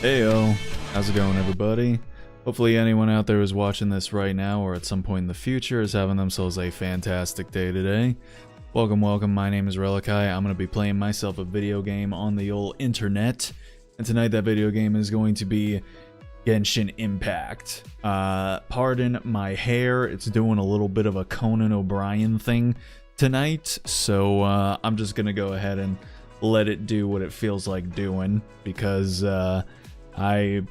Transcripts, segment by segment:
Heyo, how's it going, everybody? Hopefully anyone out there who's watching this right now or at some point in the future is having themselves a fantastic day today. Welcome, my name is Relikai. I'm going to be playing myself a video game on the old internet, and tonight that video game is going to be Genshin Impact. Pardon my hair, it's doing a little bit of a Conan O'Brien thing tonight, so I'm just going to go ahead and let it do what it feels like doing, because I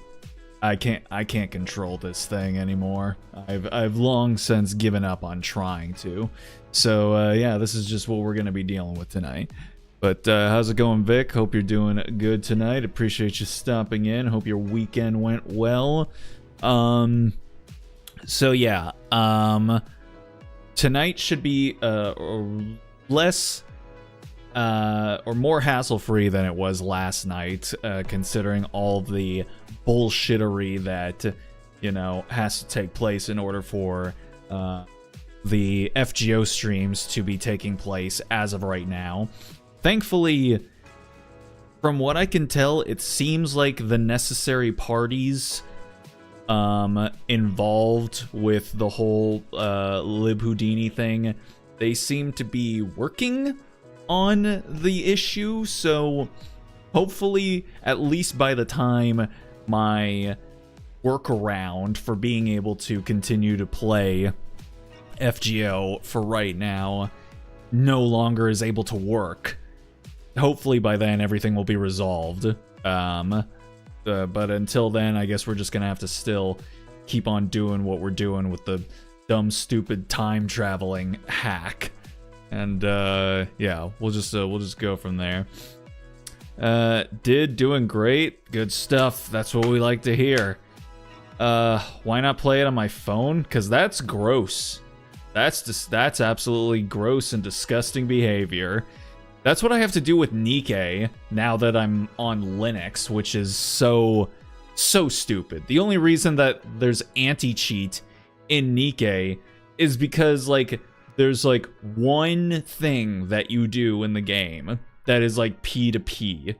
can't control this thing anymore. I've long since given up on trying to. So yeah, this is just what we're gonna be dealing with tonight. But how's it going, Vic? Hope you're doing good tonight. Appreciate you stopping in. Hope your weekend went well. So yeah, tonight should be less or more hassle-free than it was last night, considering all the bullshittery that, you know, has to take place in order for the FGO streams to be taking place as of right now. Thankfully, from what I can tell, it seems like the necessary parties involved with the whole Lib Houdini thing, they seem to be working on the issue, so hopefully at least by the time my workaround for being able to continue to play FGO for right now no longer is able to work, hopefully by then everything will be resolved. But until then, I guess we're just gonna have to still keep on doing what we're doing with the dumb, stupid time traveling hack. And yeah, we'll just go from there. Doing great, good stuff. That's what we like to hear. Why not play it on my phone? Cause that's gross. That's absolutely gross and disgusting behavior. That's what I have to do with Nikke now that I'm on Linux, which is so stupid. The only reason that there's anti-cheat in Nikke is because, like, there's like one thing that you do in the game that is like P2P,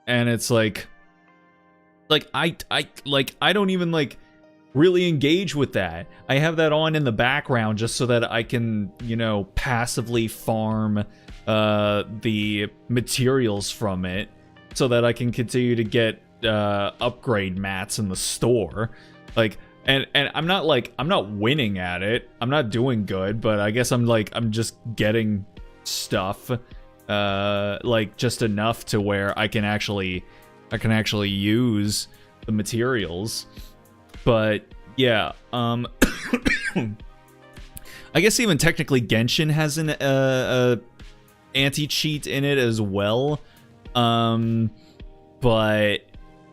and it's like I don't even like really engage with that. I have that on in the background just so that I can, you know, passively farm the materials from it so that I can continue to get upgrade mats in the store. Like, and I'm not winning at it. I'm not doing good, but I guess I'm just getting stuff, like just enough to where I can actually use the materials. But yeah, I guess even technically Genshin has an anti-cheat in it as well. But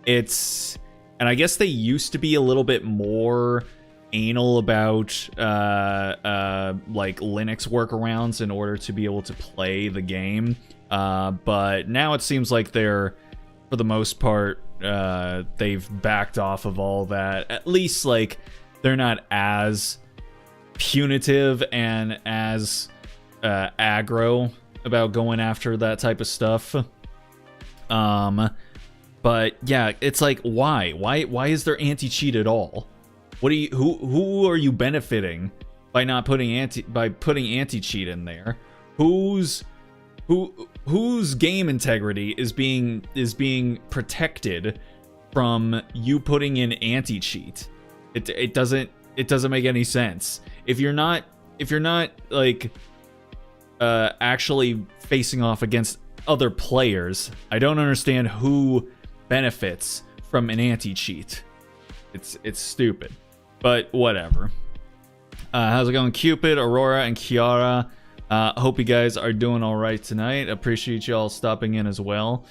it's, and I guess they used to be a little bit more anal about like Linux workarounds in order to be able to play the game. But now it seems like they're, for the most part, they've backed off of all that. At least, like, they're not as punitive and as aggro about going after that type of stuff. But yeah, it's like, why is there anti-cheat at all? What do you, who are you benefiting by not putting anti-cheat in there? Whose game integrity is being protected from you putting in anti-cheat? It doesn't make any sense. If you're not like actually facing off against other players, I don't understand who benefits from an anti-cheat. It's stupid, but whatever. How's it going, Cupid, Aurora, and Kiara? Hope you guys are doing all right tonight. Appreciate y'all stopping in as well.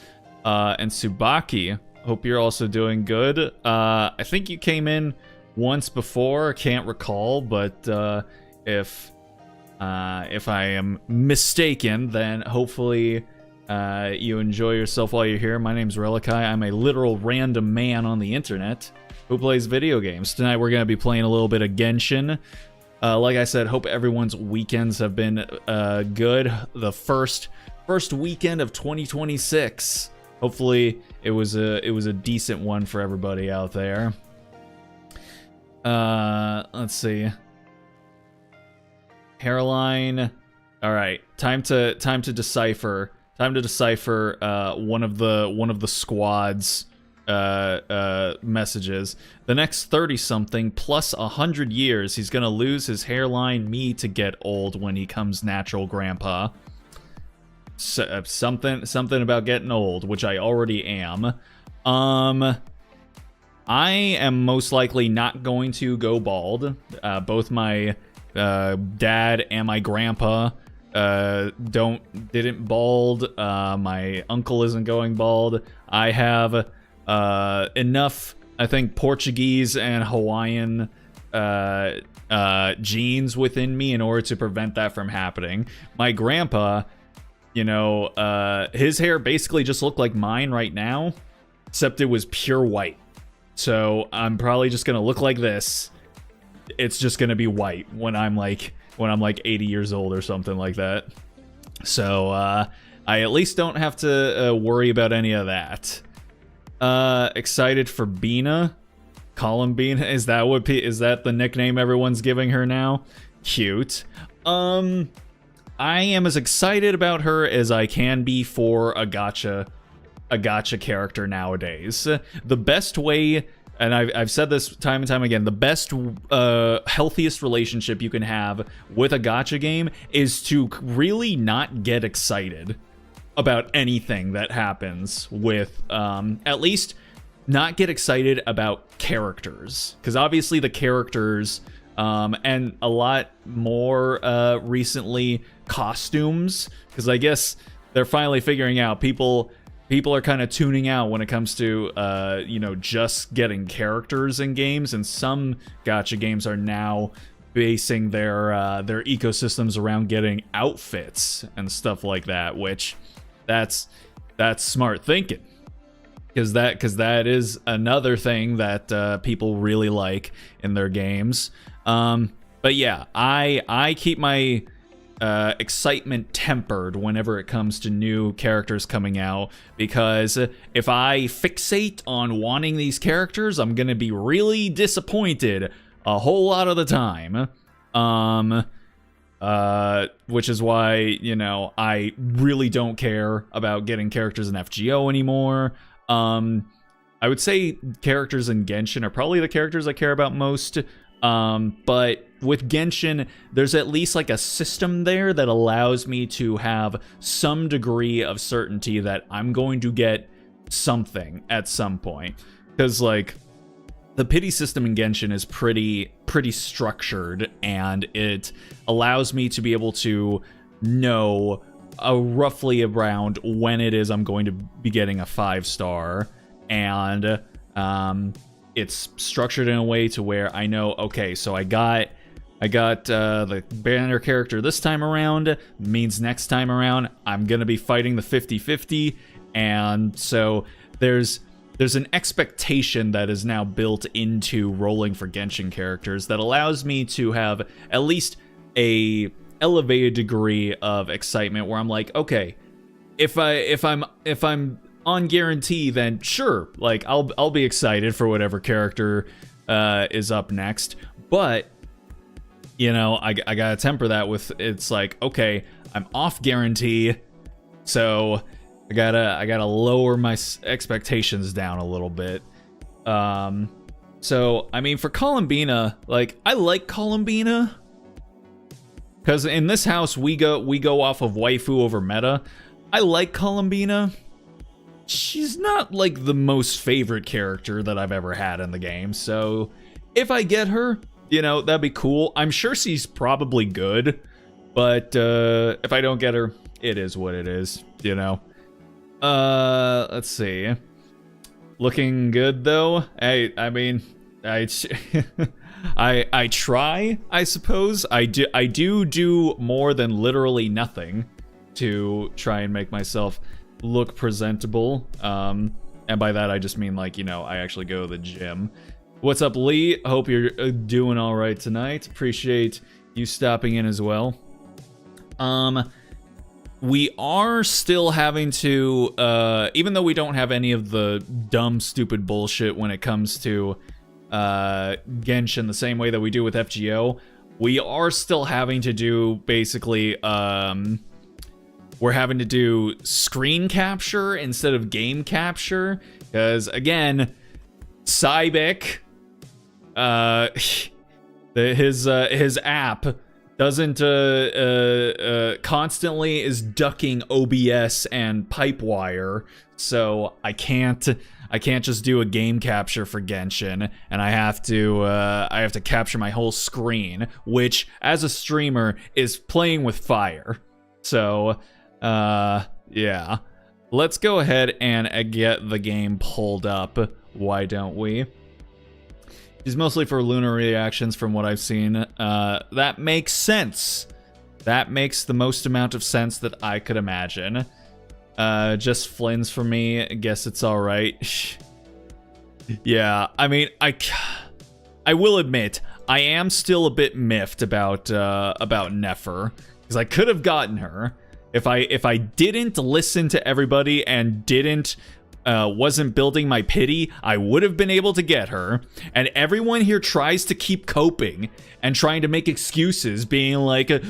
And Tsubaki, hope you're also doing good. I think you came in once before, can't recall, but if I am mistaken, then hopefully you enjoy yourself while you're here. My name's Relikai. I'm a literal random man on the internet who plays video games. Tonight we're going to be playing a little bit of Genshin. Like I said, hope everyone's weekends have been good. The first weekend of 2026. hopefully it was a decent one for everybody out there. Let's see. Hairline. All right, time to decipher. Time to decipher one of the squad's messages. The next 30-something plus 100 years, he's gonna lose his hairline, me to get old when he comes natural, grandpa. So, something about getting old, which I already am. I am most likely not going to go bald. Both my dad and my grandpa didn't bald. My uncle isn't going bald. I have enough, I think, Portuguese and Hawaiian genes within me in order to prevent that from happening. My grandpa, you know, his hair basically just looked like mine right now, except it was pure white. So I'm probably just gonna look like this. It's just gonna be white when I'm like 80 years old or something like that. So I at least don't have to worry about any of that. Excited for Bina. Columbina, is that the nickname everyone's giving her now? Cute. I am as excited about her as I can be for a gacha character nowadays. The best way, and I've said this time and time again, the best healthiest relationship you can have with a gacha game is to really not get excited about anything that happens with, at least not get excited about characters, because obviously the characters, and a lot more recently costumes, because I guess they're finally figuring out people are kind of tuning out when it comes to you know, just getting characters in games, and some gacha games are now basing their ecosystems around getting outfits and stuff like that, which that's smart thinking, because that is another thing that people really like in their games. But yeah, I keep my excitement tempered whenever it comes to new characters coming out, because if I fixate on wanting these characters, I'm gonna be really disappointed a whole lot of the time. Which is why, you know, I really don't care about getting characters in FGO anymore. I would say characters in Genshin are probably the characters I care about most. But with Genshin, there's at least like a system there that allows me to have some degree of certainty that I'm going to get something at some point. Because like, the pity system in Genshin is pretty structured, and it allows me to be able to know roughly around when it is I'm going to be getting a 5-star, and it's structured in a way to where I know, okay, so I got the banner character this time around, means next time around I'm gonna be fighting the 50-50, and so there's an expectation that is now built into rolling for Genshin characters that allows me to have at least a elevated degree of excitement where I'm like, okay, if I'm on guarantee, then sure, like I'll be excited for whatever character is up next. But you know, I gotta temper that with, it's like, okay, I'm off guarantee, so I gotta lower my expectations down a little bit. So I mean, for Columbina, like, I like Columbina because in this house we go off of waifu over meta. I like Columbina. She's not like the most favorite character that I've ever had in the game, so if I get her, you know, that'd be cool. I'm sure she's probably good, but if I don't get her, it is what it is, you know. Let's see. Looking good though. I mean, I try, I suppose. I do more than literally nothing to try and make myself look presentable. And by that I just mean, like, you know, I actually go to the gym. What's up, Lee? Hope you're doing all right tonight. Appreciate you stopping in as well. we are still having to, even though we don't have any of the dumb, stupid bullshit when it comes to Genshin the same way that we do with FGO, we are still having to do basically, we're having to do screen capture instead of game capture, because again, Cybic, his app doesn't constantly is ducking OBS and Pipewire, so I can't just do a game capture for Genshin, and I have to capture my whole screen, which as a streamer is playing with fire. So yeah, let's go ahead and get the game pulled up. Why don't we? He's mostly for lunar reactions from what I've seen. That makes sense. That makes the most amount of sense that I could imagine. Just Flynn's for me. I guess it's all right. Yeah, I mean, I will admit, I am still a bit miffed about Nefer, because I could have gotten her if I didn't listen to everybody and wasn't building my pity. I would have been able to get her, and everyone here tries to keep coping and trying to make excuses, being like, oh,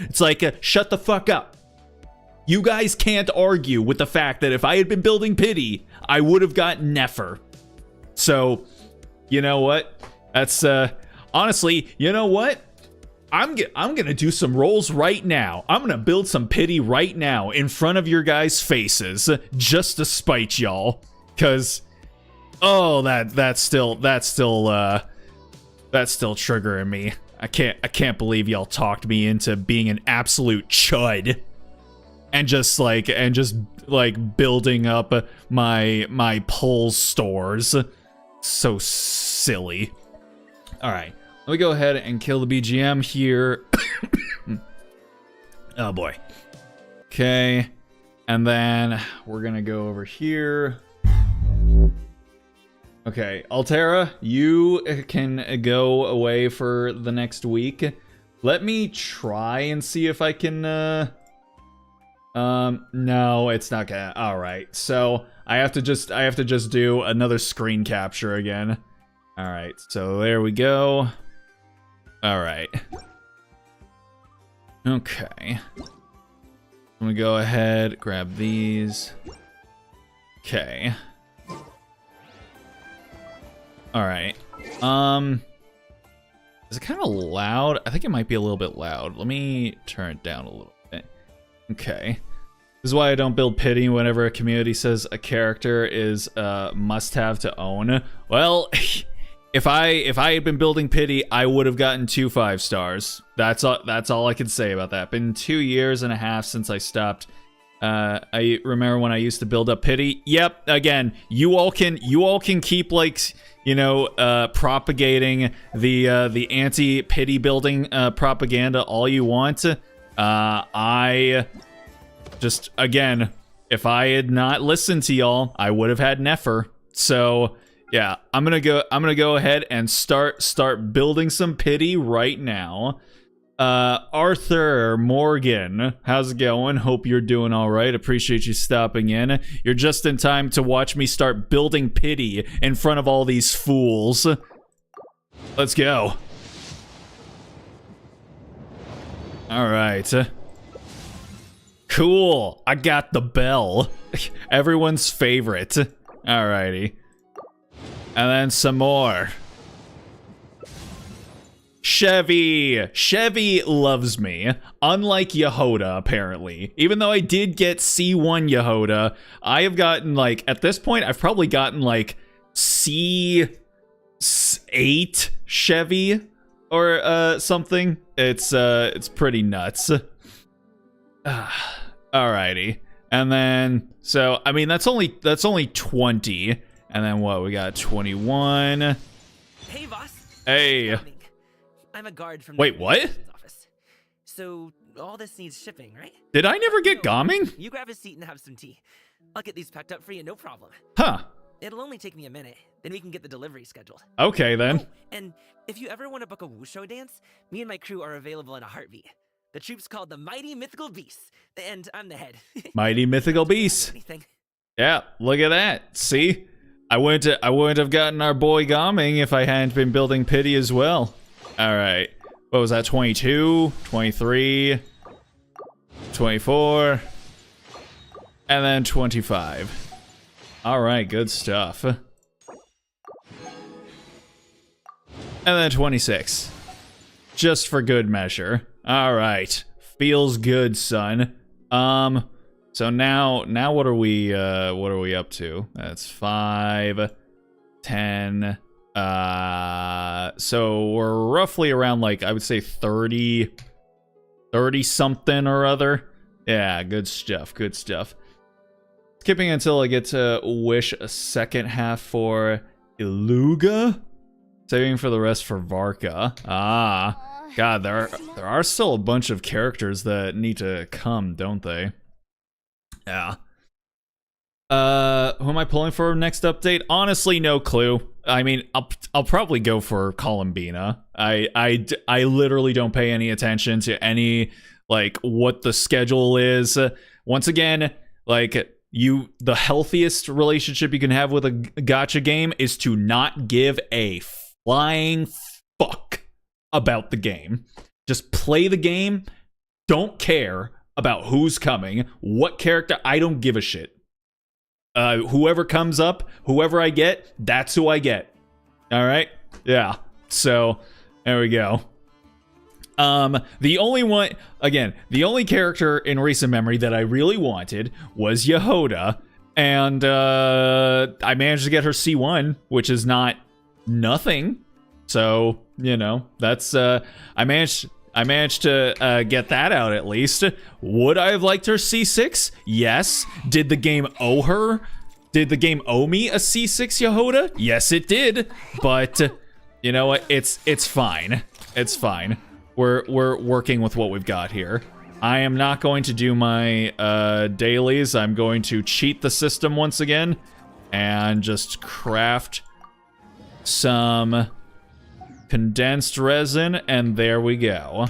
it's like, shut the fuck up. You guys can't argue with the fact that if I had been building pity, I would have gotten Nefer. So, you know what? That's, honestly, you know what? I'm gonna do some rolls right now. I'm gonna build some pity right now in front of your guys' faces, just to spite y'all. Cause, oh, that's still triggering me. I can't believe y'all talked me into being an absolute chud, and just building up my pull stores. So silly. All right. Let me go ahead and kill the BGM here. Oh boy. Okay. And then we're gonna go over here. Okay, Altera, you can go away for the next week. Let me try and see if I can, no, it's not gonna, alright. So, I have to just do another screen capture again. Alright, so there we go. Alright. Okay. I'm gonna go ahead, grab these. Okay. Alright. Is it kind of loud? I think it might be a little bit loud. Let me turn it down a little bit. Okay. This is why I don't build pity whenever a community says a character is must-have to own. Well, if I had been building pity, I would have gotten 2 5-stars. That's all I can say about that. Been 2 years and a half since I stopped. I remember when I used to build up pity. Yep, again, you all can keep, like, you know, propagating the anti-pity building propaganda all you want. I just, again, if I had not listened to y'all, I would have had Nefer. So yeah, I'm gonna go ahead and start building some pity right now. Arthur Morgan, how's it going? Hope you're doing all right. Appreciate you stopping in. You're just in time to watch me start building pity in front of all these fools. Let's go. All right. Cool. I got the bell. Everyone's favorite. Alrighty. And then some more. Chevy loves me, unlike Yehoda, apparently. Even though I did get C1 Yehoda, I have gotten, like, at this point, I've probably gotten, like, C8 Chevy or something. It's pretty nuts. Alrighty. And then, so, I mean, that's only 20. And then what, we got 21. Hey, boss. Hey. I'm a guard from Wait, the what? office. So all this needs shipping, right? Did I never get Gomming? You grab a seat and have some tea. I'll get these packed up for you, no problem. Huh. It'll only take me a minute. Then we can get the delivery scheduled. Okay, then. Oh, and if you ever want to book a Wushu dance, me and my crew are available in a heartbeat. The troop's called the Mighty Mythical Beasts, and I'm the head. Mighty Mythical Beasts. Anything. Yeah, look at that. See? I wouldn't have gotten our boy Gaming if I hadn't been building Pity as well. Alright. What was that? 22, 23, 24, and then 25. Alright, good stuff. And then 26. Just for good measure. Alright. Feels good, son. So now what are we up to? That's 5, 10, so we're roughly around, like, I would say 30 something or other. Yeah, good stuff, good stuff. Skipping until I get to wish a second half for Iluga. Saving for the rest for Varka. Ah, God, there are still a bunch of characters that need to come, don't they? Yeah. Who am I pulling for next update? Honestly, no clue. I mean, I'll probably go for Columbina. I literally don't pay any attention to any, like, what the schedule is. Once again, like, the healthiest relationship you can have with a gacha game is to not give a flying fuck about the game. Just play the game. Don't care about who's coming, what character. I don't give a shit. Whoever comes up, whoever I get, that's who I get. All right? Yeah. So, there we go. The only character in recent memory that I really wanted was Yehoda, and I managed to get her C1, which is not nothing. So, you know, that's I managed to get that out at least. Would I have liked her C6? Yes. Did the game owe her? Did the game owe me a C6 Yehoda? Yes, it did. But you know what? It's fine. It's fine. We're working with what we've got here. I am not going to do my dailies. I'm going to cheat the system once again and just craft some condensed resin, and there we go.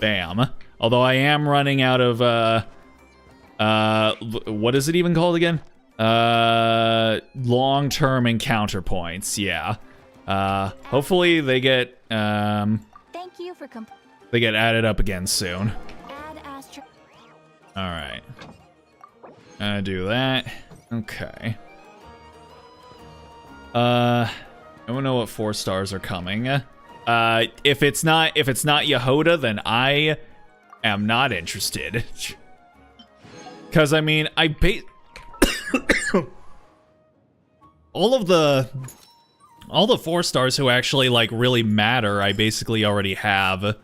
Bam. Although I am running out of what is it even called again? Long-term encounter points. Yeah. Hopefully they get Thank you for they get added up again soon. Add All right. Do that. Okay. I don't know what 4 stars are coming. If it's not Yehoda, then I am not interested. Cause I mean, all the 4 stars who actually, like, really matter, I basically already have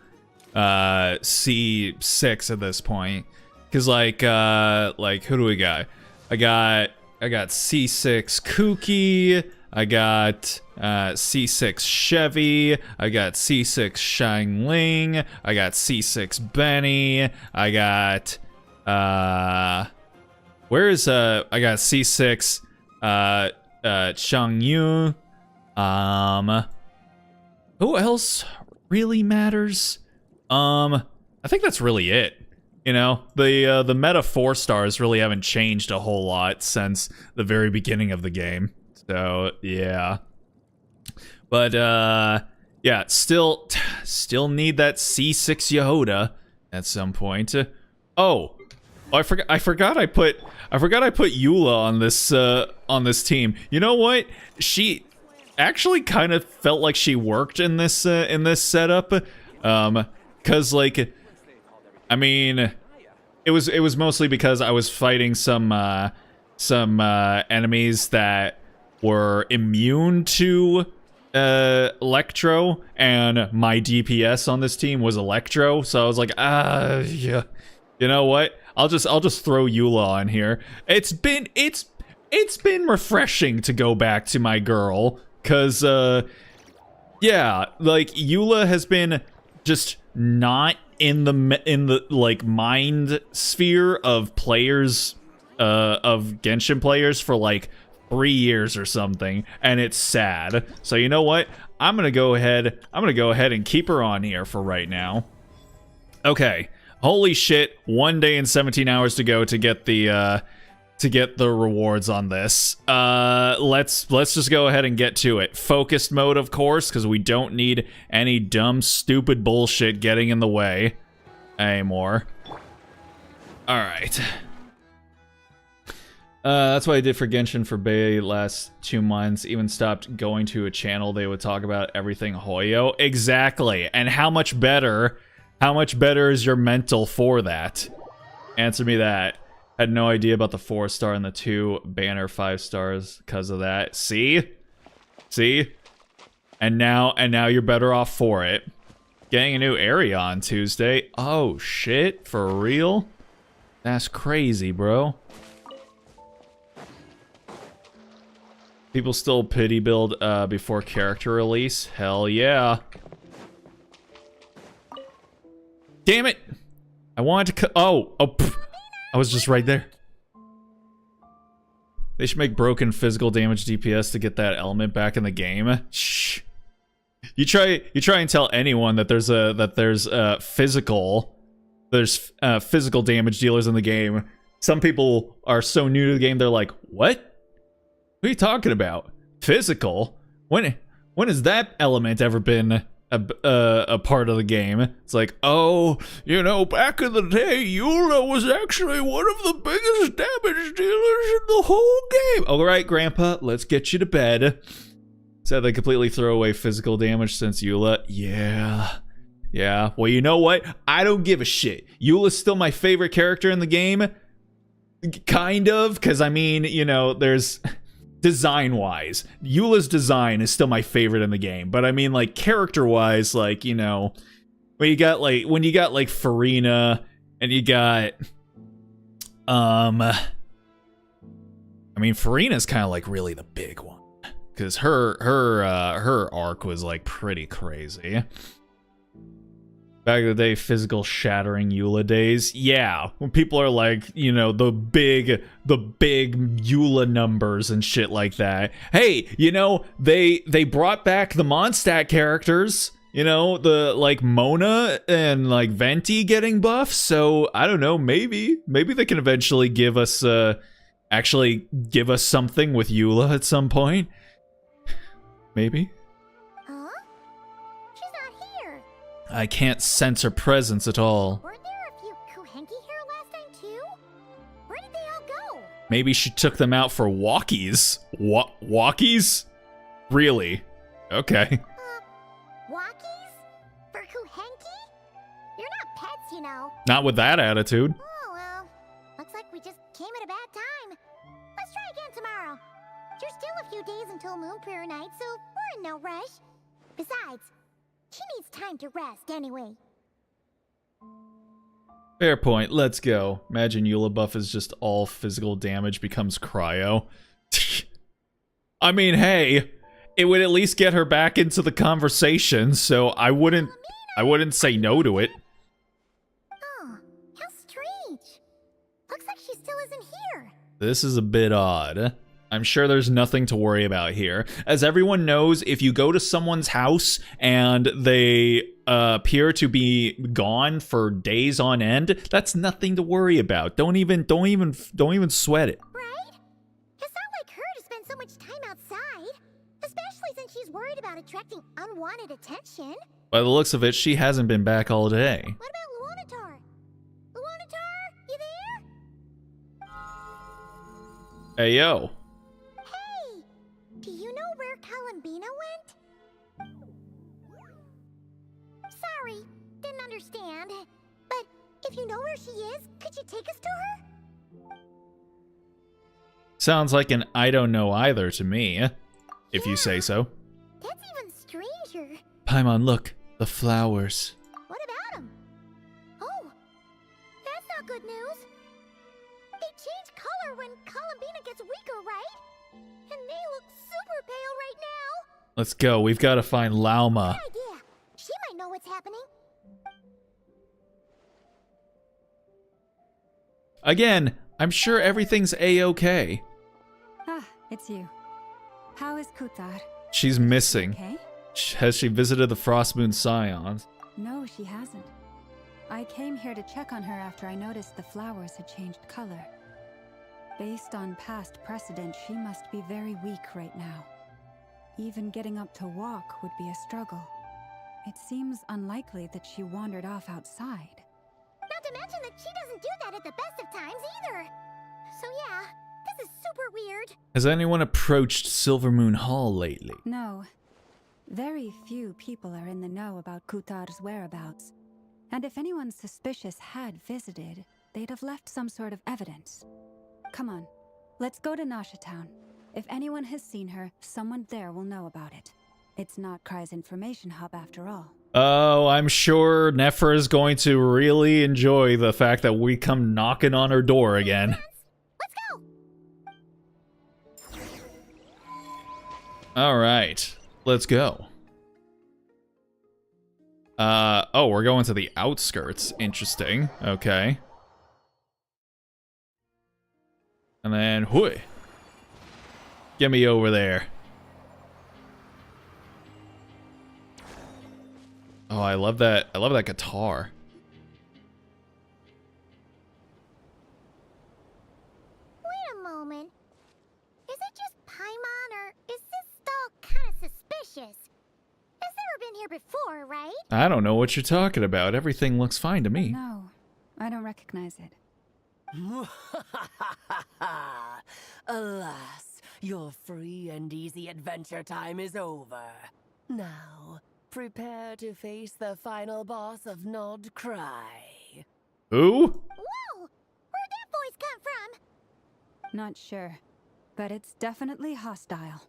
C6 at this point. Cause like who do we got? I got C6 Kuki. I got C6 Chevy, I got C6 Xiangling, I got C6 Benny, I got I got C6 Changyu. Who else really matters? I think that's really it. You know, the meta 4 stars really haven't changed a whole lot since the very beginning of the game. So, yeah. But, yeah, still need that C6 Yehoda at some point. Oh, I forgot I put Eula on this team. You know what? She actually kind of felt like she worked in this setup. 'Cause, like, I mean, it was mostly because I was fighting some enemies that were immune to Electro, and my DPS on this team was Electro, so I was like, yeah, you know what? I'll just throw Eula on here. It's been refreshing to go back to my girl, cause yeah, like Eula has been just not in the like mind sphere of players, of Genshin players for like 3 years or something, and it's sad. So you know what? I'm gonna go ahead and keep her on here for right now. Okay. Holy shit, 1 day and 17 hours to go to get the rewards on this. Let's just go ahead and get to it. Focused mode, of course, because we don't need any dumb, stupid bullshit getting in the way anymore. Alright. That's what I did for Genshin for Bay last 2 months. Even stopped going to a channel they would talk about everything Hoyo. Exactly. And how much better is your mental for that? Answer me that. Had no idea about the 4-star and the 2 banner 5 stars because of that. See? And now you're better off for it. Getting a new area on Tuesday. Oh shit, for real? That's crazy, bro. People still pity build before character release? Hell yeah. Damn it! I wanted to pff. I was just right there. They should make broken physical damage DPS to get that element back in the game. Shh. You try and tell anyone that there's physical damage dealers in the game. Some people are so new to the game, they're like, what? What are you talking about? Physical? When has that element ever been a part of the game? It's like, oh, you know, back in the day, Eula was actually one of the biggest damage dealers in the whole game. All right, Grandpa, let's get you to bed. Said they completely throw away physical damage since Eula. Yeah. Well, you know what? I don't give a shit. Eula's still my favorite character in the game. Kind of, because I mean, you know, there's... design-wise, Eula's design is still my favorite in the game, but I mean, like, character-wise, like, you know, when you got Farina, and you got, I mean, Farina's kind of, like, really the big one, because her arc was, like, pretty crazy. Back in the day, physical shattering Eula days. Yeah, when people are like, you know, the big Eula numbers and shit like that. Hey, you know, they brought back the Mondstadt characters. You know, the like Mona and like Venti getting buffs. So I don't know, maybe they can eventually give us something with Eula at some point. Maybe. I can't sense her presence at all. Weren't there a few Kuhenki here last time too? Where did they all go? Maybe she took them out for walkies. Walkies? Really? Okay. Walkies? For Kuhenki? You're not pets, you know. Not with that attitude. Oh, well. Looks like we just came at a bad time. Let's try again tomorrow. There's still a few days until Moon Prayer Night, so we're in no rush. Besides, she needs time to rest anyway. Fair point. Let's go. Imagine Eula buff is just all physical damage becomes cryo. I mean, hey, it would at least get her back into the conversation, so I wouldn't say no to it. Oh, how strange. Looks like she still isn't here. This is a bit odd. I'm sure there's nothing to worry about here. As everyone knows, if you go to someone's house and they appear to be gone for days on end, that's nothing to worry about. Don't even sweat it. Right? It's not like her to spend so much time outside, especially since she's worried about attracting unwanted attention. By the looks of it, she hasn't been back all day. What about Luanatar? Luanatar, you there? Hey, yo. Do you know where Columbina went? Sorry, didn't understand. But if you know where she is, could you take us to her? Sounds like an I don't know either to me, if you say so. That's even stranger. Paimon, look, the flowers. What about them? Oh, that's not good news. They change color when Columbina gets weaker, right? And they look super pale right now. Let's go. We've got to find Lauma. Good idea. She might know what's happening. Again, I'm sure everything's a-okay. Ah, it's you. How is Kutar? She's missing. Okay? Has she visited the Frostmoon Scions? No, she hasn't. I came here to check on her after I noticed the flowers had changed color. Based on past precedent, she must be very weak right now. Even getting up to walk would be a struggle. It seems unlikely that she wandered off outside. Not to mention that she doesn't do that at the best of times either. So yeah, this is super weird. Has anyone approached Silvermoon Hall lately? No. Very few people are in the know about Kutar's whereabouts. And if anyone suspicious had visited, they'd have left some sort of evidence. Come on, let's go to Nasha Town. If anyone has seen her, someone there will know about it. It's not Kry's information hub after all. Oh, I'm sure Nephra is going to really enjoy the fact that we come knocking on her door again. Let's go! Alright, let's go. Oh, we're going to the outskirts. Interesting. Okay. And then, whooey. Get me over there. Oh, I love that. I love that guitar. Wait a moment. Is it just Paimon, or is this stall kind of suspicious? Has never been here before, right? I don't know what you're talking about. Everything looks fine to me. No, I don't recognize it. Alas, your free and easy adventure time is over. Now, prepare to face the final boss of Nod Cry. Who? Whoa! Where'd that voice come from? Not sure, but it's definitely hostile.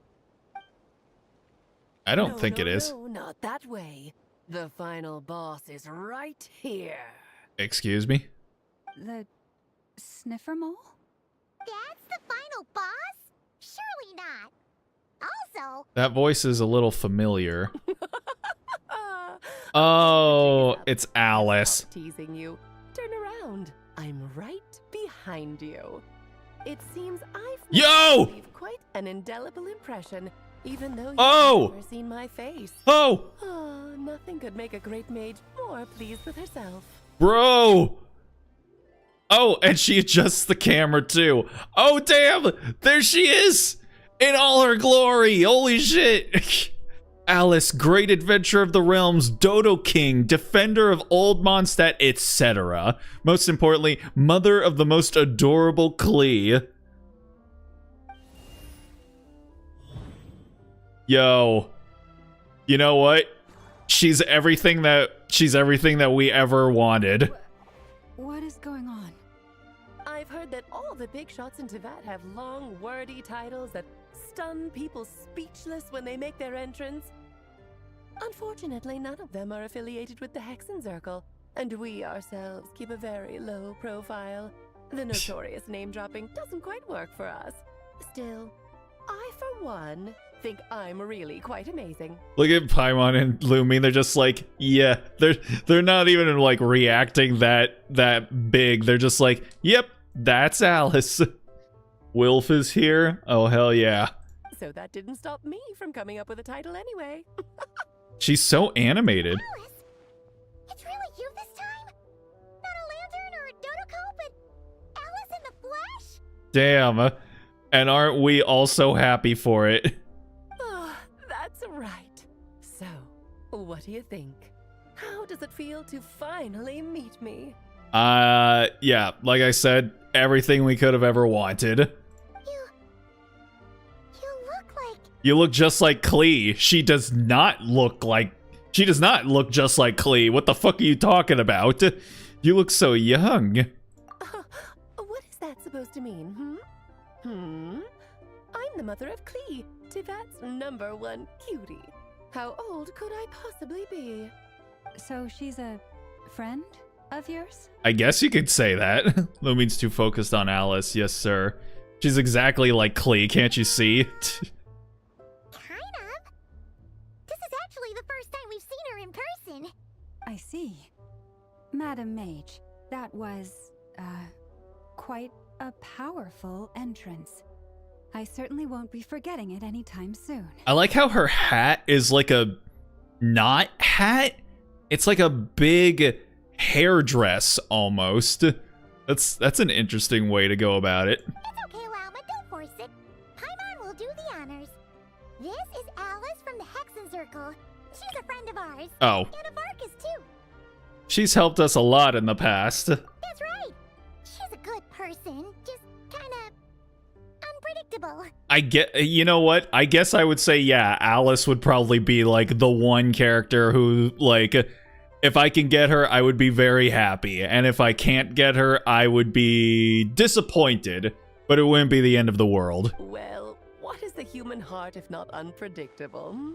I don't think it is. No, not that way. The final boss is right here. Excuse me? The sniffer mole? That's the final boss? Surely not. Also, That voice is a little familiar. Oh, it's Alice. Teasing you. Turn around. I'm right behind you. It seems I've Yo! made quite an indelible impression, even though you've Oh! never seen my face. Oh, Oh, nothing could make a great mage more pleased with herself. bro. Oh, and she adjusts the camera too. Oh, damn. There she is in all her glory. Holy shit. Alice, great adventurer of the realms, Dodo King, defender of Old Mondstadt, etc. Most importantly, mother of the most adorable Klee. Yo. You know what? She's everything that we ever wanted. What is going on? I've heard that all the big shots in Teyvat have long, wordy titles that stun people speechless when they make their entrance. Unfortunately, none of them are affiliated with the Hexenzirkel, and we ourselves keep a very low profile. The notorious name-dropping doesn't quite work for us. Still, I, for one, think I'm really quite amazing. Look at Paimon and Lumi. They're just like, yeah. They're not even like reacting that big. They're just like, yep, that's Alice. Wilf is here. Oh hell yeah. So that didn't stop me from coming up with a title anyway. She's so animated. Alice, it's really you this time? Not a lantern or a Dodoko, but Alice in the flesh? Damn. And aren't we all so happy for it? Oh, that's right. So, what do you think? How does it feel to finally meet me? Yeah, like I said, everything we could have ever wanted. You look like... You look just like Klee. She does not look just like Klee. What the fuck are you talking about? You look so young. What is that supposed to mean, I'm the mother of Klee, Teyvat's #1 cutie. How old could I possibly be? So she's a friend of yours? I guess you could say that. Lumine's too focused on Alice. Yes, sir. She's exactly like Klee, can't you see? Kind of. This is actually the first time we've seen her in person. I see. Madam Mage, that was, quite a powerful entrance. I certainly won't be forgetting it anytime soon. I like how her hat is like a not hat. It's like a big hairdress almost. That's an interesting way to go about it. It's okay, Llama, don't force it. Paimon will do the honors. This is Alice from the Hexen Circle. She's a friend of ours. Oh. And of Arcus, too. She's helped us a lot in the past. That's right. She's a good person, just kinda unpredictable. You know what? I guess I would say, yeah, Alice would probably be like the one character who, like, if I can get her, I would be very happy. And if I can't get her, I would be disappointed. But it wouldn't be the end of the world. Well, what is the human heart if not unpredictable? Hmm?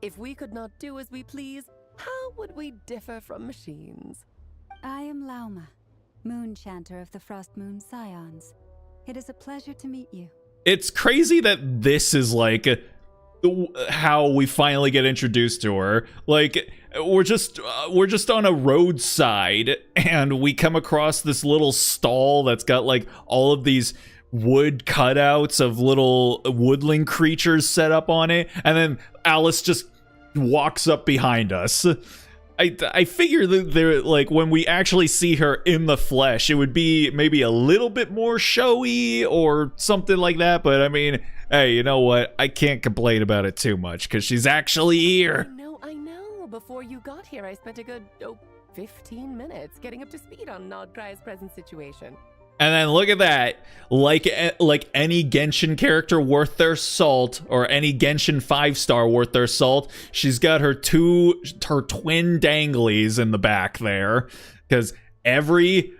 If we could not do as we please, how would we differ from machines? I am Lauma, Moon Chanter of the Frost Moon Scions. It is a pleasure to meet you. It's crazy that this is like how we finally get introduced to her. Like, we're just on a roadside and we come across this little stall that's got like all of these wood cutouts of little woodland creatures set up on it, and then Alice just walks up behind us. I figure that they're like, when we actually see her in the flesh, it would be maybe a little bit more showy or something like that, but I mean, hey, you know what? I can't complain about it too much because she's actually here. I know. Before you got here, I spent a good, 15 minutes getting up to speed on Nodcry's present situation. And then look at that, like any Genshin character worth their salt, or any Genshin 5-star worth their salt, she's got her twin danglies in the back there, because every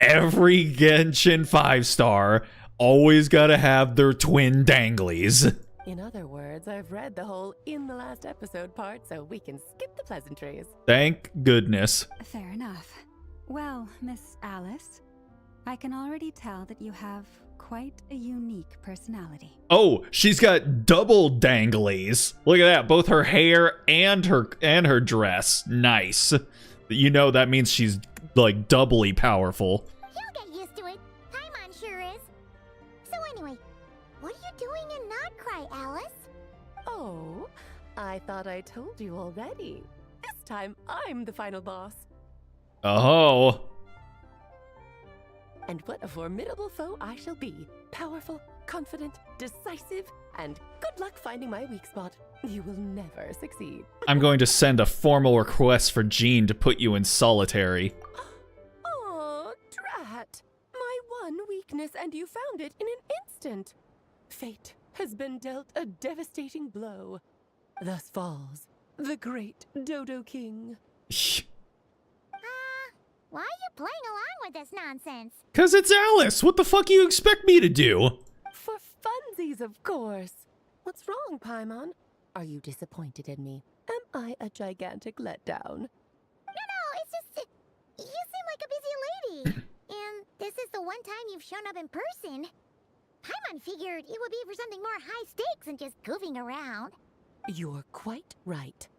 Genshin 5-star always gotta have their twin danglies. In other words, I've read the whole in the last episode part, so we can skip the pleasantries. Thank goodness. Fair enough. Well, Miss Alice, I can already tell that you have quite a unique personality. Oh, she's got double danglies. Look at that, both her hair and her dress. Nice. You know that means she's like doubly powerful. You'll get used to it. Paimon sure is. So anyway, what are you doing in Nodcry, Alice? Oh, I thought I told you already. This time, I'm the final boss. Oh. And what a formidable foe I shall be. Powerful, confident, decisive, and good luck finding my weak spot. You will never succeed. I'm going to send a formal request for Jean to put you in solitary. Aw, drat. My one weakness, and you found it in an instant. Fate has been dealt a devastating blow. Thus falls the great Dodo King. Why are you playing along with this nonsense? 'Cause it's Alice. What the fuck do you expect me to do? For funsies, of course. What's wrong, Paimon? Are you disappointed in me? Am I a gigantic letdown? No, it's just you seem like a busy lady. And this is the one time you've shown up in person. Paimon figured it would be for something more high stakes than just goofing around. You're quite right.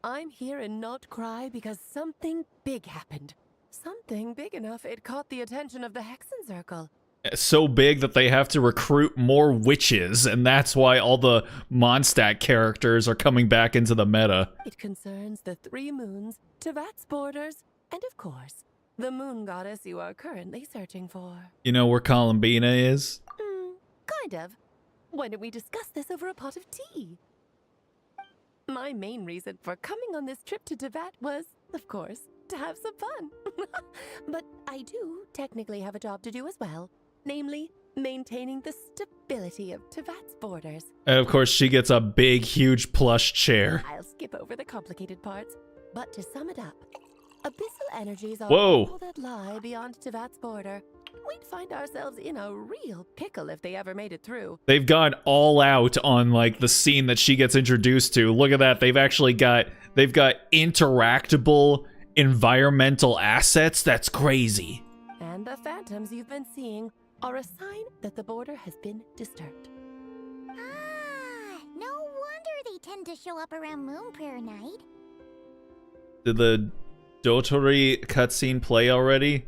I'm here in Nodcry because something big happened. Something big enough it caught the attention of the Hexen Circle. So big that they have to recruit more witches, and that's why all the Mondstadt characters are coming back into the meta. It concerns the 3 moons, Tevat's borders, and of course, the moon goddess you are currently searching for. You know where Columbina is? Kind of. Why don't we discuss this over a pot of tea? My main reason for coming on this trip to Tevat was, of course, to have some fun. But I do technically have a job to do as well, namely maintaining the stability of Tevat's borders. And of course, she gets a big, huge plush chair. I'll skip over the complicated parts, but to sum it up, abyssal energies are Whoa. all that lie beyond Tevat's border. We'd find ourselves in a real pickle if they ever made it through. They've gone all out on like the scene that she gets introduced to. Look at that. They've got interactable environmental assets. That's crazy. And the phantoms you've been seeing are a sign that the border has been disturbed. No wonder they tend to show up around Moon Prayer Night. Did the Dotori cutscene play already?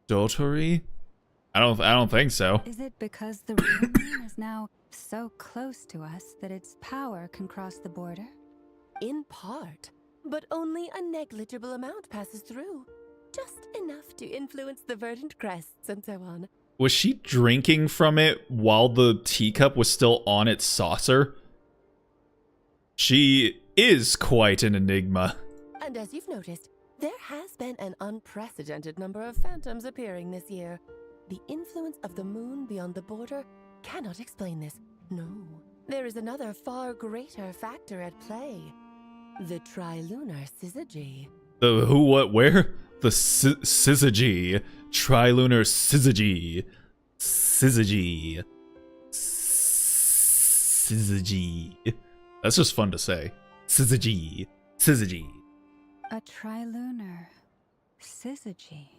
Dotori? I don't think so. Is it because the real moon is now So close to us that its power can cross the border? In part, but only a negligible amount passes through. Just enough to influence the verdant crests and so on. Was she drinking from it while the teacup was still on its saucer? She is quite an enigma. And as you've noticed, there has been an unprecedented number of phantoms appearing this year. The influence of the moon beyond the border cannot explain this. No, there is another far greater factor at play. The trilunar syzygy. The who, what, where? The syzygy. Trilunar syzygy. Syzygy. Syzygy. That's just fun to say. Syzygy. Syzygy. A trilunar syzygy.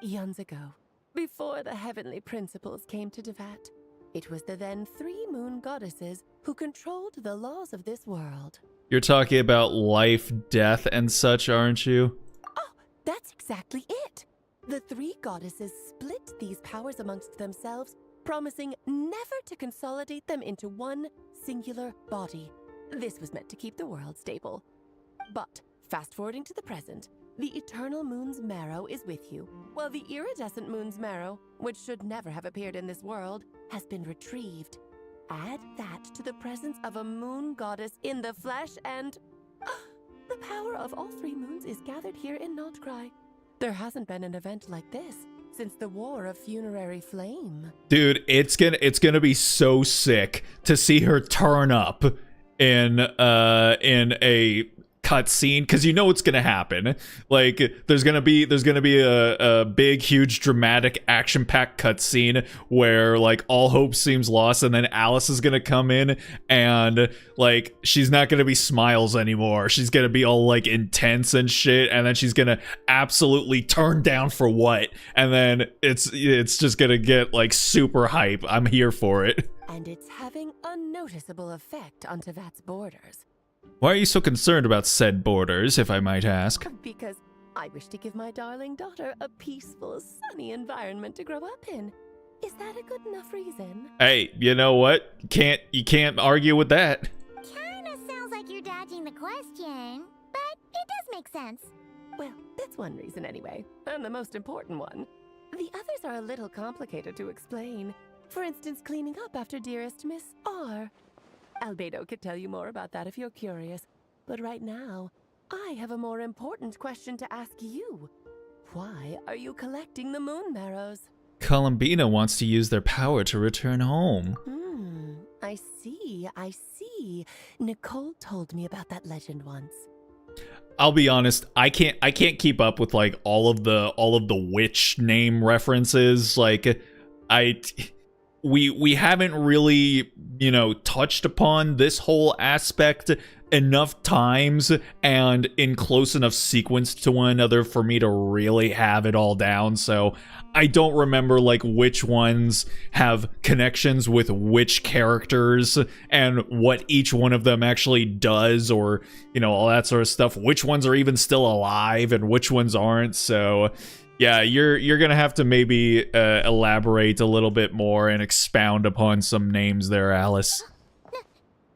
Eons ago, before the heavenly principles came to Devat, it was the then 3 moon goddesses who controlled the laws of this world. You're talking about life, death, and such, aren't you? Oh, that's exactly it. The 3 goddesses split these powers amongst themselves, promising never to consolidate them into one singular body. This was meant to keep the world stable. But, fast-forwarding to the present, the eternal moon's marrow is with you, while the iridescent moon's marrow, which should never have appeared in this world, has been retrieved. Add that to the presence of a moon goddess in the flesh and... the power of all 3 moons is gathered here in Notcry. There hasn't been an event like this since the War of Funerary Flame. Dude, it's gonna be so sick to see her turn up in a cutscene, because you know what's gonna happen. Like, there's gonna be a big, huge, dramatic, action-packed cutscene where like all hope seems lost, and then Alice is gonna come in and like she's not gonna be Smiles anymore. She's gonna be all like intense and shit, and then she's gonna absolutely turn down for what, and then it's just gonna get like super hype. I'm here for it. And it's having a noticeable effect on Tevat's borders. Why are you so concerned about said borders, if I might ask? Because I wish to give my darling daughter a peaceful, sunny environment to grow up in. Is that a good enough reason? Hey, you know what? You can't argue with that. Kinda sounds like you're dodging the question, but it does make sense. Well, that's one reason anyway, and the most important one. The others are a little complicated to explain. For instance, cleaning up after dearest Miss R. Albedo could tell you more about that if you're curious. But right now, I have a more important question to ask you. Why are you collecting the moon marrows? Columbina wants to use their power to return home. I see. Nicole told me about that legend once. I'll be honest, I can't keep up with like all of the witch name references. Like, we haven't really, touched upon this whole aspect enough times and in close enough sequence to one another for me to really have it all down. So I don't remember like which ones have connections with which characters and what each one of them actually does, or all that sort of stuff. Which ones are even still alive and which ones aren't. So yeah, you're gonna have to maybe elaborate a little bit more and expound upon some names there, Alice.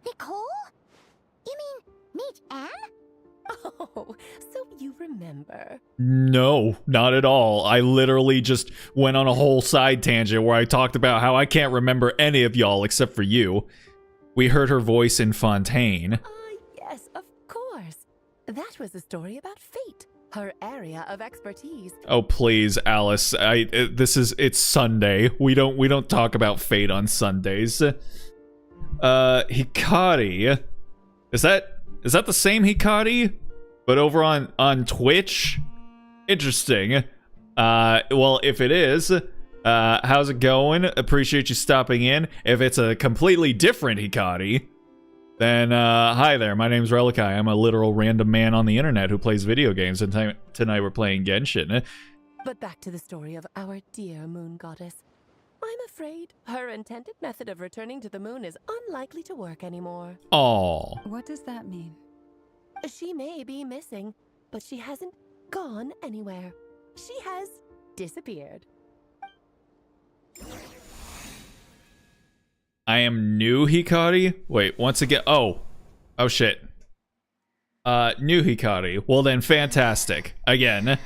Nicole? You mean Mage Anne? Oh, so you remember. No, not at all. I literally just went on a whole side tangent where I talked about how I can't remember any of y'all except for you. We heard her voice in Fontaine. Yes, of course. That was a story about fate. Her area of expertise. Oh please, Alice. It's Sunday. We don't talk about fate on Sundays. Hikari. Is that the same Hikari? But over on Twitch? Interesting. Well, if it is, how's it going? Appreciate you stopping in. If it's a completely different Hikari, then, hi there, my name's Relikai. I'm a literal random man on the internet who plays video games, and tonight we're playing Genshin. But back to the story of our dear moon goddess. I'm afraid her intended method of returning to the moon is unlikely to work anymore. Aww. What does that mean? She may be missing, but she hasn't gone anywhere. She has disappeared. I am new Hikari? Wait, once again. Oh shit. New Hikari. Well then, fantastic. Again,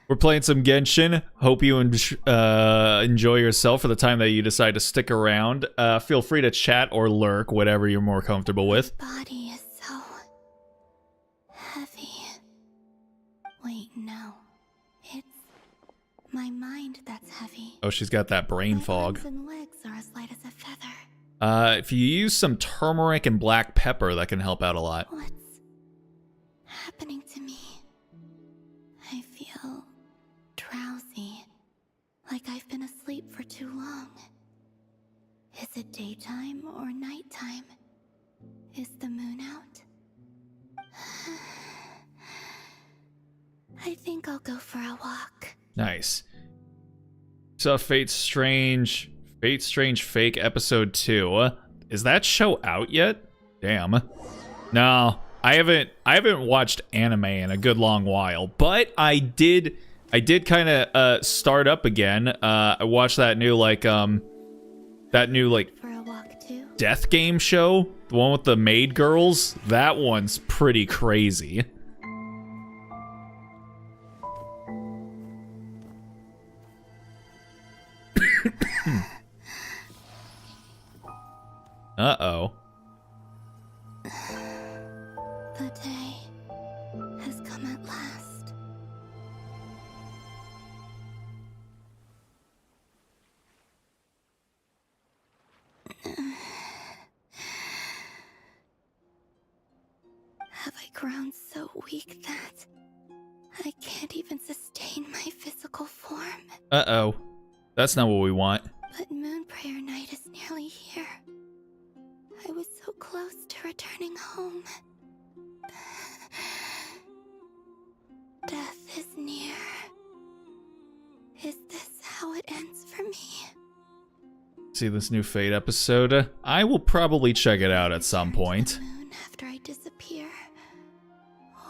we're playing some Genshin. Hope you enjoy yourself for the time that you decide to stick around. Feel free to chat or lurk, whatever you're more comfortable with. Body is so heavy. Wait, no. It's my mind that's heavy. Oh, she's got that brain My fog. arms and legs are as light as a feather. If you use some turmeric and black pepper, that can help out a lot. What's happening to me? I feel drowsy, like I've been asleep for too long. Is it daytime or nighttime? Is the moon out? I think I'll go for a walk. Nice. So Fate Strange Fake Episode 2. Is that show out yet? Damn. No, I haven't watched anime in a good long while, but I did kind of start up again. I watched that new like For a walk too? death game show, the one with the maid girls. That one's pretty crazy. Uh-oh. The day has come at last. Have I grown so weak that I can't even sustain my physical form? Uh-oh. That's not what we want. But Moon Prayer Night is nearly here. I was so close to returning home. Death is near. Is this how it ends for me? See this new Fate episode? I will probably check it out at some point. The moon after I disappear.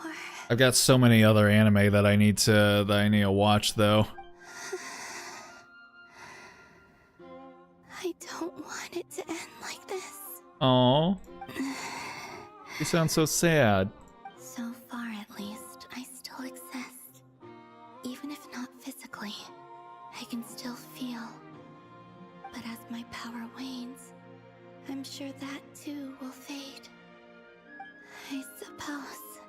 Or I've got so many other anime that I need to watch though. I don't want it to end like this. Aww. You sound so sad. So far, at least, I still exist. Even if not physically, I can still feel. But as my power wanes, I'm sure that too will fade. I suppose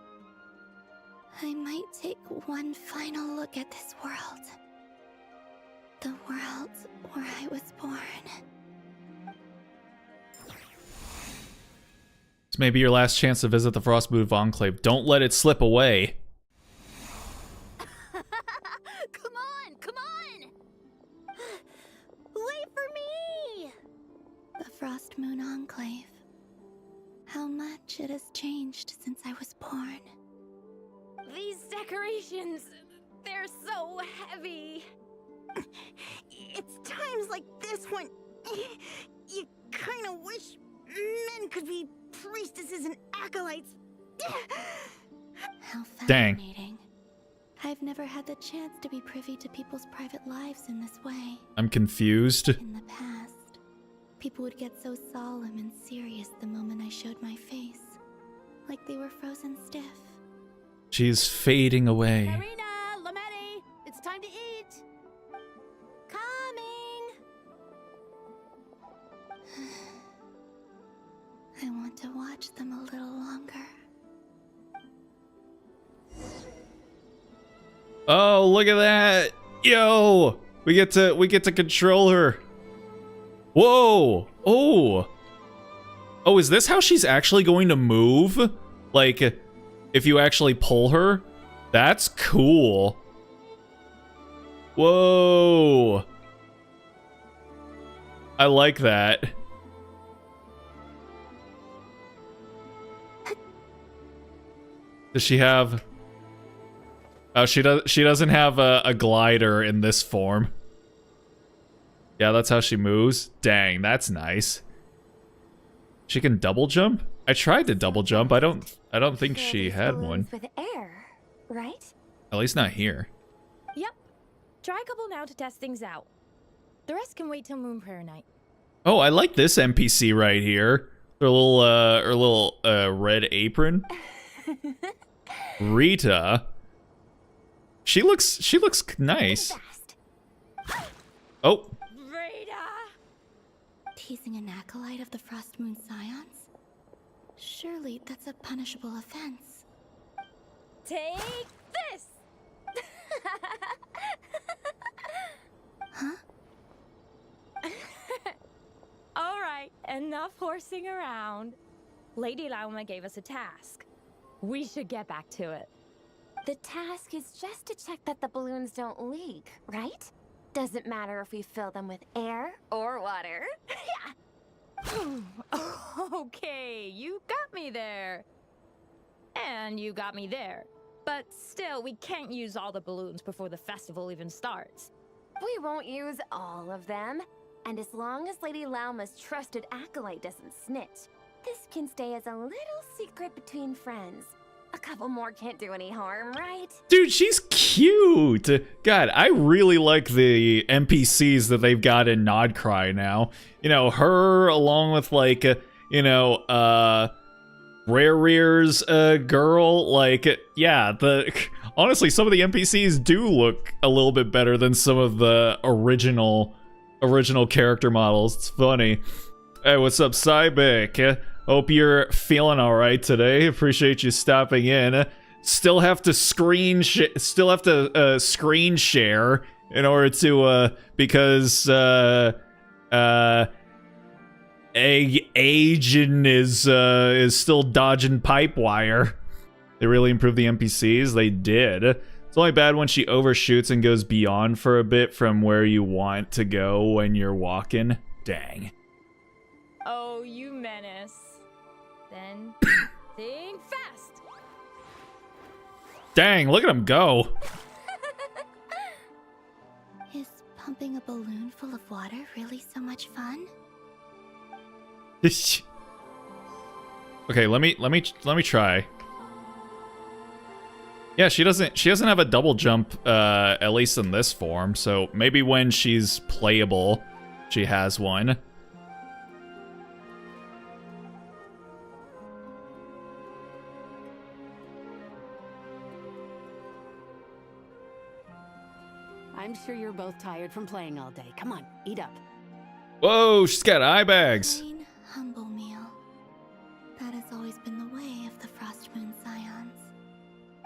I might take one final look at this world. The world where I was born. This may be your last chance to visit the Frostmoon Enclave. Don't let it slip away. Come on, come on! Wait for me! The Frost Moon Enclave. How much it has changed since I was born. These decorations, they're so heavy. It's times like this when you kind of wish men could be priestesses and acolytes. How Dang. fascinating. I've never had the chance to be privy to people's private lives in this way. I'm confused. In the past, people would get so solemn and serious the moment I showed my face. Like they were frozen stiff. She's fading away. Karina, Lametti, it's time to eat. Coming! I want to watch them a little longer. Oh, look at that. Yo, we get to control her. Whoa. Oh. Oh, is this how she's actually going to move? Like, if you actually pull her? That's cool. Whoa. I like that. Does she have... Oh, she doesn't have a glider in this form. Yeah, that's how she moves. Dang, that's nice. She can double jump? I tried to double jump. I don't think she had one. With air, right? At least not here. Yep. Try a couple now to test things out. The rest can wait till Moon Prayer Night. Oh, I like this NPC right here. Her little red apron. Rita. She looks nice. Oh. Teasing an acolyte of the Frost Moon Scions? Surely that's a punishable offense. Take this! Huh? Alright, enough horsing around. Lady Lauma gave us a task. We should get back to it. The task is just to check that the balloons don't leak, right? Doesn't matter if we fill them with air or water. Okay, you got me there. And you got me there. But still, we can't use all the balloons before the festival even starts. We won't use all of them. And as long as Lady Lauma's trusted acolyte doesn't snitch, this can stay as a little secret between friends. A couple more can't do any harm, right? Dude, she's cute. God, I really like the NPCs that they've got in Nodcry now. You know, her along with like, you know, Rare Rear's girl. Like, yeah, honestly, some of the NPCs do look a little bit better than some of the original character models. It's funny. Hey, what's up, Cybic? Hope you're feeling all right today. Appreciate you stopping in. Still have to screen share in order to because Agent is still dodging pipe wire. They really improved the NPCs. They did. It's only bad when she overshoots and goes beyond for a bit from where you want to go when you're walking. Dang. Oh, you menace. Then think fast. Dang, look at him go. Is pumping a balloon full of water really so much fun? Okay, let me try. Yeah, she doesn't have a double jump at least in this form, so maybe when she's playable she has one. I'm sure you're both tired from playing all day. Come on, eat up. Whoa, she's got eye bags. Plain, humble meal. That has always been the way of the Frost Moon Scions.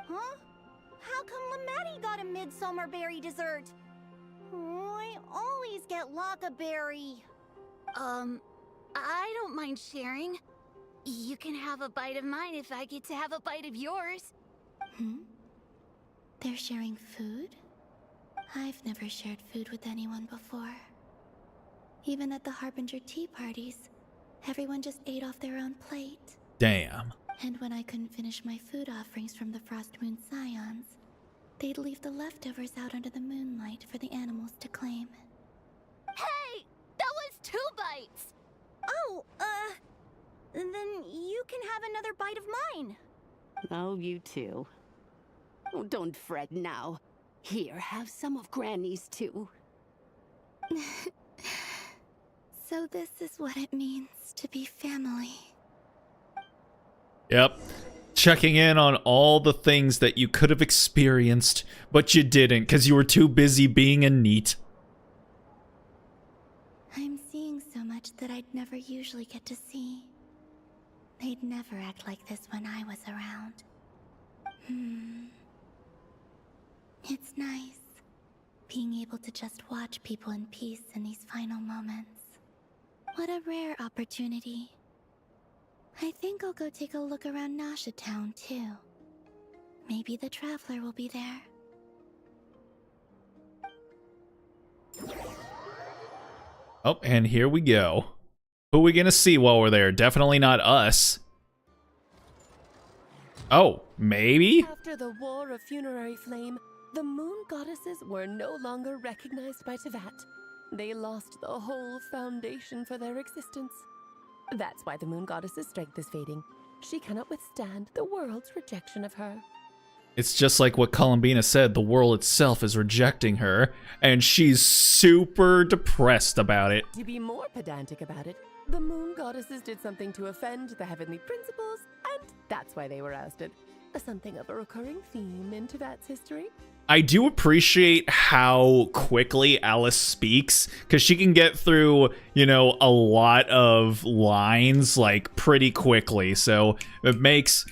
Huh? How come Lametti got a midsummer berry dessert? Oh, I always get Lockaberry. I don't mind sharing. You can have a bite of mine if I get to have a bite of yours. Hmm? They're sharing food? I've never shared food with anyone before. Even at the Harbinger tea parties, everyone just ate off their own plate. Damn. And when I couldn't finish my food offerings from the Frost Moon Scions, they'd leave the leftovers out under the moonlight for the animals to claim. Hey! That was 2 bites! Oh, then you can have another bite of mine. Oh, you too. Oh, don't fret now. Here, have some of Granny's too. So this is what it means to be family. Yep. Checking in on all the things that you could have experienced, but you didn't because you were too busy being a neat. I'm seeing so much that I'd never usually get to see. They'd never act like this when I was around. It's nice, being able to just watch people in peace in these final moments. What a rare opportunity. I think I'll go take a look around Nasha Town, too. Maybe the Traveler will be there. Oh, and here we go. Who are we gonna see while we're there? Definitely not us. Oh, maybe? After the War of Funerary Flame, the moon goddesses were no longer recognized by Tevat. They lost the whole foundation for their existence. That's why the moon goddess's strength is fading. She cannot withstand the world's rejection of her. It's just like what Columbina said, the world itself is rejecting her, and she's super depressed about it. To be more pedantic about it, the moon goddesses did something to offend the heavenly principles, and that's why they were ousted. Something of a recurring theme in Tevat's history. I do appreciate how quickly Alice speaks, because she can get through, you know, a lot of lines, like, pretty quickly, so it makes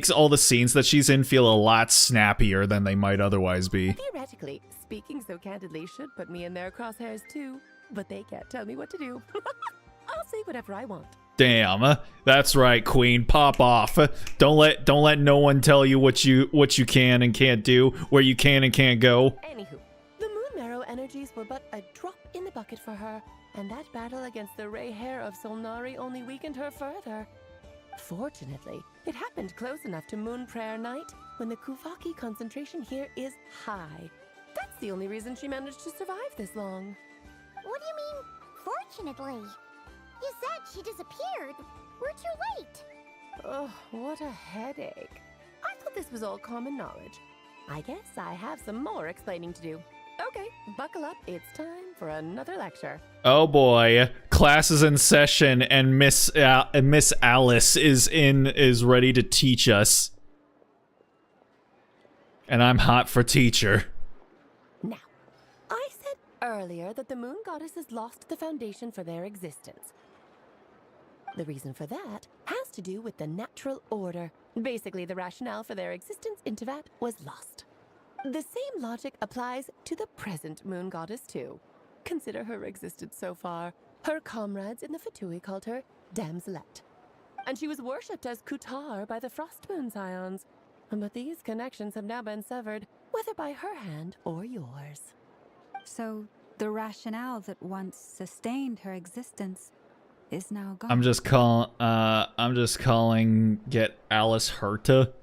all the scenes that she's in feel a lot snappier than they might otherwise be. Theoretically, speaking so candidly should put me in their crosshairs too, but they can't tell me what to do. I'll say whatever I want. Damn, that's right, Queen. Pop off. Don't let no one tell you what you can and can't do, where you can and can't go. Anywho, the moon marrow energies were but a drop in the bucket for her, and that battle against the Ray Hair of Solnari only weakened her further. Fortunately, it happened close enough to Moon Prayer Night when the Kuvaki concentration here is high. That's the only reason she managed to survive this long. What do you mean, fortunately? You said she disappeared. We're too late. Oh, what a headache. I thought this was all common knowledge. I guess I have some more explaining to do. Okay, buckle up. It's time for another lecture. Oh boy, class is in session, and Miss Alice is ready to teach us. And I'm hot for teacher. Now, I said earlier that the moon goddesses lost the foundation for their existence. The reason for that has to do with the natural order. Basically, the rationale for their existence in Tevat was lost. The same logic applies to the present moon goddess too. Consider her existence so far. Her comrades in the Fatui called her Damselette. And she was worshipped as Kutar by the Frost Moon Scions. But these connections have now been severed, whether by her hand or yours. So the rationale that once sustained her existence is now gone. I'm just calling get Alice Herta.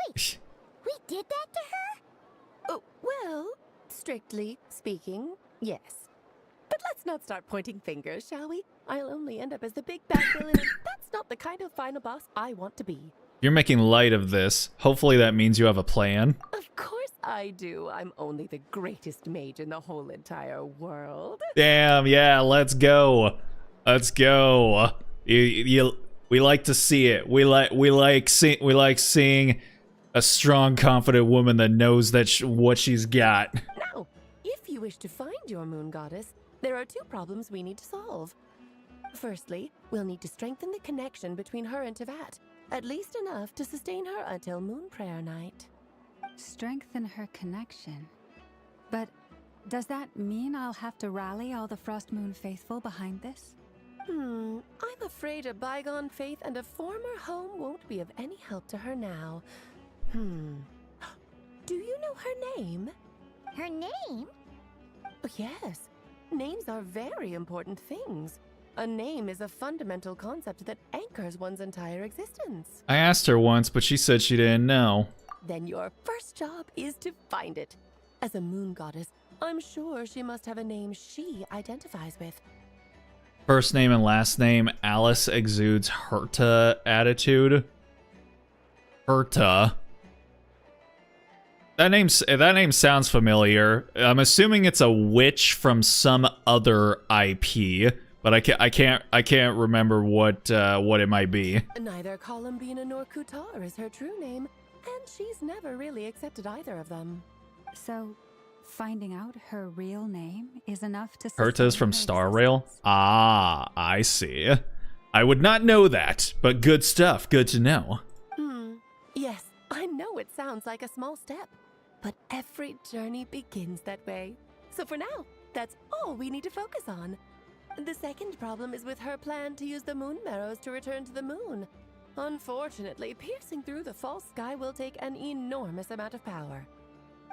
Wait, we did that to her? Oh, well, strictly speaking, yes. But let's not start pointing fingers, shall we? I'll only end up as the big bad villain, and that's not the kind of final boss I want to be. You're making light of this. Hopefully that means you have a plan. Of course I do. I'm only the greatest mage in the whole entire world. Damn, yeah, let's go. Let's go. We like to see it. We like seeing a strong, confident woman that knows that what she's got. Now, if you wish to find your moon goddess, there are two problems we need to solve. Firstly, we'll need to strengthen the connection between her and Tevat, at least enough to sustain her until Moon Prayer Night. Strengthen her connection. But does that mean I'll have to rally all the Frost Moon faithful behind this? I'm afraid a bygone faith and a former home won't be of any help to her now. Do you know her name? Her name? Oh, yes. Names are very important things. A name is a fundamental concept that anchors one's entire existence. I asked her once, but she said she didn't know. Then your first job is to find it. As a moon goddess, I'm sure she must have a name she identifies with. First name and last name, Alice exudes Herta attitude. Herta. That name sounds familiar. I'm assuming it's a witch from some other IP, but I can't remember what it might be. Neither Columbina nor Kutar is her true name, and she's never really accepted either of them. So, finding out her real name is enough to... Herta's from Star Rail? Ah, I see. I would not know that, but good stuff. Good to know. Yes, I know it sounds like a small step, but every journey begins that way. So for now, that's all we need to focus on. The second problem is with her plan to use the moon marrows to return to the moon. Unfortunately, piercing through the false sky will take an enormous amount of power.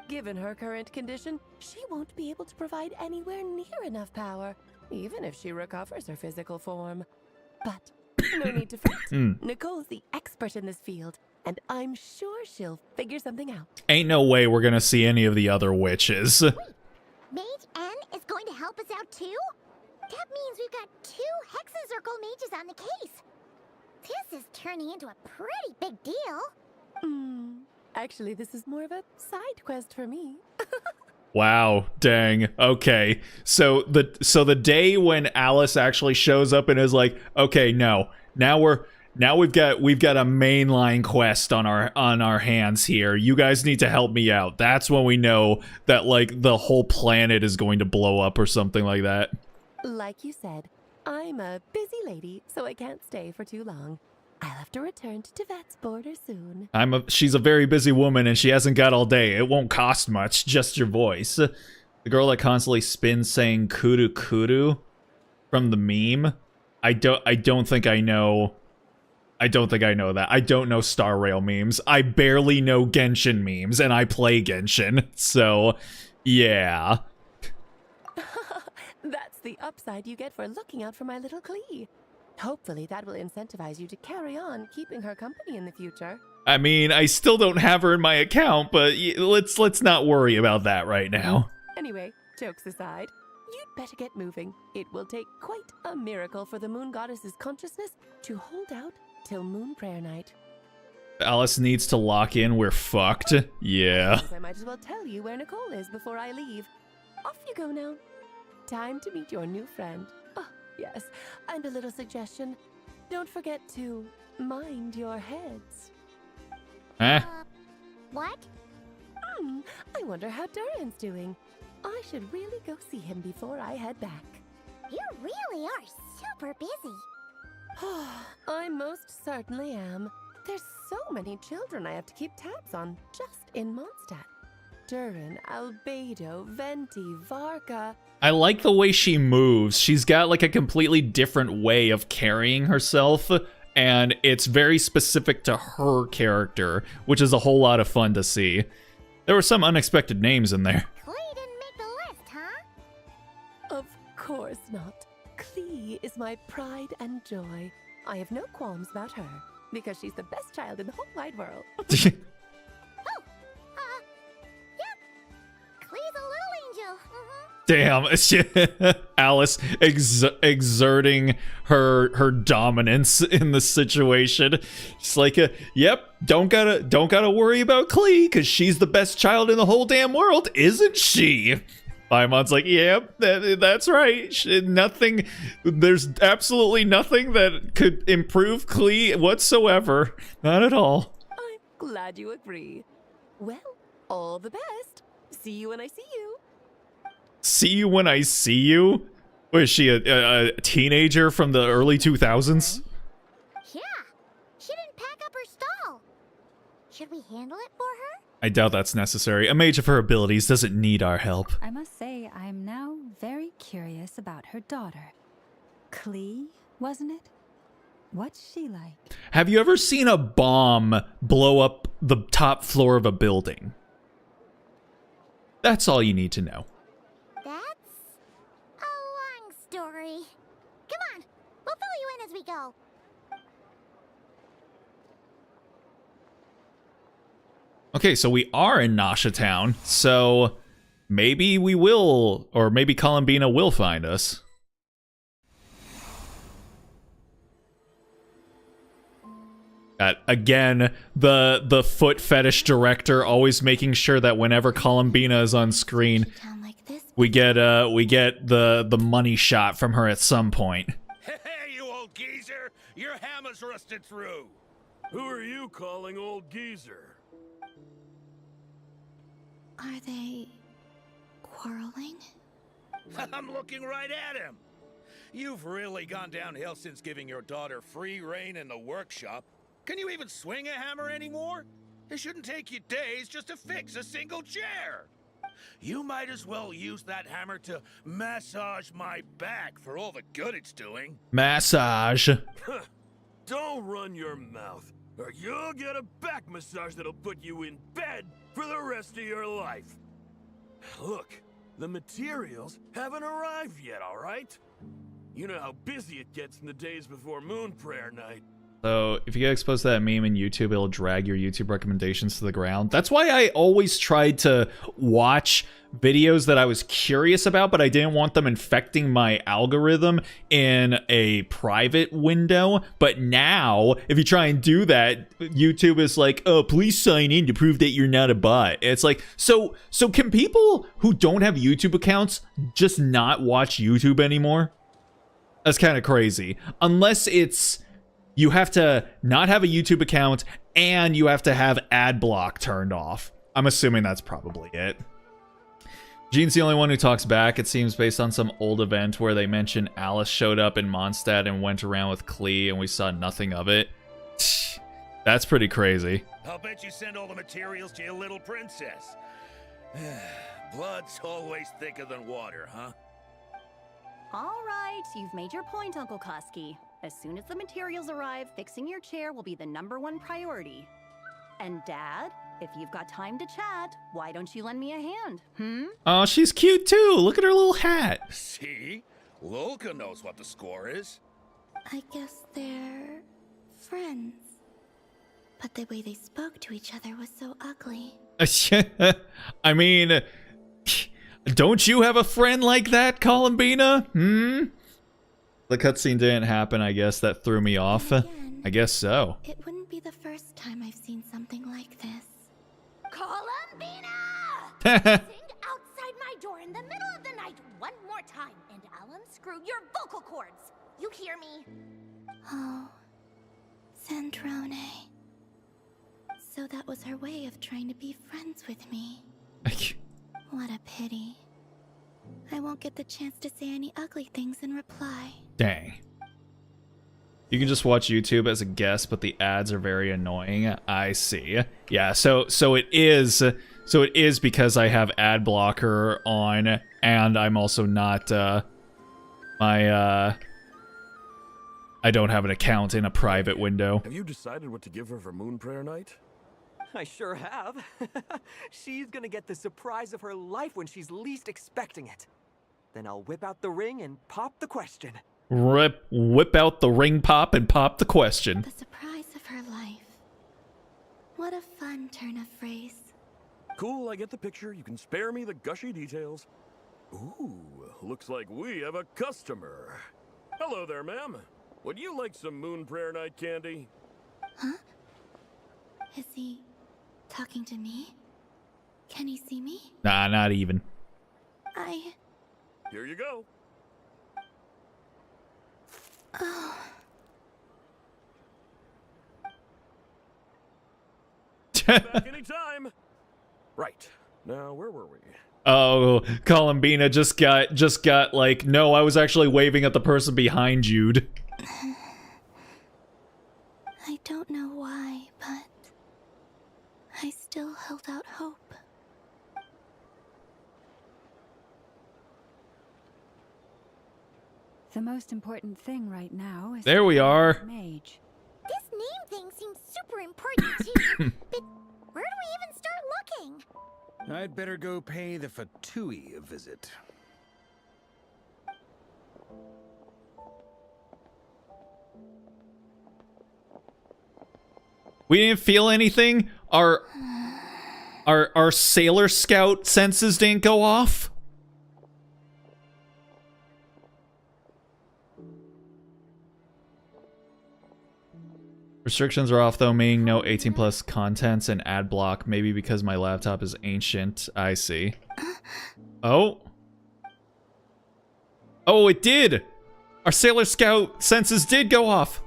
Given her current condition, she won't be able to provide anywhere near enough power, even if she recovers her physical form. But no need to fret. Nicole's the expert in this field, and I'm sure she'll figure something out. Ain't no way we're gonna see any of the other witches. Wait, Mage N is going to help us out too? That means we've got 2 Hexacircle mages on the case. This is turning into a pretty big deal. Actually, this is more of a side quest for me. Wow, dang. Okay. So the day when Alice actually shows up and is like, "Okay, no. Now we've got a mainline quest on our hands here. You guys need to help me out." That's when we know that like the whole planet is going to blow up or something like that. Like you said, I'm a busy lady, so I can't stay for too long. I'll have to return to Teyvat's border soon. She's a very busy woman and she hasn't got all day. It won't cost much, just your voice. The girl that constantly spins saying kudu kudu from the meme. I don't think I know that. I don't know Star Rail memes. I barely know Genshin memes and I play Genshin. So, yeah. That's the upside you get for looking out for my little Klee. Hopefully that will incentivize you to carry on keeping her company in the future. I mean, I still don't have her in my account, but let's not worry about that right now. Anyway, jokes aside, you'd better get moving. It will take quite a miracle for the moon goddess's consciousness to hold out till moon prayer night. Alice needs to lock in. We're fucked. Yeah. I might as well tell you where Nicole is before I leave. Off you go now. Time to meet your new friend. Oh, yes. And a little suggestion. Don't forget to mind your heads. What? I wonder how Durin's doing. I should really go see him before I head back. You really are super busy. I most certainly am. There's so many children I have to keep tabs on just in Mondstadt. Durin, Albedo, Venti, Varka. I like the way she moves. She's got like a completely different way of carrying herself, and it's very specific to her character, which is a whole lot of fun to see. There were some unexpected names in there. Klee didn't make the list, huh? Of course not. Klee is my pride and joy. I have no qualms about her, because she's the best child in the whole wide world. Klee's a little angel. Damn, Alice exerting her dominance in the situation. She's like, yep, don't gotta worry about Klee, because she's the best child in the whole damn world, isn't she? Paimon's like, yep, that's right. There's absolutely nothing that could improve Klee whatsoever. Not at all. I'm glad you agree. Well, all the best. See you when I see you. See you when I see you? Was she a teenager from the early 2000s? Yeah, she didn't pack up her stall. Should we handle it for her? I doubt that's necessary. A mage of her abilities doesn't need our help. I must say, I'm now very curious about her daughter. Klee, wasn't it? What's she like? Have you ever seen a bomb blow up the top floor of a building? That's all you need to know. That's a long story. Come on, we'll fill you in as we go. Okay, so we are in Nasha Town, so maybe we will, or maybe Columbina will find us. Again, the foot fetish director always making sure that whenever Columbina is on screen, we get the money shot from her at some point. Hey, you old geezer! Your hammer's rusted through! Who are you calling old geezer? Are they quarreling? I'm looking right at him! You've really gone downhill since giving your daughter free reign in the workshop. Can you even swing a hammer anymore? It shouldn't take you days just to fix a single chair. You might as well use that hammer to massage my back for all the good it's doing. Massage. Don't run your mouth, or you'll get a back massage that'll put you in bed for the rest of your life. Look, the materials haven't arrived yet, all right? You know how busy it gets in the days before moon prayer night. So if you get exposed to that meme in YouTube, it'll drag your YouTube recommendations to the ground. That's why I always tried to watch videos that I was curious about, but I didn't want them infecting my algorithm in a private window. But now, if you try and do that, YouTube is like, oh, please sign in to prove that you're not a bot. It's like, so can people who don't have YouTube accounts just not watch YouTube anymore? That's kind of crazy. Unless it's... you have to not have a YouTube account, and you have to have ad block turned off. I'm assuming that's probably it. Jean's the only one who talks back, it seems, based on some old event where they mentioned Alice showed up in Mondstadt and went around with Klee, and we saw nothing of it. That's pretty crazy. I'll bet you send all the materials to your little princess. Blood's always thicker than water, huh? All right, you've made your point, Uncle Koski. As soon as the materials arrive, fixing your chair will be the #1 priority. And Dad, if you've got time to chat, why don't you lend me a hand, Oh, she's cute too. Look at her little hat. See? Lolka knows what the score is. I guess they're friends. But the way they spoke to each other was so ugly. I mean, don't you have a friend like that, Columbina? The cutscene didn't happen, I guess. That threw me off. I guess so. It wouldn't be the first time I've seen something like this. Columbina! Sing outside my door in the middle of the night one more time, and I'll unscrew your vocal cords. You hear me? Oh, Sandrone. So that was her way of trying to be friends with me. What a pity. I won't get the chance to say any ugly things in reply. Dang. You can just watch YouTube as a guest, but the ads are very annoying. I see. Yeah, so it is because I have ad blocker on, and I'm also not I don't have an account in a private window. Have you decided what to give her for Moon Prayer Night? I sure have. She's gonna get the surprise of her life when she's least expecting it. Then I'll whip out the ring and pop the question. Whip out the ring pop and pop the question. The surprise of her life. What a fun turn of phrase. Cool, I get the picture. You can spare me the gushy details. Ooh, looks like we have a customer. Hello there, ma'am. Would you like some Moon Prayer Night candy? Huh? Is he talking to me? Can he see me? Nah, not even. Here you go. Oh. Back anytime. Right. Now, where were we? Oh, Columbina just got like, no, I was actually waving at the person behind Jude. I don't know why, but I still held out hope. The most important thing right now is... There we are. Mage. This name thing seems super important too, but where do we even start looking? I'd better go pay the Fatui a visit. We didn't feel anything? Our Sailor Scout senses didn't go off? Restrictions are off though, meaning no 18 plus contents and ad block. Maybe because my laptop is ancient. I see. Oh. Oh, it did! Our Sailor Scout senses did go off!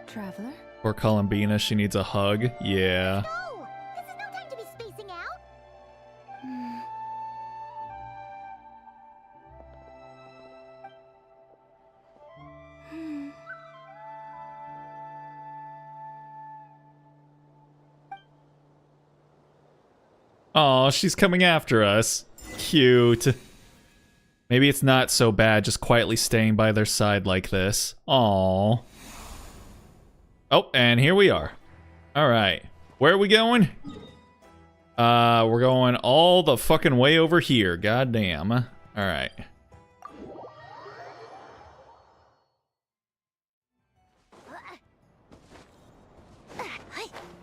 Traveler? Poor Columbina, she needs a hug. Yeah. No! This is no time to be spacing out! Aw, she's coming after us. Cute. Maybe it's not so bad just quietly staying by their side like this. Aw. Oh, and here we are. Alright. Where are we going? We're going all the fucking way over here. Goddamn. All right.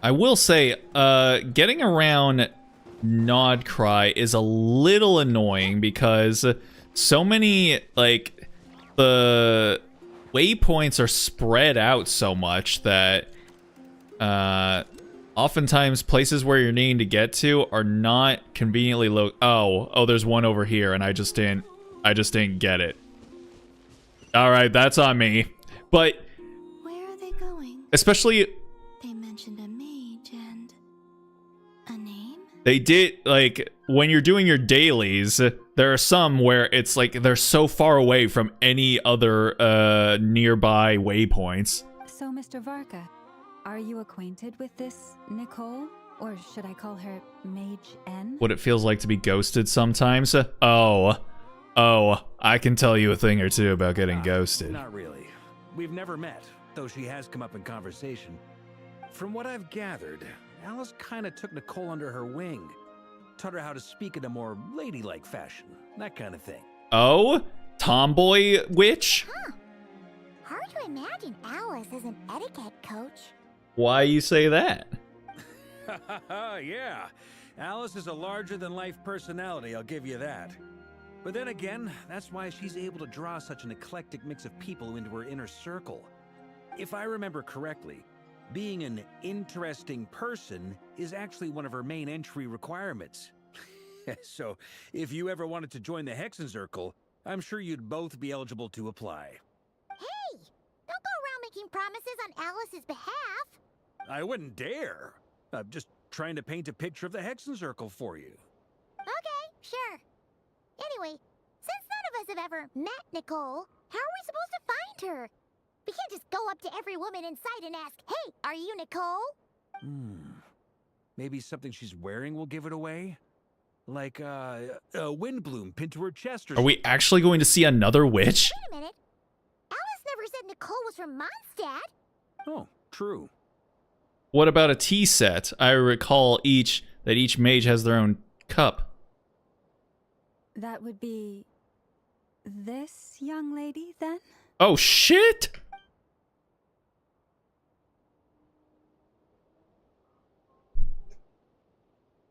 I will say, getting around Nod Cry is a little annoying because so many, like, the waypoints are spread out so much that, oftentimes places where you're needing to get to are not conveniently oh, there's one over here and I just didn't get it. All right, that's on me. But Where are they going? especially They mentioned a mage and a name? they did, like, when you're doing your dailies, there are some where it's like they're so far away from any other nearby waypoints. So, Mr. Varka, are you acquainted with this Nicole? Or should I call her Mage N? What it feels like to be ghosted sometimes. Oh, I can tell you a thing or two about getting ghosted. Not really. We've never met, though she has come up in conversation. From what I've gathered, Alice kind of took Nicole under her wing. Taught her how to speak in a more ladylike fashion. That kind of thing. Oh? Tomboy witch? Huh. Hard to imagine Alice as an etiquette coach. Why you say that? Yeah. Alice is a larger-than-life personality, I'll give you that. But then again, that's why she's able to draw such an eclectic mix of people into her inner circle. If I remember correctly, being an interesting person is actually one of her main entry requirements. So, if you ever wanted to join the Hexenzirkel, I'm sure you'd both be eligible to apply. Hey! Don't go around making promises on Alice's behalf. I wouldn't dare. I'm just trying to paint a picture of the Hexenzirkel for you. Okay, sure. Anyway, since none of us have ever met Nicole, how are we supposed to find her? We can't just go up to every woman in sight and ask, hey, are you Nicole? Maybe something she's wearing will give it away? Like, a windbloom pinned to her chest or Are we actually going to see another witch? Wait a minute. Alice never said Nicole was from Mondstadt. Oh, true. What about a tea set? I recall that each mage has their own cup. That would be this young lady, then? Oh, shit!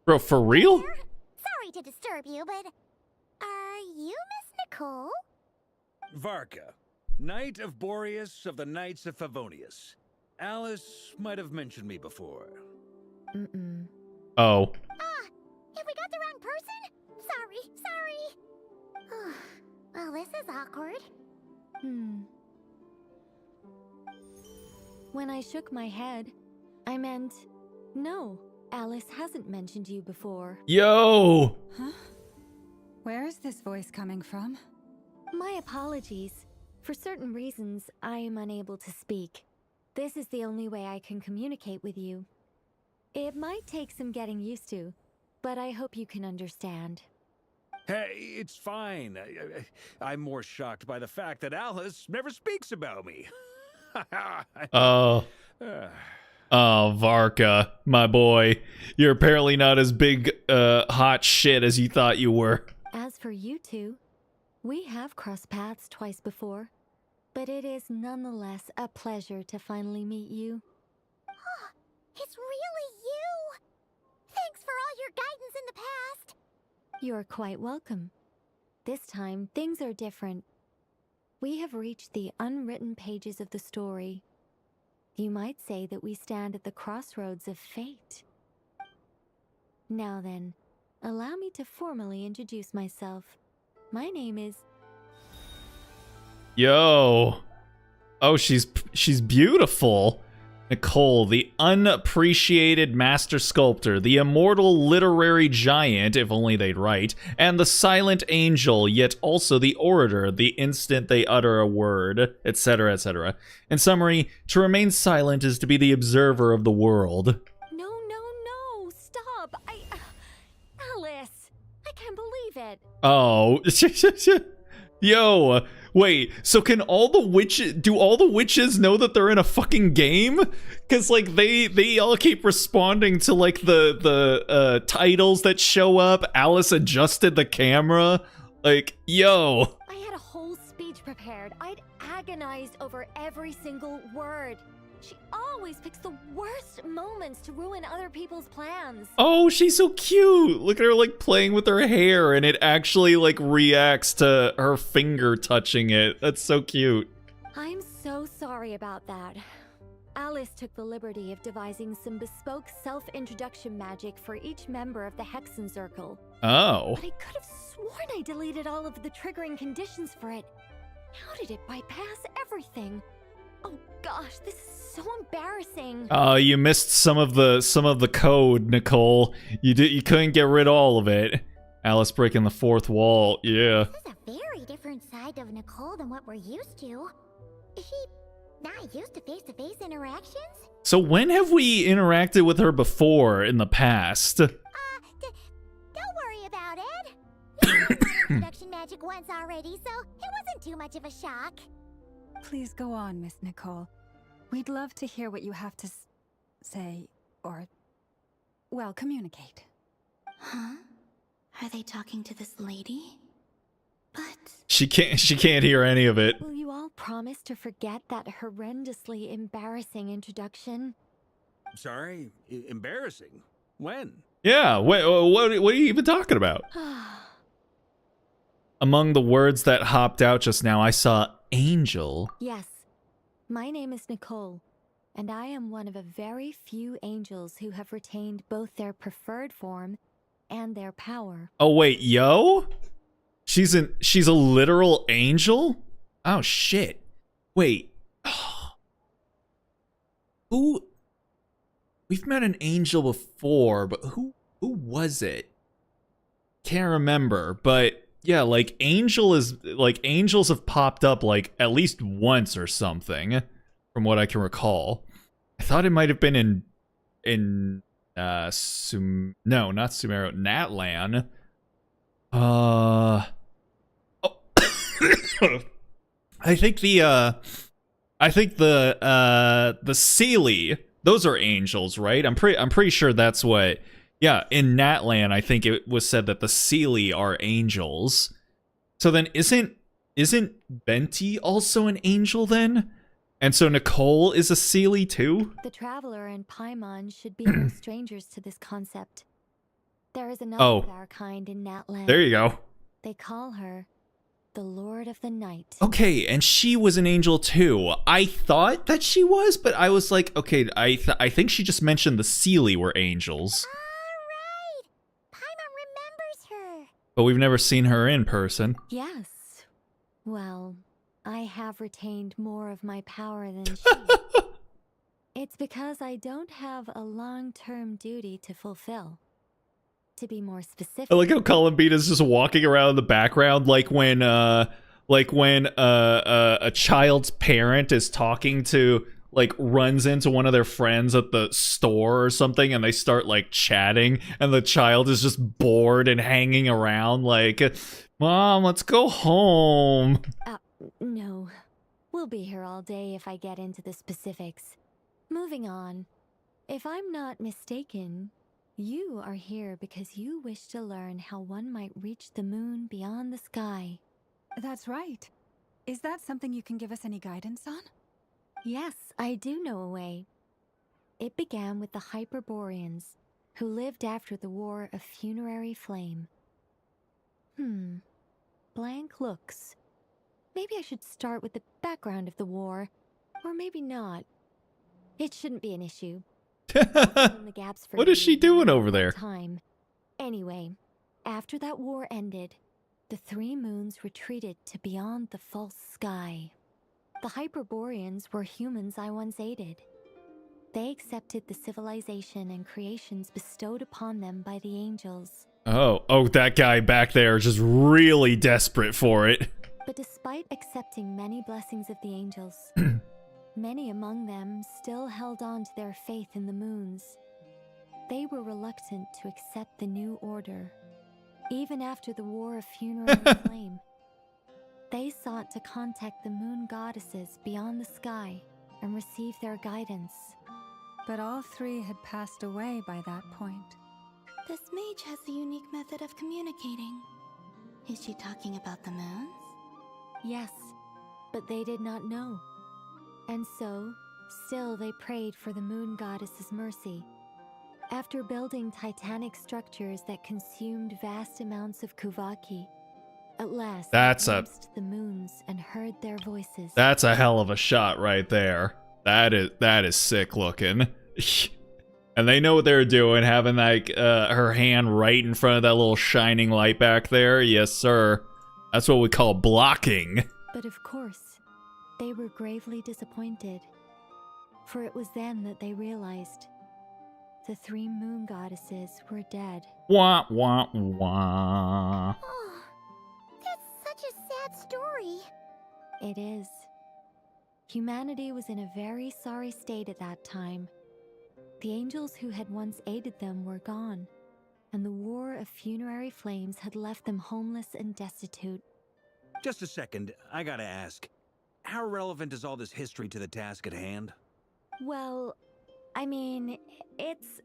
Bro, for real? Sorry to disturb you, but are you Miss Nicole? Varka, Knight of Boreas of the Knights of Favonius. Alice might have mentioned me before. Oh. Have we got the wrong person? Sorry. Well, this is awkward. When I shook my head, I meant, no, Alice hasn't mentioned you before. Yo! Huh? Where is this voice coming from? My apologies. For certain reasons, I am unable to speak. This is the only way I can communicate with you. It might take some getting used to, but I hope you can understand. Hey, it's fine. I'm more shocked by the fact that Alice never speaks about me. Oh, Varka, my boy. You're apparently not as big, hot shit as you thought you were. As for you two, we have crossed paths twice before, but it is nonetheless a pleasure to finally meet you. It's really you! Thanks for all your guidance in the past! You're quite welcome. This time, things are different. We have reached the unwritten pages of the story. You might say that we stand at the crossroads of fate. Now then, allow me to formally introduce myself. My name is... Yo. Oh, she's beautiful. Nicole, the unappreciated master sculptor, the immortal literary giant, if only they'd write, and the silent angel, yet also the orator, the instant they utter a word, etc., etc. In summary, to remain silent is to be the observer of the world. No, stop! Alice! I can't believe it! Oh. Yo, Wait, so can all the witches, do all the witches know that they're in a fucking game? Cause like they all keep responding to like the titles that show up. Alice adjusted the camera. Like, yo. I had a whole speech prepared. I'd agonized over every single word. She always picks the worst moments to ruin other people's plans. Oh, she's so cute. Look at her like playing with her hair and it actually like reacts to her finger touching it. That's so cute. I'm so sorry about that. Alice took the liberty of devising some bespoke self-introduction magic for each member of the Hexen Circle. Oh. But I could have sworn I deleted all of the triggering conditions for it. How did it bypass everything? Oh gosh, this is so embarrassing. You missed some of the code, Nicole. You couldn't get rid of all of it. Alice breaking the fourth wall. Yeah. This is a very different side of Nicole than what we're used to. Is she not used to face-to-face interactions? So when have we interacted with her before in the past? Don't worry about it. We tried production magic once already, so it wasn't too much of a shock. Please go on, Miss Nicole. We'd love to hear what you have to say, or, well, communicate. Huh? Are they talking to this lady? But She can't hear any of it. will you all promise to forget that horrendously embarrassing introduction? Sorry? Embarrassing? When? Yeah, what are you even talking about? Among the words that hopped out just now, I saw angel. Yes. My name is Nicole, and I am one of a very few angels who have retained both their preferred form and their power. Oh wait, yo? She's a literal angel? Oh shit. Wait. Who? We've met an angel before, but who was it? Can't remember, but yeah, like angels have popped up like at least once or something, from what I can recall. I thought it might have been in no, not Sumeru, Natlan. I think the Sealy, those are angels, right? I'm pretty sure that's what. Yeah, in Natlan, I think it was said that the Sealy are angels. So then isn't Benti also an angel then? And so Nicole is a Sealy too? The Traveler and Paimon should be no strangers to this concept. There is another of our kind in Natlan. There you go. They call her the Lord of the Night. Okay, and she was an angel too. I thought that she was, but I was like, okay, I think she just mentioned the Sealy were angels. But we've never seen her in person. Yes. Well, I have retained more of my power than she. It's because I don't have a long-term duty to fulfill. To be more specific, I like how Columbina's just walking around in the background, like when a child's parent is talking to, like, runs into one of their friends at the store or something, and they start like chatting, and the child is just bored and hanging around, like, "Mom, let's go home." No. We'll be here all day if I get into the specifics. Moving on. If I'm not mistaken, you are here because you wish to learn how one might reach the moon beyond the sky. That's right. Is that something you can give us any guidance on? Yes, I do know a way. It began with the Hyperboreans, who lived after the War of Funerary Flame. Blank looks. Maybe I should start with the background of the war, or maybe not. It shouldn't be an issue. The gaps for What is she doing over there? Time. Anyway, after that war ended, the three moons retreated to beyond the false sky. The Hyperboreans were humans I once aided. They accepted the civilization and creations bestowed upon them by the angels. Oh, that guy back there is just really desperate for it. But despite accepting many blessings of the angels, many among them still held on to their faith in the moons. They were reluctant to accept the new order, even after the War of Funerary Flame. They sought to contact the moon goddesses beyond the sky and receive their guidance. But all three had passed away by that point. This mage has a unique method of communicating. Is she talking about the moons? Yes, but they did not know. And so, still they prayed for the moon goddess's mercy. After building titanic structures that consumed vast amounts of Kuvaki, at last they glimpsed the moons and heard their voices. That's a hell of a shot right there. That is sick looking. And they know what they're doing, having like her hand right in front of that little shining light back there. Yes, sir. That's what we call blocking. But of course, they were gravely disappointed. For it was then that they realized the three moon goddesses were dead. Wah, wah, wah. Oh, that's such a sad story. It is. Humanity was in a very sorry state at that time. The angels who had once aided them were gone, and the war of funerary flames had left them homeless and destitute. Just a second, I gotta ask. How relevant is all this history to the task at hand? Well, I mean, it's...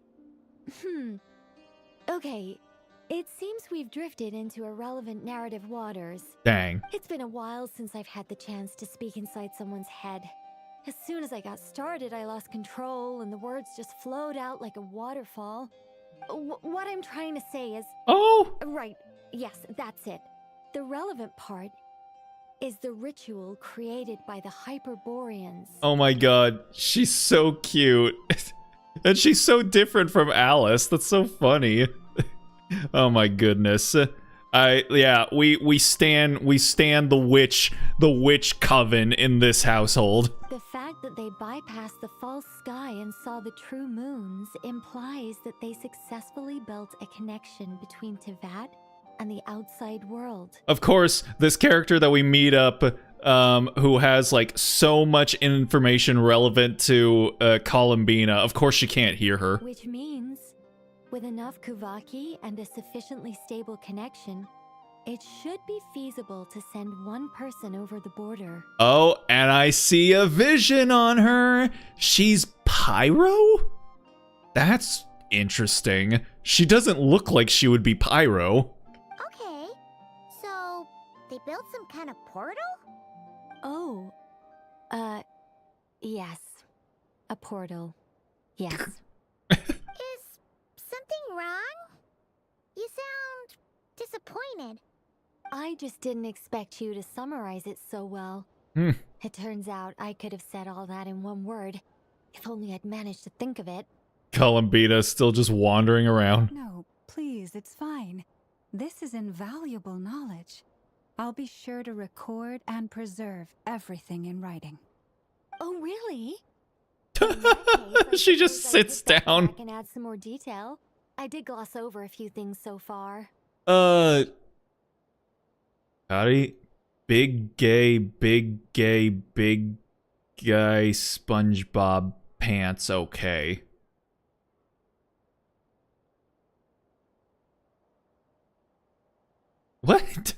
Okay, it seems we've drifted into irrelevant narrative waters. Dang. It's been a while since I've had the chance to speak inside someone's head. As soon as I got started, I lost control, and the words just flowed out like a waterfall. What I'm trying to say is... Oh! Right, yes, that's it. The relevant part is the ritual created by the Hyperboreans. Oh my god, she's so cute. And she's so different from Alice. That's so funny. Oh my goodness. We stand the witch coven in this household. The fact that they bypassed the false sky and saw the true moons implies that they successfully built a connection between Teyvat and the outside world. Of course, this character that we meet up, who has like so much information relevant to Columbina, of course she can't hear her. Which means, with enough Kuvaki and a sufficiently stable connection, it should be feasible to send one person over the border. Oh, and I see a vision on her. She's Pyro? That's interesting. She doesn't look like she would be Pyro. Okay, so they built some kind of portal? Oh, yes. A portal. Yes. Is something wrong? You sound disappointed. I just didn't expect you to summarize it so well. It turns out I could have said all that in one word, if only I'd managed to think of it. Columbina's still just wandering around. No, please, it's fine. This is invaluable knowledge. I'll be sure to record and preserve everything in writing. Oh, really? She just sits down. I can add some more detail. I did gloss over a few things so far. Howdy. Big gay guy SpongeBob pants, okay. What?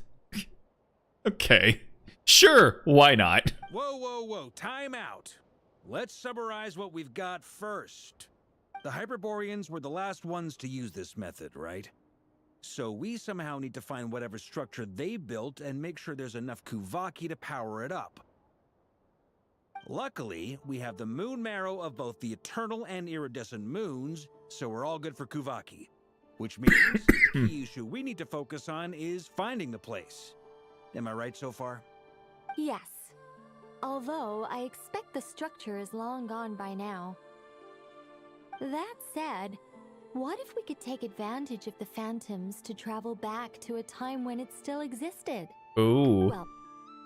Okay. Sure, why not? Whoa, time out. Let's summarize what we've got first. The Hyperboreans were the last ones to use this method, right? So we somehow need to find whatever structure they built and make sure there's enough Kuvaki to power it up. Luckily, we have the moon marrow of both the eternal and iridescent moons, so we're all good for Kuvaki. Which means the key issue we need to focus on is finding the place. Am I right so far? Yes. Although I expect the structure is long gone by now. That said, what if we could take advantage of the phantoms to travel back to a time when it still existed? Ooh. Well,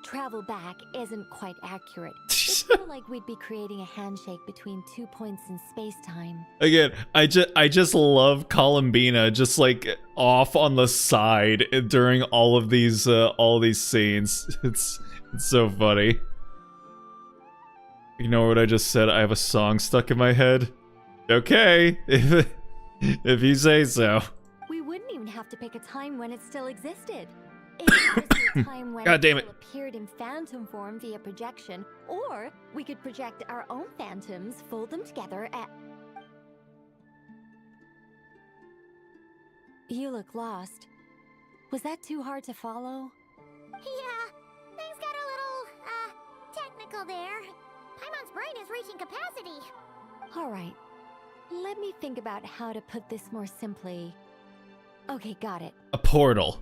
travel back isn't quite accurate. It's more like we'd be creating a handshake between 2 points in space-time. Again, I just love Columbina just like off on the side during all of these scenes. It's so funny. You know what I just said? I have a song stuck in my head. Okay, if you say so. We wouldn't even have to pick a time when it still existed. It would just be time when God damn it. people appeared in phantom form via projection, or we could project our own phantoms, fold them together, and... You look lost. Was that too hard to follow? Yeah, things got a little, technical there. Paimon's brain is reaching capacity. Alright, let me think about how to put this more simply. Okay, got it. A portal.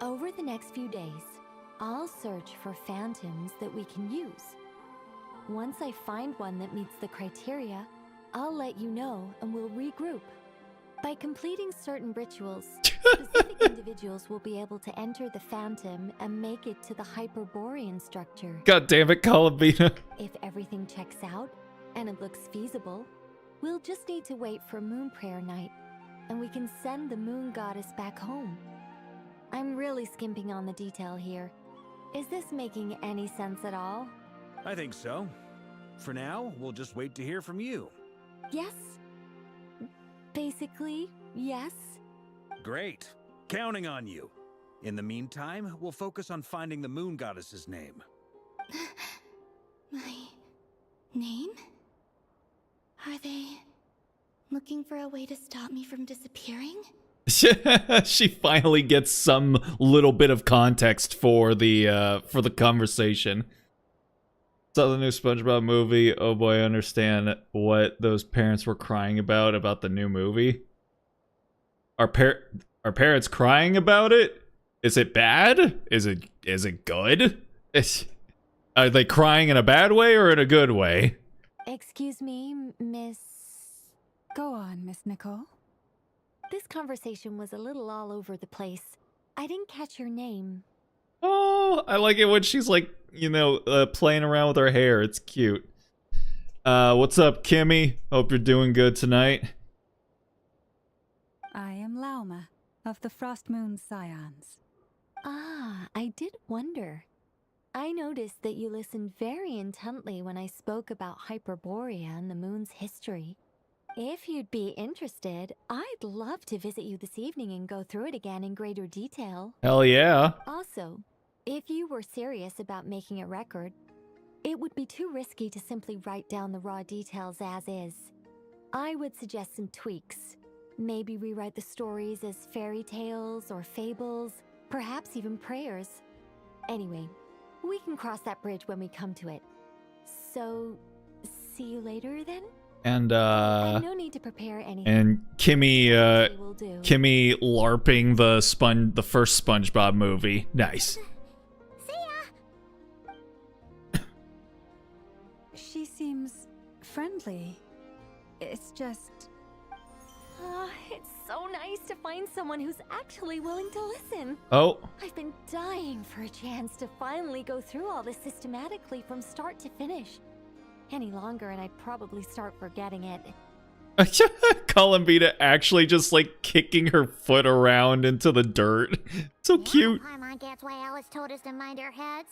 Over the next few days, I'll search for phantoms that we can use. Once I find one that meets the criteria, I'll let you know and we'll regroup. By completing certain rituals, specific individuals will be able to enter the phantom and make it to the Hyperborean structure. God damn it, Columbina. If everything checks out and it looks feasible, we'll just need to wait for Moon Prayer Night, and we can send the Moon Goddess back home. I'm really skimping on the detail here. Is this making any sense at all? I think so. For now, we'll just wait to hear from you. Yes. Basically, yes. Great. Counting on you. In the meantime, we'll focus on finding the Moon Goddess's name. My name? Are they looking for a way to stop me from disappearing? She finally gets some little bit of context for the conversation. Saw the new SpongeBob movie. Oh boy, I understand what those parents were crying about the new movie. Are parents crying about it? Is it bad? Is it good? Are they crying in a bad way or in a good way? Excuse me, Miss... Go on, Miss Nicole. This conversation was a little all over the place. I didn't catch your name. Oh, I like it when she's like, you know, playing around with her hair. It's cute. What's up, Kimmy? Hope you're doing good tonight. I am Lauma, of the Frost Moon Scions. Ah, I did wonder. I noticed that you listened very intently when I spoke about Hyperborea and the moon's history. If you'd be interested, I'd love to visit you this evening and go through it again in greater detail. Hell yeah. Also, if you were serious about making a record, it would be too risky to simply write down the raw details as is. I would suggest some tweaks. Maybe rewrite the stories as fairy tales or fables, perhaps even prayers. Anyway, we can cross that bridge when we come to it. So, see you later then? And no need to prepare anything. And Kimmy LARPing the first SpongeBob movie. Nice. She seems friendly. It's just... It's so nice to find someone who's actually willing to listen. Oh. I've been dying for a chance to finally go through all this systematically from start to finish. Any longer and I'd probably start forgetting it. Columbina actually just like kicking her foot around into the dirt. So cute. Paimon gets why Alice told us to mind our heads.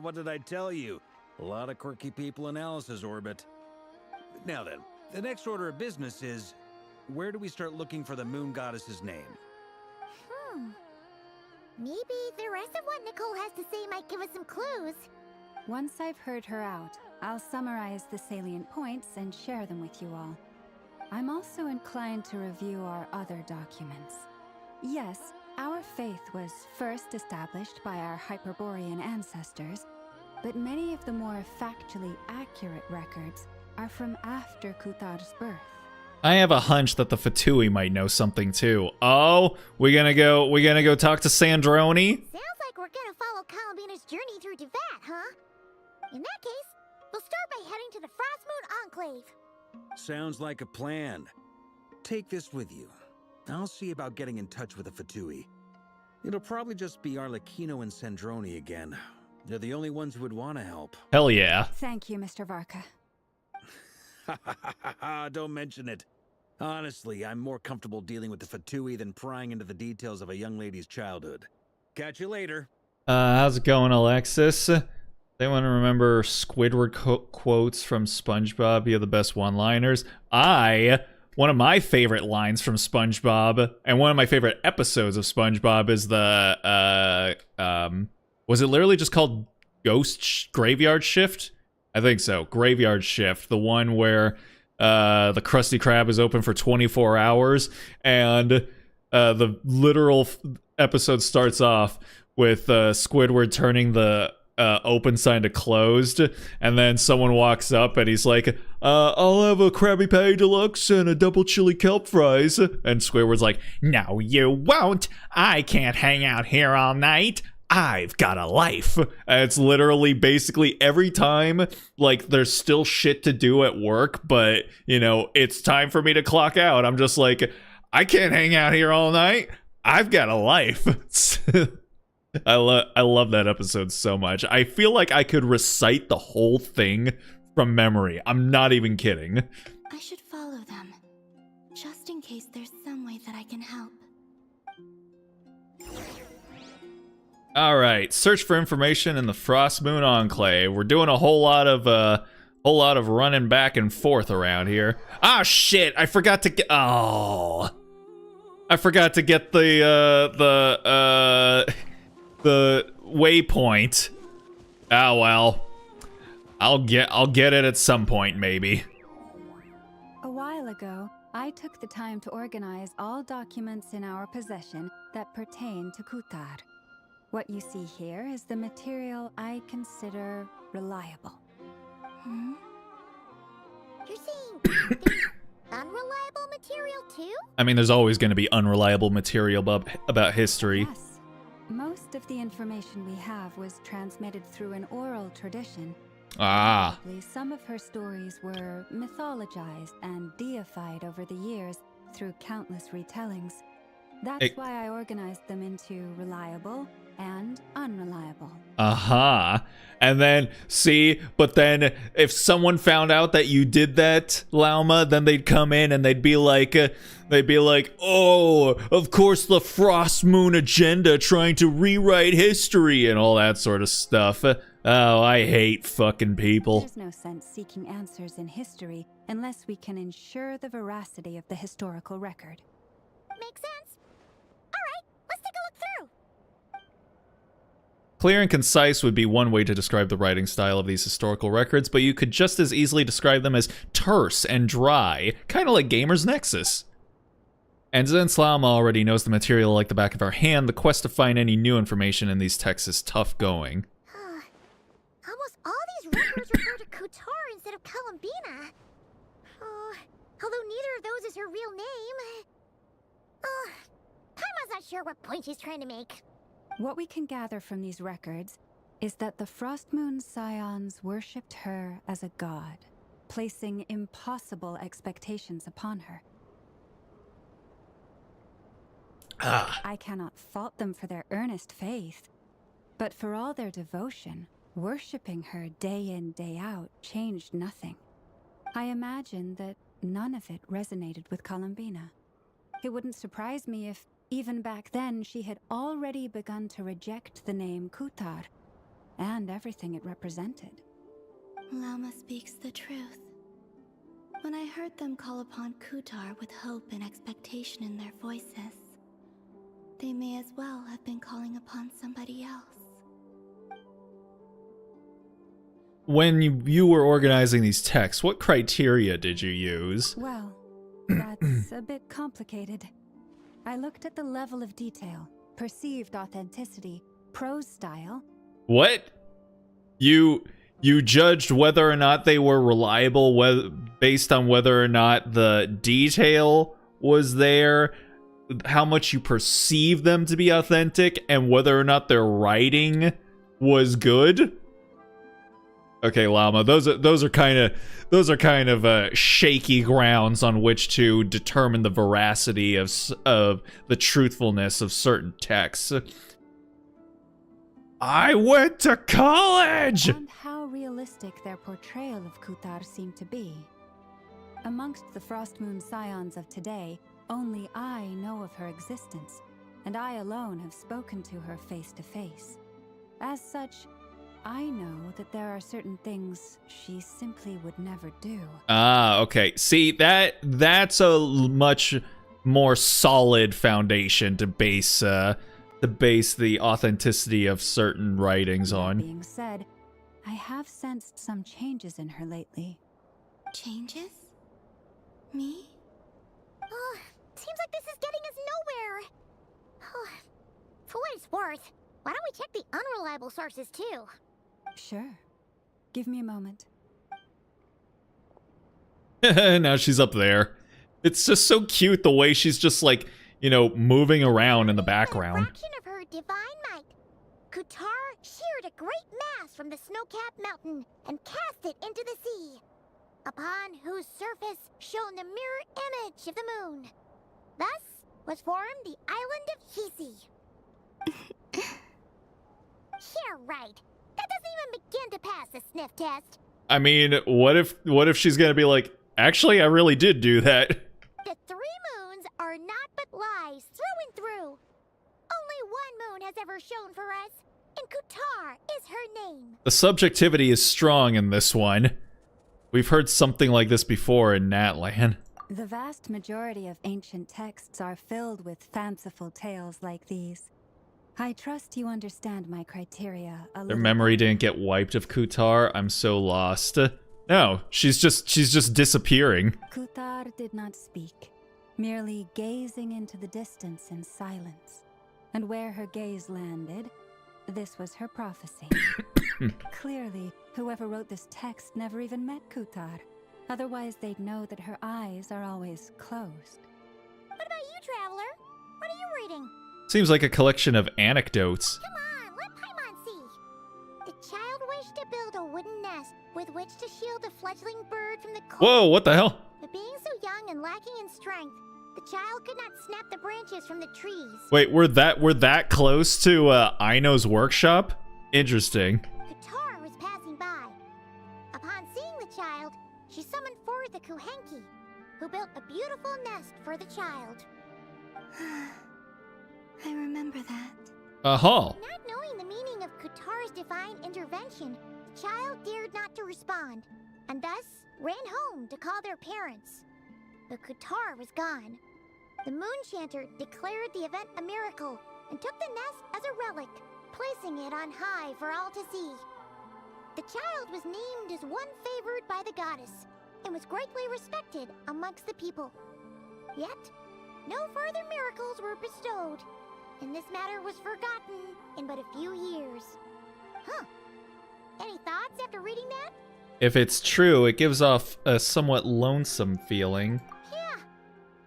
What did I tell you? A lot of quirky people in Alice's orbit. Now then, the next order of business is, where do we start looking for the Moon Goddess's name? Maybe the rest of what Nicole has to say might give us some clues. Once I've heard her out, I'll summarize the salient points and share them with you all. I'm also inclined to review our other documents. Yes, our faith was first established by our Hyperborean ancestors, but many of the more factually accurate records are from after Kuthar's birth. I have a hunch that the Fatui might know something too. Oh, we're gonna go talk to Sandroni? Sounds like we're gonna follow Columbina's journey through Teyvat, huh? In that case, we'll start by heading to the Frost Moon Enclave. Sounds like a plan. Take this with you. I'll see about getting in touch with the Fatui. It'll probably just be Arlecchino and Sandroni again. They're the only ones who would want to help. Hell yeah. Thank you, Mr. Varka. Don't mention it. Honestly, I'm more comfortable dealing with the Fatui than prying into the details of a young lady's childhood. Catch you later. How's it going, Alexis? They want to remember Squidward quotes from SpongeBob. You have the best one-liners. I one of my favorite lines from SpongeBob, and one of my favorite episodes of SpongeBob is the was it literally just called Graveyard Shift? I think so. Graveyard Shift, the one where the Krusty Krab is open for 24 hours, and the literal episode starts off with Squidward turning the open sign to closed, and then someone walks up and he's like, I'll have a Krabby Patty Deluxe and a double chili kelp fries. And Squidward's like, no, you won't. I can't hang out here all night. I've got a life. And it's literally basically every time, like, there's still shit to do at work, but, you know, it's time for me to clock out. I'm just like, I can't hang out here all night. I've got a life. I love that episode so much. I feel like I could recite the whole thing from memory. I'm not even kidding. I should follow them, just in case there's some way that I can help. All right, search for information in the Frost Moon Enclave. We're doing a whole lot of running back and forth around here. Ah, shit! I forgot to get. Oh, I forgot to get the waypoint. Oh well, I'll get it at some point, maybe. A while ago, I took the time to organize all documents in our possession that pertain to Kutar. What you see here is the material I consider reliable. You're saying unreliable material too? I mean, there's always going to be unreliable material about history. Yes. Most of the information we have was transmitted through an oral tradition. Ah. Probably some of her stories were mythologized and deified over the years through countless retellings. That's why I organized them into reliable and unreliable. And then, see, but then if someone found out that you did that, Lauma, then they'd come in and they'd be like, oh, of course the Frost Moon agenda trying to rewrite history and all that sort of stuff. Oh, I hate fucking people. There's no sense seeking answers in history unless we can ensure the veracity of the historical record. Makes sense. All right, let's take a look through. Clear and concise would be one way to describe the writing style of these historical records, but you could just as easily describe them as terse and dry, kind of like Gamer's Nexus. And since Lauma already knows the material like the back of her hand, the quest to find any new information in these texts is tough going. Almost all these records refer to Kutar instead of Columbina. Although neither of those is her real name. Paimon's not sure what point she's trying to make. What we can gather from these records is that the Frost Moon Scions worshipped her as a god, placing impossible expectations upon her. I cannot fault them for their earnest faith, but for all their devotion, worshipping her day in, day out changed nothing. I imagine that none of it resonated with Columbina. It wouldn't surprise me if, even back then, she had already begun to reject the name Kutar and everything it represented. Lauma speaks the truth. When I heard them call upon Kutar with hope and expectation in their voices, they may as well have been calling upon somebody else. When you were organizing these texts, what criteria did you use? Well, that's a bit complicated. I looked at the level of detail, perceived authenticity, prose style. What? You judged whether or not they were reliable based on whether or not the detail was there, how much you perceive them to be authentic, and whether or not their writing was good? Okay, Llama, those are kind of shaky grounds on which to determine the veracity of the truthfulness of certain texts. I went to college! And how realistic their portrayal of Kutar seemed to be. Amongst the Frost Moon Scions of today, only I know of her existence, and I alone have spoken to her face to face. As such, I know that there are certain things she simply would never do. Ah, okay. See, that's a much more solid foundation to base the authenticity of certain writings That on. being said, I have sensed some changes in her lately. Changes? Me? Oh, seems like this is getting us nowhere. Oh, for what it's worth, why don't we check the unreliable sources too? Sure. Give me a moment. Now she's up there. It's just so cute the way she's just like, you know, moving around in the background. Fraction of her divine might, Kutar sheared a great mass from the snow-capped mountain and cast it into the sea, upon whose surface shone the mirror image of the moon. Thus was formed the island of Hisi. Yeah, right. That doesn't even begin to pass the sniff test. I mean, what if she's gonna be like, actually, I really did do that. The 3 moons are not but lies through and through. Only one moon has ever shone for us, and Kutar is her name. The subjectivity is strong in this one. We've heard something like this before in Natlan. The vast majority of ancient texts are filled with fanciful tales like these. I trust you understand my criteria a Their little. memory didn't get wiped of Kutar. I'm so lost. No, she's just disappearing. Kutar did not speak, merely gazing into the distance in silence. And where her gaze landed, this was her prophecy. Clearly, whoever wrote this text never even met Kutar. Otherwise, they'd know that her eyes are always closed. What about you, Traveler? What are you reading? Seems like a collection of anecdotes. Come on, let Paimon see. The child wished to build a wooden nest with which to shield a fledgling bird from the cold. Whoa, what the hell? But being so young and lacking in strength, the child could not snap the branches from the trees. Wait, we're that close to Aino's workshop? Interesting. Kutar was passing by. Upon seeing the child, she summoned forth the Kuhenki, who built a beautiful nest for the child. I remember that. Uh-huh. Not knowing the meaning of Kutar's divine intervention, the child dared not to respond, and thus ran home to call their parents. But Kutar was gone. The Moonchanter declared the event a miracle and took the nest as a relic, placing it on high for all to see. The child was named as one favored by the goddess and was greatly respected amongst the people. Yet, no further miracles were bestowed, and this matter was forgotten in but a few years. Huh. Any thoughts after reading that? If it's true, it gives off a somewhat lonesome feeling. Yeah.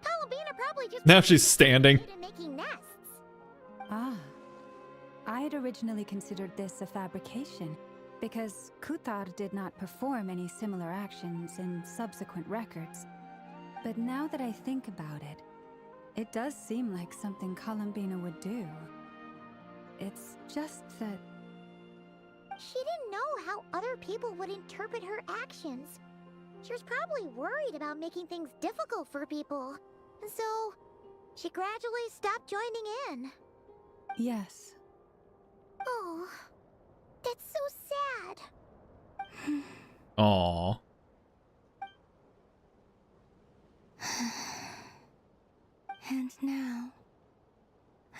Palabina probably just Now she's standing. making nests. Ah. I'd originally considered this a fabrication, because Kutar did not perform any similar actions in subsequent records. But now that I think about it, it does seem like something Columbina would do. It's just that... She didn't know how other people would interpret her actions. She was probably worried about making things difficult for people. And so, she gradually stopped joining in. Yes. Oh, that's so sad. Aww. And now,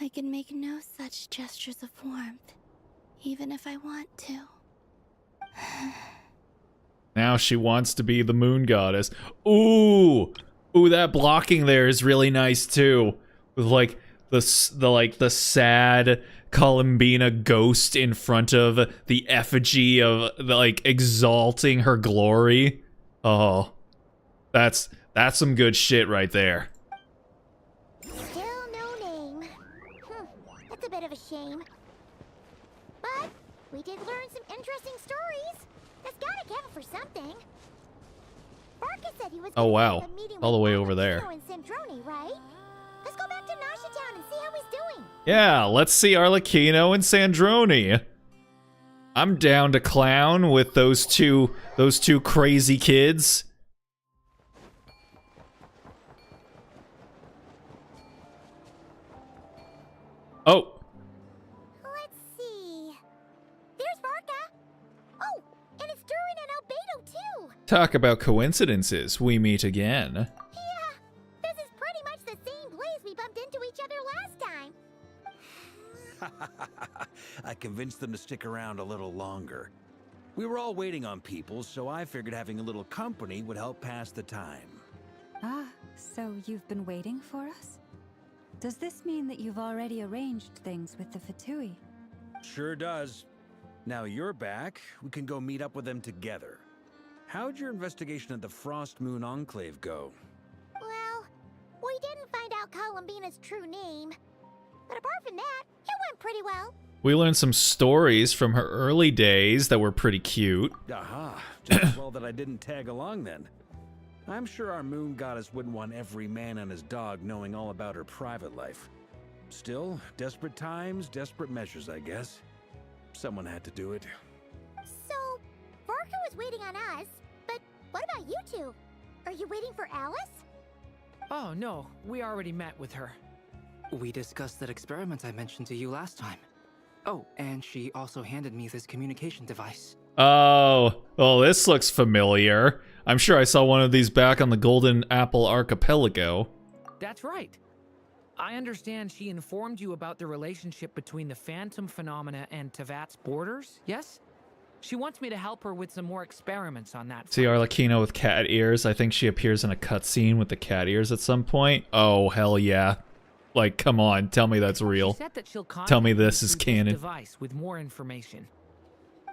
I can make no such gestures of warmth, even if I want to. Now she wants to be the moon goddess. Ooh! Ooh, that blocking there is really nice too. With like the sad Columbina ghost in front of the effigy of like exalting her glory. Oh. That's some good shit right there. Still no name. That's a bit of a shame. But we did learn some interesting stories. That's gotta count for something. Barca said he was Oh, gonna wow. have a meeting All the with way over there. Arlecchino and Sandrone, right? Let's go back to Nasha Town and see how he's doing. Yeah, let's see Arlecchino and Sandrone. I'm down to clown with those two crazy kids. Oh. Let's see. There's Barca. Talk about coincidences. We meet again. Yeah, this is pretty much the same place we bumped into each other last time. I convinced them to stick around a little longer. We were all waiting on people, so I figured having a little company would help pass the time. Ah, so you've been waiting for us? Does this mean that you've already arranged things with the Fatui? Sure does. Now you're back, we can go meet up with them together. How'd your investigation at the Frost Moon Enclave go? Well, we didn't find out Columbina's true name. But apart from that, it went pretty well. We learned some stories from her early days that were pretty cute. Aha, just as well that I didn't tag along then. I'm sure our moon goddess wouldn't want every man and his dog knowing all about her private life. Still, desperate times, desperate measures, I guess. Someone had to do it. So, Varka was waiting on us, but what about you two? Are you waiting for Alice? Oh, no. We already met with her. We discussed that experiment I mentioned to you last time. Oh, and she also handed me this communication device. Oh, well, this looks familiar. I'm sure I saw one of these back on the Golden Apple Archipelago. That's right. I understand she informed you about the relationship between the phantom phenomena and Tevat's borders, yes? She wants me to help her with some more experiments on that. See Arlecchino with cat ears? I think she appears in a cutscene with the cat ears at some point. Oh, hell yeah. Like, come on, tell me that's real. She said that she'll Tell me this is canon. Device with more information.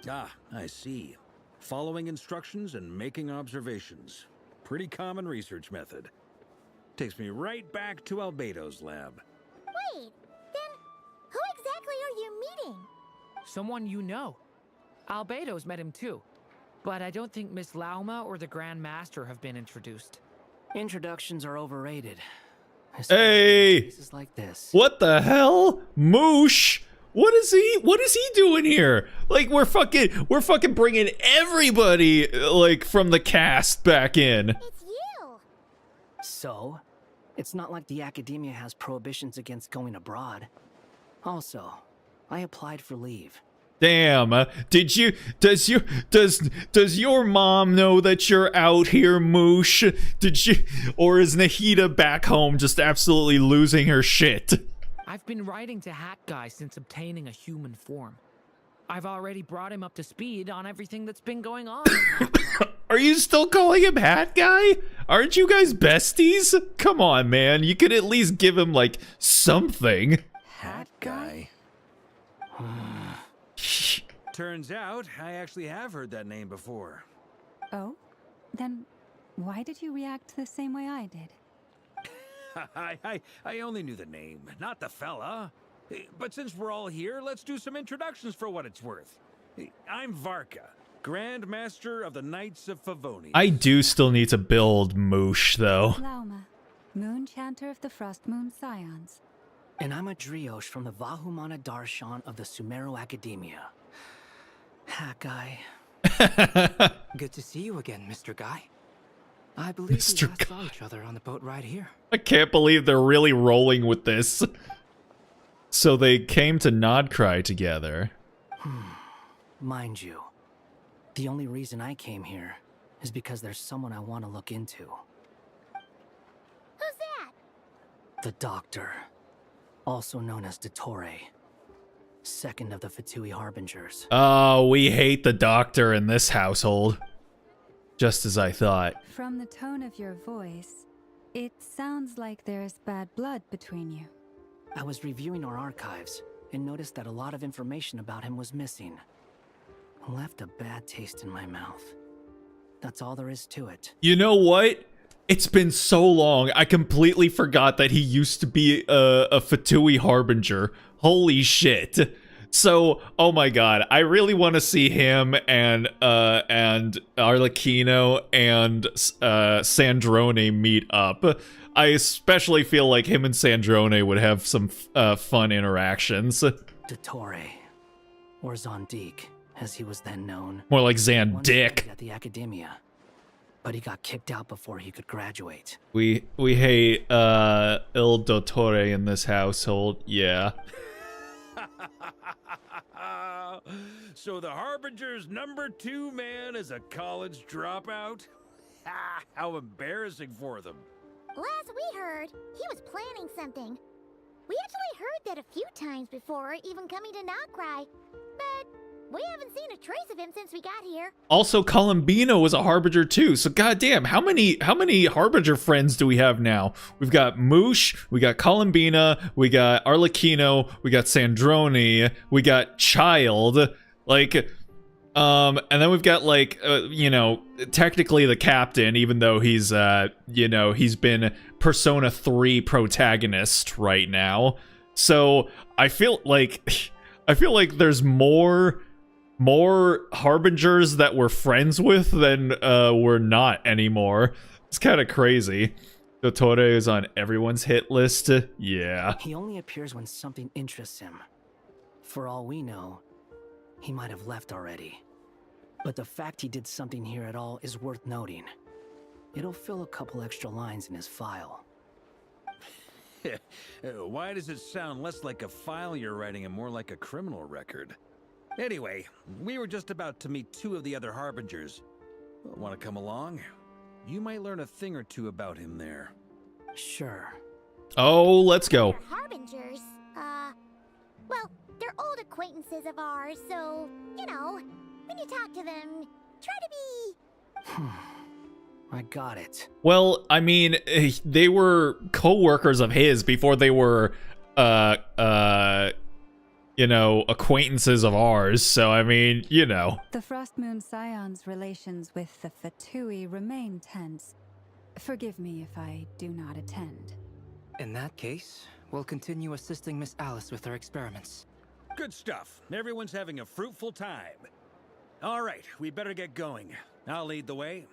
Ah, I see. Following instructions and making observations. Pretty common research method. Takes me right back to Albedo's lab. Wait, then who exactly are you meeting? Someone you know. Albedo's met him too. But I don't think Miss Lauma or the Grand Master have been introduced. Introductions are overrated. Hey! Cases like this. What the hell? Moosh! What is he doing here? Like, we're fucking bringing everybody, like, from the cast back in. It's you! So, it's not like the academia has prohibitions against going abroad. Also, I applied for leave. Damn, does your mom know that you're out here, Moosh? Or is Nahida back home just absolutely losing her shit? I've been writing to Hat Guy since obtaining a human form. I've already brought him up to speed on everything that's been going on. Are you still calling him Hat Guy? Aren't you guys besties? Come on, man. You could at least give him, like, something. Hat Guy? Turns out, I actually have heard that name before. Oh? Then why did you react the same way I did? I only knew the name, not the fella. But since we're all here, let's do some introductions for what it's worth. I'm Varka, Grand Master of the Knights of Favonius. I do still need to build Moosh, though. Lauma, Moon Chanter of the Frost Moon Scions. And I'm a Driosh from the Vahumana Darshan of the Sumero Academia. Hat Guy. Good to see you again, Mr. Guy. I believe we last saw each other on the boat right here. I can't believe they're really rolling with this. So they came to Nodcry together. Mind you, the only reason I came here is because there's someone I want to look into. Who's that? The Doctor, also known as Dottore, second of the Fatui Harbingers. Oh, we hate the Doctor in this household. Just as I thought. From the tone of your voice, it sounds like there's bad blood between you. I was reviewing our archives and noticed that a lot of information about him was missing. Left a bad taste in my mouth. That's all there is to it. You know what? It's been so long, I completely forgot that he used to be a Fatui Harbinger. Holy shit. So, oh my god, I really want to see him and Arlecchino and Sandrone meet up. I especially feel like him and Sandrone would have some fun interactions. Dottore, or Zondique, as he was then known. More like Zandick. At the academia, but he got kicked out before he could graduate. We hate Il Dottore in this household. Yeah. So the Harbinger's #2 man is a college dropout? How embarrassing for them. Last we heard, he was planning something. We actually heard that a few times before, even coming to Notcry. But we haven't seen a trace of him since we got here. Also, Columbina was a Harbinger too, so goddamn, how many Harbinger friends do we have now? We've got Moosh, we got Columbina, we got Arlecchino, we got Sandroni, we got Child, like, and then we've got, like, you know, technically the captain, even though he's, you know, he's been Persona 3 protagonist right now. So I feel like there's more Harbingers that we're friends with than we're not anymore. It's kind of crazy. Dottore is on everyone's hit list. Yeah. He only appears when something interests him. For all we know, he might have left already. But the fact he did something here at all is worth noting. It'll fill a couple extra lines in his file. Why does it sound less like a file you're writing and more like a criminal record? Anyway, we were just about to meet 2 of the other Harbingers. Want to come along? You might learn a thing or two about him there. Sure. Oh, let's go. They're Harbingers. Well, they're old acquaintances of ours, so, you know, when you talk to them, try to be... I got it. Well, I mean, they were co-workers of his before they were, you know, acquaintances of ours, so I mean, you know. The Frost Moon Scion's relations with the Fatui remain tense. Forgive me if I do not attend. In that case, we'll continue assisting Miss Alice with her experiments. Good stuff. Everyone's having a fruitful time. All right, we better get going. I'll lead the way.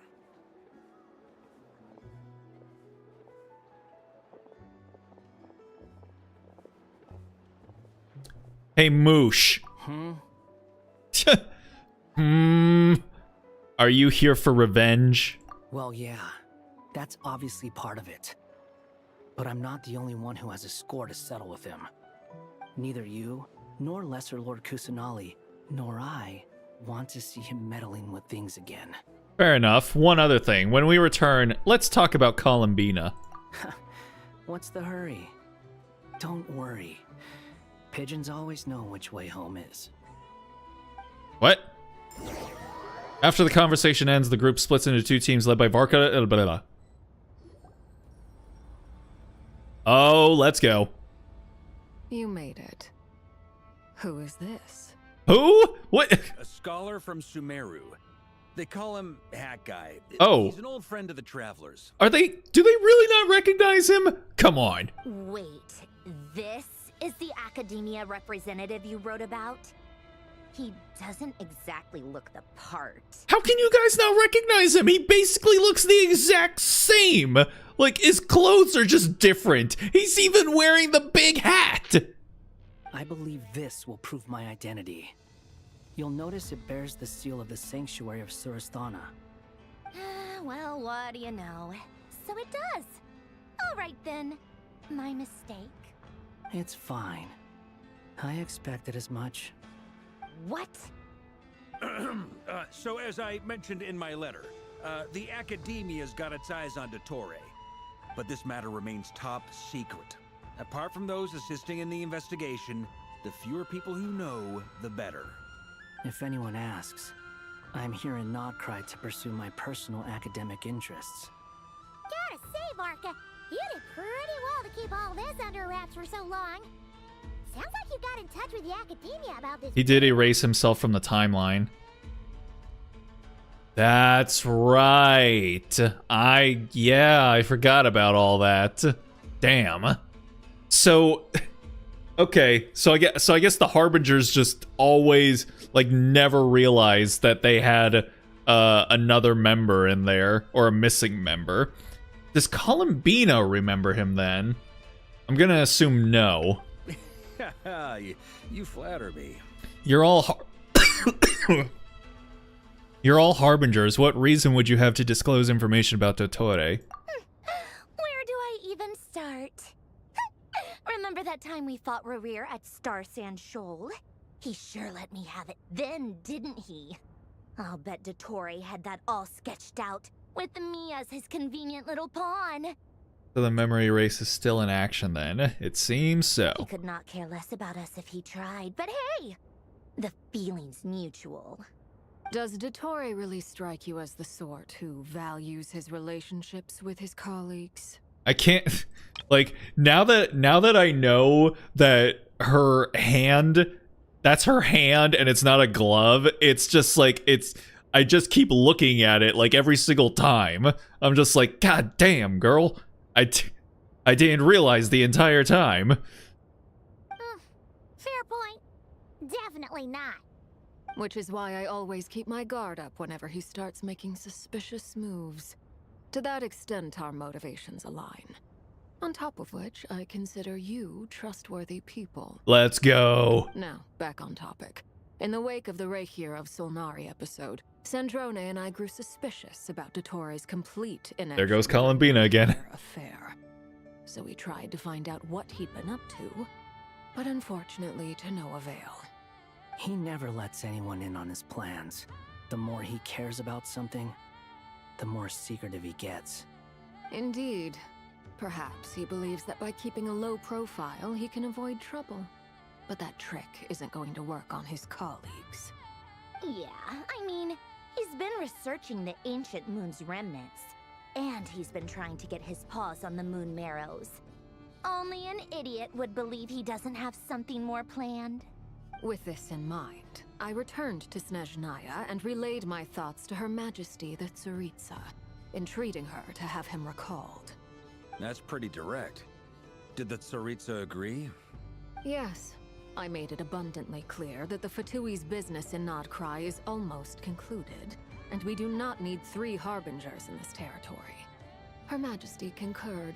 Hey, Moosh. Are you here for revenge? Well, yeah. That's obviously part of it. But I'm not the only one who has a score to settle with him. Neither you, nor Lesser Lord Kusanali, nor I want to see him meddling with things again. Fair enough. One other thing. When we return, let's talk about Columbina. What's the hurry? Don't worry. Pigeons always know which way home is. What? After the conversation ends, the group splits into 2 teams led by Varka. Blah, blah. Oh, let's go. You made it. Who is this? Who? What? A scholar from Sumeru. They call him Hat Guy. Oh. He's an old friend of the Travelers. Do they really not recognize him? Come on. Wait, this is the academia representative you wrote about? He doesn't exactly look the part. How can you guys not recognize him? He basically looks the exact same. Like, his clothes are just different. He's even wearing the big hat. I believe this will prove my identity. You'll notice it bears the seal of the Sanctuary of Surasthana. Well, what do you know? So it does. All right, then. My mistake. It's fine. I expected as much. What? So as I mentioned in my letter, the Academia's got its eyes on Dottore. But this matter remains top secret. Apart from those assisting in the investigation, the fewer people who know, the better. If anyone asks, I'm here in Notcry to pursue my personal academic interests. Gotta say, Varka, you did pretty well to keep all this under wraps for so long. Sounds like you got in touch with the academia about this. He did erase himself from the timeline. That's right. I forgot about all that. Damn. So, okay. So I guess the Harbingers just always, like, never realized that they had another member in there, or a missing member. Does Columbina remember him then? I'm gonna assume no. You flatter me. You're all You're all Harbingers. What reason would you have to disclose information about Dottore? Where do I even start? Remember that time we fought Rerir at Star Sand Shoal? He sure let me have it then, didn't he? I'll bet Dottore had that all sketched out, with me as his convenient little pawn. So the memory erase is still in action then. It seems so. He could not care less about us if he tried, but hey! The feeling's mutual. Does Dottore really strike you as the sort who values his relationships with his colleagues? I can't, like, now that I know that her hand, that's her hand and it's not a glove, it's just like, I just keep looking at it like every single time. I'm just like, God damn, girl. I didn't realize the entire time. Fair point. Definitely not. Which is why I always keep my guard up whenever he starts making suspicious moves. To that extent, our motivations align. On top of which, I consider you trustworthy people. Let's go. Now, back on topic. In the wake of the Reikir of Solnari episode, Sandrone and I grew suspicious about Dottore's complete inaction. There goes Columbina again. Affair. So we tried to find out what he'd been up to, but unfortunately to no avail. He never lets anyone in on his plans. The more he cares about something, the more secretive he gets. Indeed. Perhaps he believes that by keeping a low profile, he can avoid trouble. But that trick isn't going to work on his colleagues. Yeah, I mean, he's been researching the ancient moon's remnants. And he's been trying to get his paws on the moon marrows. Only an idiot would believe he doesn't have something more planned. With this in mind, I returned to Snezhnaya and relayed my thoughts to Her Majesty the Tsaritsa, entreating her to have him recalled. That's pretty direct. Did the Tsaritsa agree? Yes. I made it abundantly clear that the Fatui's business in Nodcry is almost concluded, and we do not need 3 harbingers in this territory. Her Majesty concurred.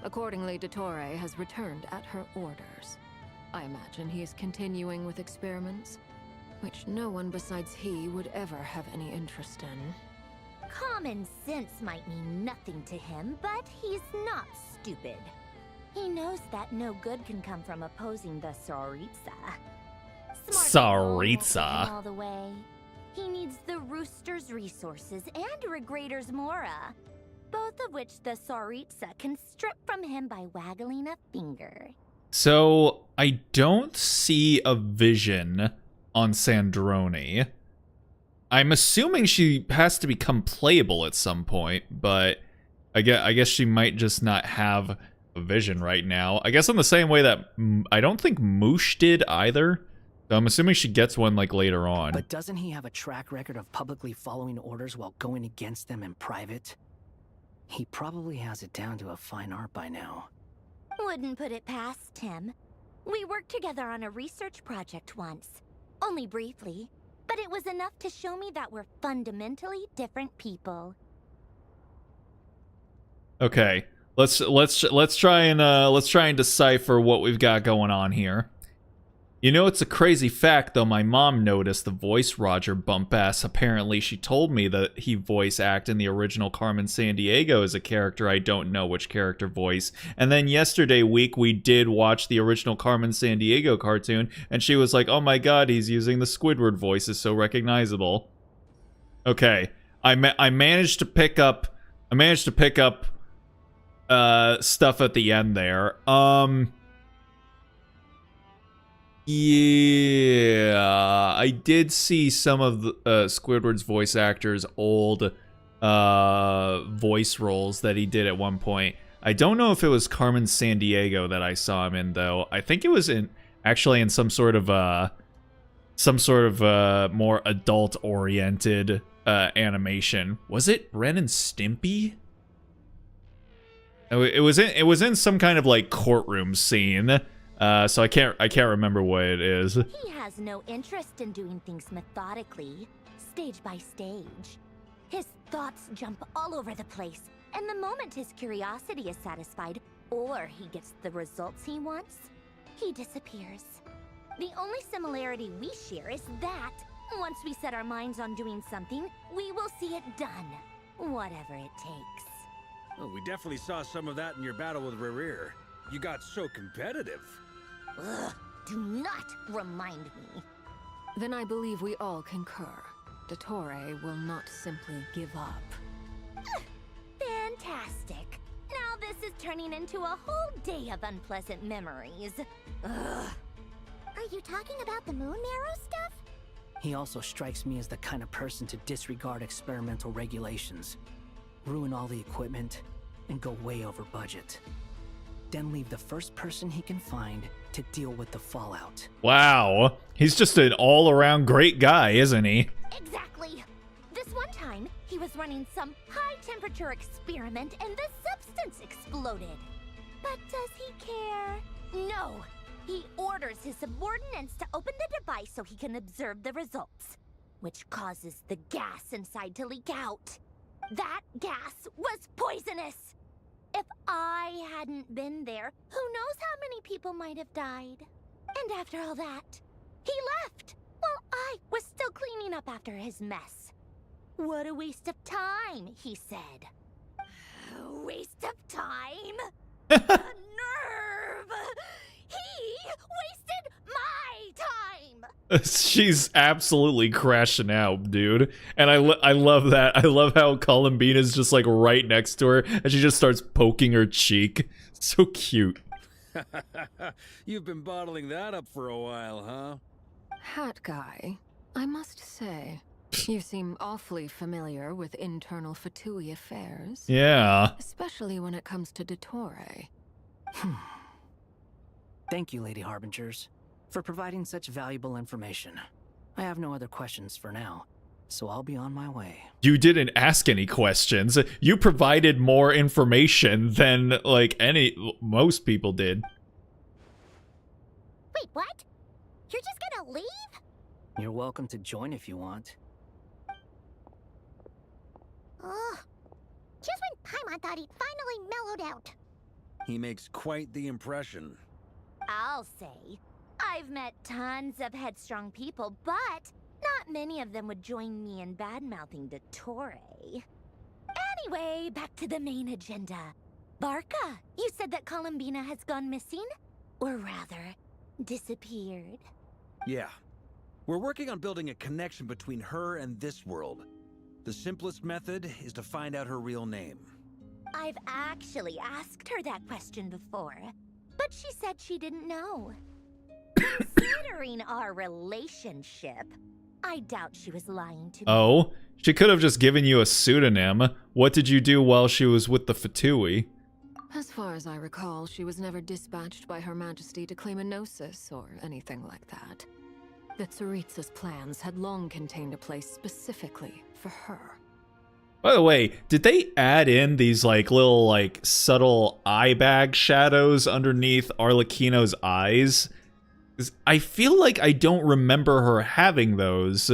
Accordingly, Dottore has returned at her orders. I imagine he is continuing with experiments, which no one besides he would ever have any interest in. Common sense might mean nothing to him, but he's not stupid. He knows that no good can come from opposing the Tsaritsa. Tsaritsa. All the way. He needs the Rooster's resources and Regrator's Mora, both of which the Tsaritsa can strip from him by waggling a finger. So, I don't see a vision on Sandrone. I'm assuming she has to become playable at some point, but I guess she might just not have a vision right now. I guess in the same way that I don't think Moosh did either. So I'm assuming she gets one like later on. But doesn't he have a track record of publicly following orders while going against them in private? He probably has it down to a fine art by now. Wouldn't put it past him. We worked together on a research project once. Only briefly. But it was enough to show me that we're fundamentally different people. Okay. Let's try and decipher what we've got going on here. You know, it's a crazy fact, though. My mom noticed the voice Roger Bumpass. Apparently, she told me that he voice acted in the original Carmen Sandiego as a character. I don't know which character voice. And then yesterday week, we did watch the original Carmen Sandiego cartoon, and she was like, "Oh my God, he's using the Squidward voice. It's so recognizable." Okay, I managed to pick up. Stuff at the end there. Yeah, I did see some of the, Squidward's voice actor's old voice roles that he did at one point. I don't know if it was Carmen Sandiego that I saw him in, though. I think it was actually in some sort of more adult-oriented animation. Was it Ren and Stimpy? It was in some kind of like courtroom scene. So I can't remember what it is. He has no interest in doing things methodically, stage by stage. His thoughts jump all over the place, and the moment his curiosity is satisfied, or he gets the results he wants, he disappears. The only similarity we share is that, once we set our minds on doing something, we will see it done, whatever it takes. Oh, we definitely saw some of that in your battle with Rerir. You got so competitive. Ugh, Do not remind me. Then I believe we all concur. Dottore will not simply give up. Fantastic. Now this is turning into a whole day of unpleasant memories. Ugh. Are you talking about the moon marrow stuff? He also strikes me as the kind of person to disregard experimental regulations, ruin all the equipment, and go way over budget. Then leave the first person he can find to deal with the fallout. Wow. He's just an all-around great guy, isn't he? Exactly. This one time, he was running some high-temperature experiment and the substance exploded. But does he care? No. He orders his subordinates to open the device so he can observe the results, which causes the gas inside to leak out. That gas was poisonous. If I hadn't been there, who knows how many people might have died. And after all that, he left while I was still cleaning up after his mess. What a waste of time, he said. Waste of time? The nerve! He wasted my time! She's absolutely crashing out, dude. And I love that. I love how Columbina's just like right next to her and she just starts poking her cheek. So cute. You've been bottling that up for a while, huh? Hat guy, I must say, you seem awfully familiar with internal Fatui affairs. Yeah. Especially when it comes to Dottore. Thank you, Lady Harbingers, for providing such valuable information. I have no other questions for now, so I'll be on my way. You didn't ask any questions. You provided more information than, like, most people did. Wait, what? You're just gonna leave? You're welcome to join if you want. Ugh. Just when Paimon thought he'd finally mellowed out. He makes quite the impression. I'll say. I've met tons of headstrong people, but not many of them would join me in bad-mouthing Dottore. Anyway, back to the main agenda. Barca, you said that Columbina has gone missing? Or rather, disappeared. Yeah. We're working on building a connection between her and this world. The simplest method is to find out her real name. I've actually asked her that question before, but she said she didn't know. Considering our relationship, I doubt she was lying to me. Oh, she could have just given you a pseudonym. What did you do while she was with the Fatui? As far as I recall, she was never dispatched by Her Majesty to claim a gnosis or anything like that. The Tsaritsa's plans had long contained a place specifically for her. By the way, did they add in these like little like subtle eye bag shadows underneath Arlecchino's eyes? 'Cause I feel like I don't remember her having those,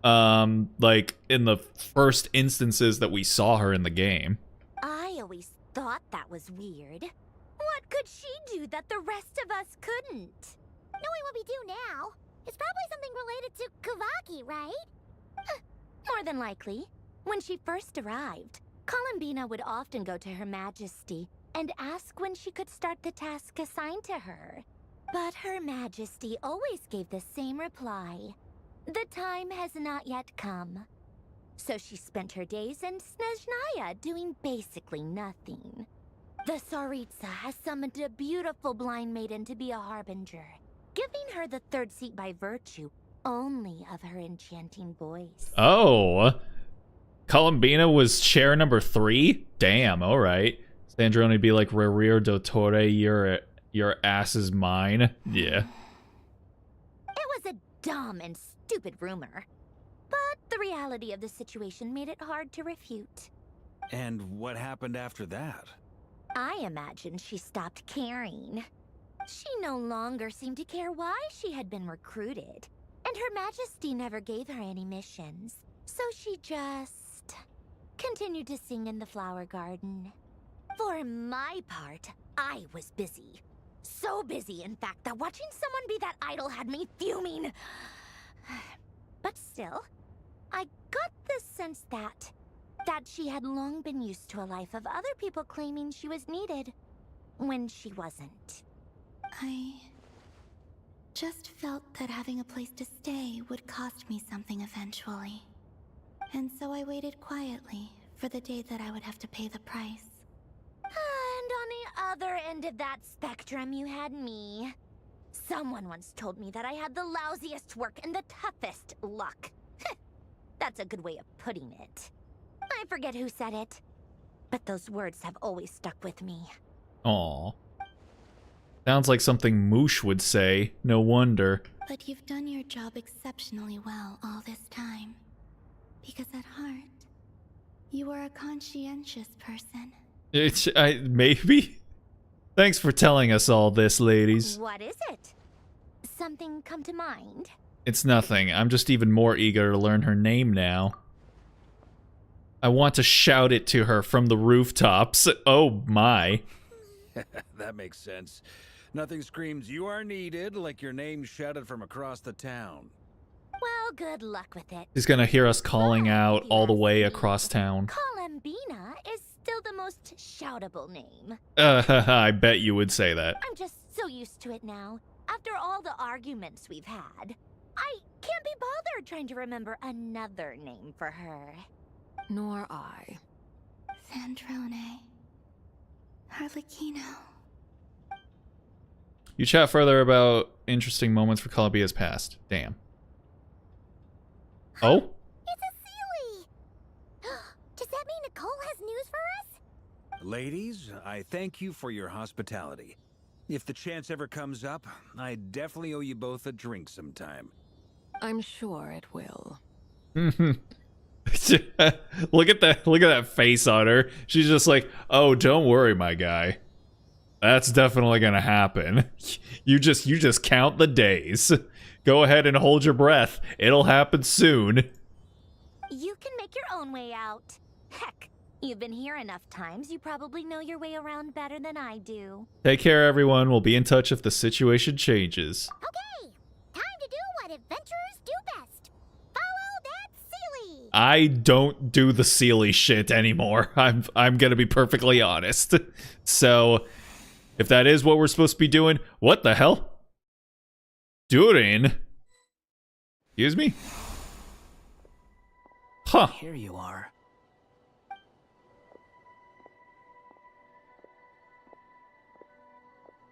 like in the first instances that we saw her in the game. I always thought that was weird. What could she do that the rest of us couldn't? Knowing what we do now, it's probably something related to Kavaki, right? More than likely. When she first arrived, Columbina would often go to Her Majesty and ask when she could start the task assigned to her. But Her Majesty always gave the same reply. The time has not yet come. So she spent her days in Snezhnaya doing basically nothing. The Tsaritsa has summoned a beautiful blind maiden to be a harbinger, giving her the third seat by virtue only of her enchanting voice. Oh, Columbina was chair number 3? Damn, alright. Sandrone would be like, Rerir Dottore, your ass is mine. Yeah. It was a dumb and stupid rumor. But the reality of the situation made it hard to refute. And what happened after that? I imagine she stopped caring. She no longer seemed to care why she had been recruited. And Her Majesty never gave her any missions. So she just continued to sing in the flower garden. For my part, I was busy. So busy, in fact, that watching someone be that idol had me fuming. But still, I got the sense that she had long been used to a life of other people claiming she was needed when she wasn't. I just felt that having a place to stay would cost me something eventually. And so I waited quietly for the day that I would have to pay the price. And on the other end of that spectrum, you had me. Someone once told me that I had the lousiest work and the toughest luck. That's a good way of putting it. I forget who said it, but those words have always stuck with me. Aw. Sounds like something Moosh would say. No wonder. But you've done your job exceptionally well all this time. Because at heart, you are a conscientious person. Maybe? Thanks for telling us all this, ladies. What is it? Something come to mind? It's nothing. I'm just even more eager to learn her name now. I want to shout it to her from the rooftops. Oh my. That makes sense. Nothing screams "you are needed" like your name shouted from across the town. Well, good luck with it. She's gonna hear us calling out all the way across town. Colambina is still the most shoutable name. I bet you would say that. I'm just so used to it now. After all the arguments we've had, I can't be bothered trying to remember another name for her. Nor I. Sandrone. Harlequino. You chat further about interesting moments for Columbia's past. Damn. Oh? It's a Sealy! Does that mean Nicole has news for us? Ladies, I thank you for your hospitality. If the chance ever comes up, I definitely owe you both a drink sometime. I'm sure it will. Look at that face on her. She's just like, "Oh, don't worry, my guy. That's definitely gonna happen. You just count the days. Go ahead and hold your breath. It'll happen soon." You can make your own way out. Heck, you've been here enough times, you probably know your way around better than I do. Take care, everyone. We'll be in touch if the situation changes. Okay, time to do what adventurers do best. Follow that Sealy! I don't do the Sealy shit anymore. I'm gonna be perfectly honest. So, if that is what we're supposed to be doing, what the hell? Doing? Excuse me? Huh. Here you are.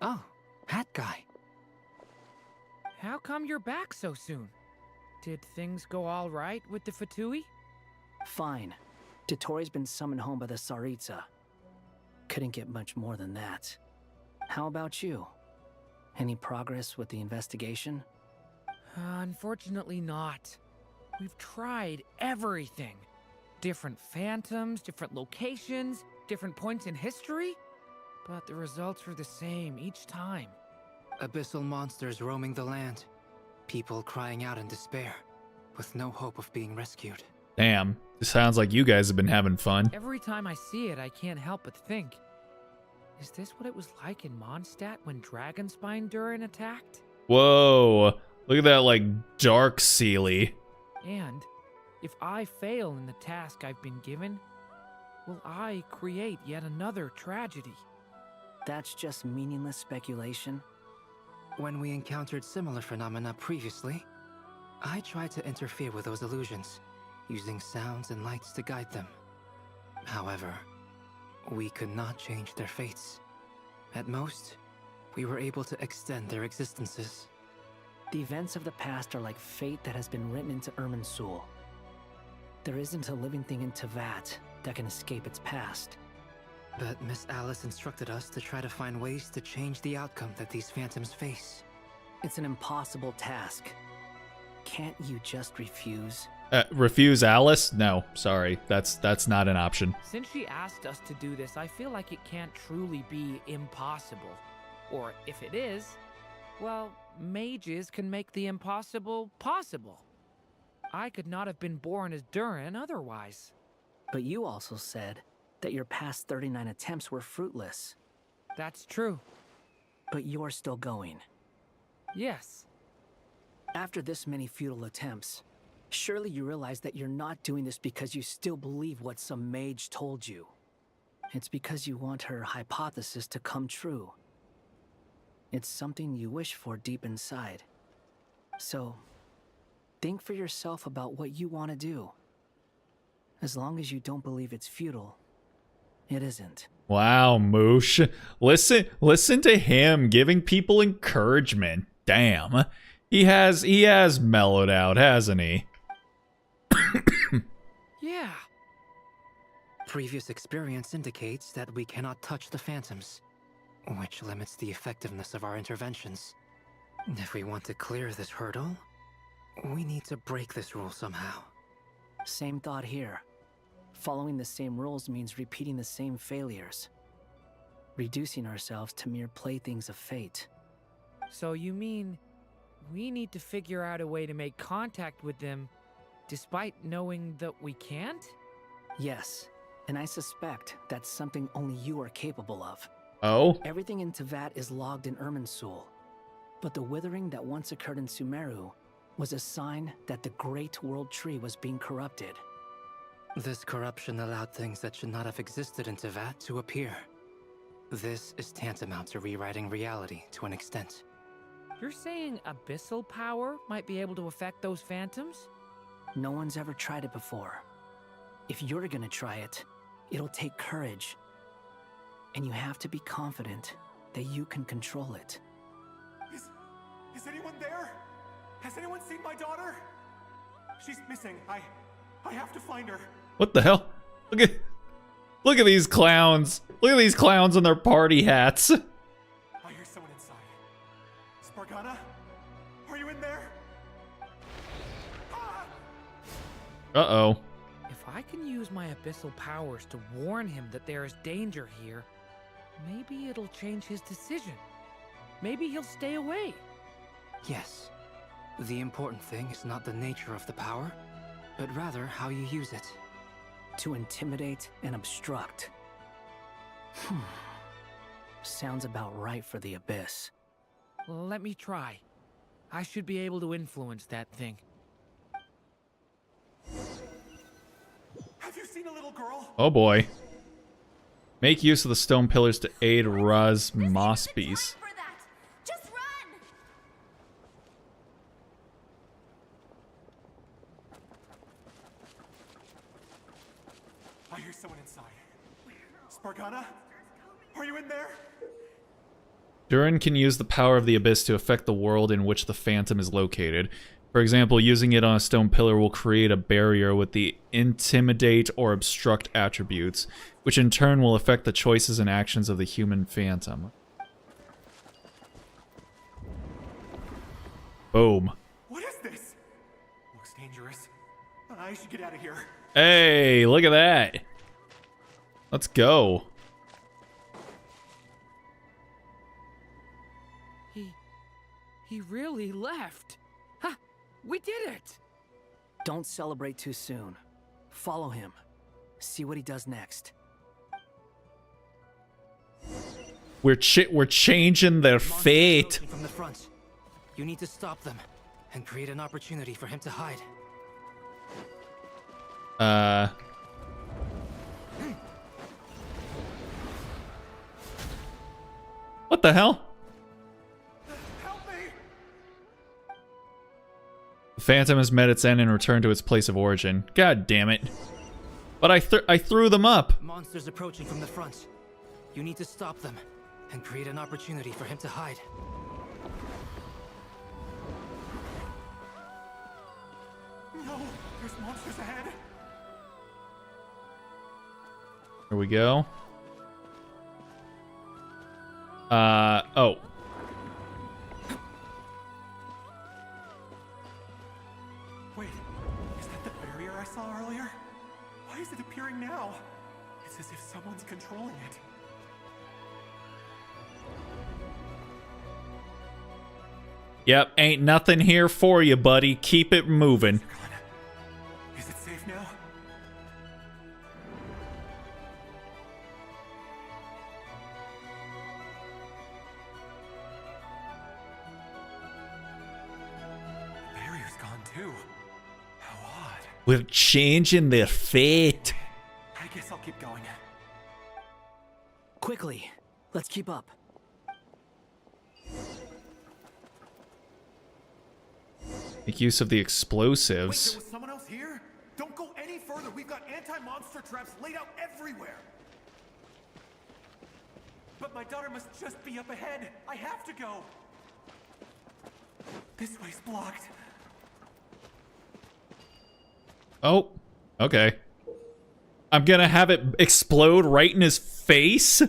Oh, hat guy. How come you're back so soon? Did things go all right with the Fatui? Fine. Dotori's been summoned home by the Tsaritsa. Couldn't get much more than that. How about you? Any progress with the investigation? Unfortunately not. We've tried everything. Different phantoms, different locations, different points in history. But the results were the same each time. Abyssal monsters roaming the land. People crying out in despair, with no hope of being rescued. Damn. It sounds like you guys have been having fun. Every time I see it, I can't help but think, is this what it was like in Mondstadt when Dragonspine Durin attacked? Whoa. Look at that, like, dark Sealy. And if I fail in the task I've been given, will I create yet another tragedy? That's just meaningless speculation. When we encountered similar phenomena previously, I tried to interfere with those illusions, using sounds and lights to guide them. However, we could not change their fates. At most, we were able to extend their existences. The events of the past are like fate that has been written into Irminsul. There isn't a living thing in Teyvat that can escape its past. But Miss Alice instructed us to try to find ways to change the outcome that these phantoms face. It's an impossible task. Can't you just refuse? Refuse Alice? No, sorry. That's not an option. Since she asked us to do this, I feel like it can't truly be impossible. Or if it is, well, mages can make the impossible possible. I could not have been born as Durin otherwise. But you also said that your past 39 attempts were fruitless. That's true. But you're still going. Yes. After this many futile attempts, surely you realize that you're not doing this because you still believe what some mage told you. It's because you want her hypothesis to come true. It's something you wish for deep inside. So, think for yourself about what you want to do. As long as you don't believe it's futile, it isn't. Wow, Moosh. Listen to him giving people encouragement. Damn. He has mellowed out, hasn't he? Yeah. Previous experience indicates that we cannot touch the phantoms, which limits the effectiveness of our interventions. If we want to clear this hurdle, we need to break this rule somehow. Same thought here. Following the same rules means repeating the same failures. Reducing ourselves to mere playthings of fate. So you mean we need to figure out a way to make contact with them despite knowing that we can't? Yes, and I suspect that's something only you are capable of. Oh? Everything in Teyvat is logged in Irminsul, but the withering that once occurred in Sumeru was a sign that the Great World Tree was being corrupted. This corruption allowed things that should not have existed in Teyvat to appear. This is tantamount to rewriting reality to an extent. You're saying abyssal power might be able to affect those phantoms? No one's ever tried it before. If you're gonna try it, it'll take courage. And you have to be confident that you can control it. Is anyone there? Has anyone seen my daughter? She's missing. I have to find her. What the hell? Look at these clowns. Look at these clowns in their party hats. I hear someone inside. Spargana? Are you in there? Uh-oh. If I can use my abyssal powers to warn him that there is danger here, maybe it'll change his decision. Maybe he'll stay away. Yes. The important thing is not the nature of the power, but rather how you use it. To intimidate and obstruct. Sounds about right for the Abyss. Let me try. I should be able to influence that thing. Have you seen a little girl? Oh boy. Make use of the stone pillars to aid Raz Mossbees. Just run! I hear someone inside. Spargana? Are you in there? Durin can use the power of the Abyss to affect the world in which the Phantom is located. For example, using it on a stone pillar will create a barrier with the intimidate or obstruct attributes, which in turn will affect the choices and actions of the human Phantom. Boom. What is this? Looks dangerous. I should get out of here. Hey, look at that. Let's go. He really left. Ha! We did it! Don't celebrate too soon. Follow him. See what he does next. We're changing their fate. From the front. You need to stop them and create an opportunity for him to hide. What the hell? The Phantom has met its end and returned to its place of origin. God damn it. But I threw them up. Monsters approaching from the front. You need to stop them and create an opportunity for him to hide. No, there's monsters ahead. Here we go. Oh. Wait, is that the barrier I saw earlier? Why is it appearing now? It's as if someone's controlling it. Yep, ain't nothing here for you, buddy. Keep it moving. Is it safe now? The barrier's gone too. How odd. We're changing their fate. I guess I'll keep going. Quickly, let's keep up. Make use of the Wait, explosives. there was someone else here? Don't go any further. We've got anti-monster traps laid out everywhere. But my daughter must just be up ahead. I have to go. This way's blocked. Oh, okay. I'm gonna have it explode right in his face.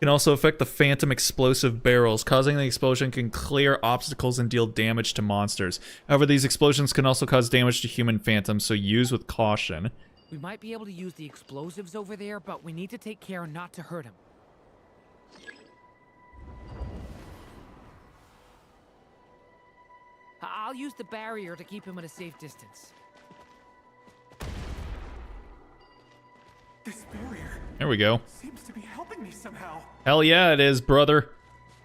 Can also affect the phantom explosive barrels. Causing the explosion can clear obstacles and deal damage to monsters. However, these explosions can also cause damage to human phantoms, so use with caution. We might be able to use the explosives over there, but we need to take care not to hurt him. I'll use the barrier to keep him at a safe distance. This barrier There we go. seems to be helping me somehow. Hell yeah, it is, brother.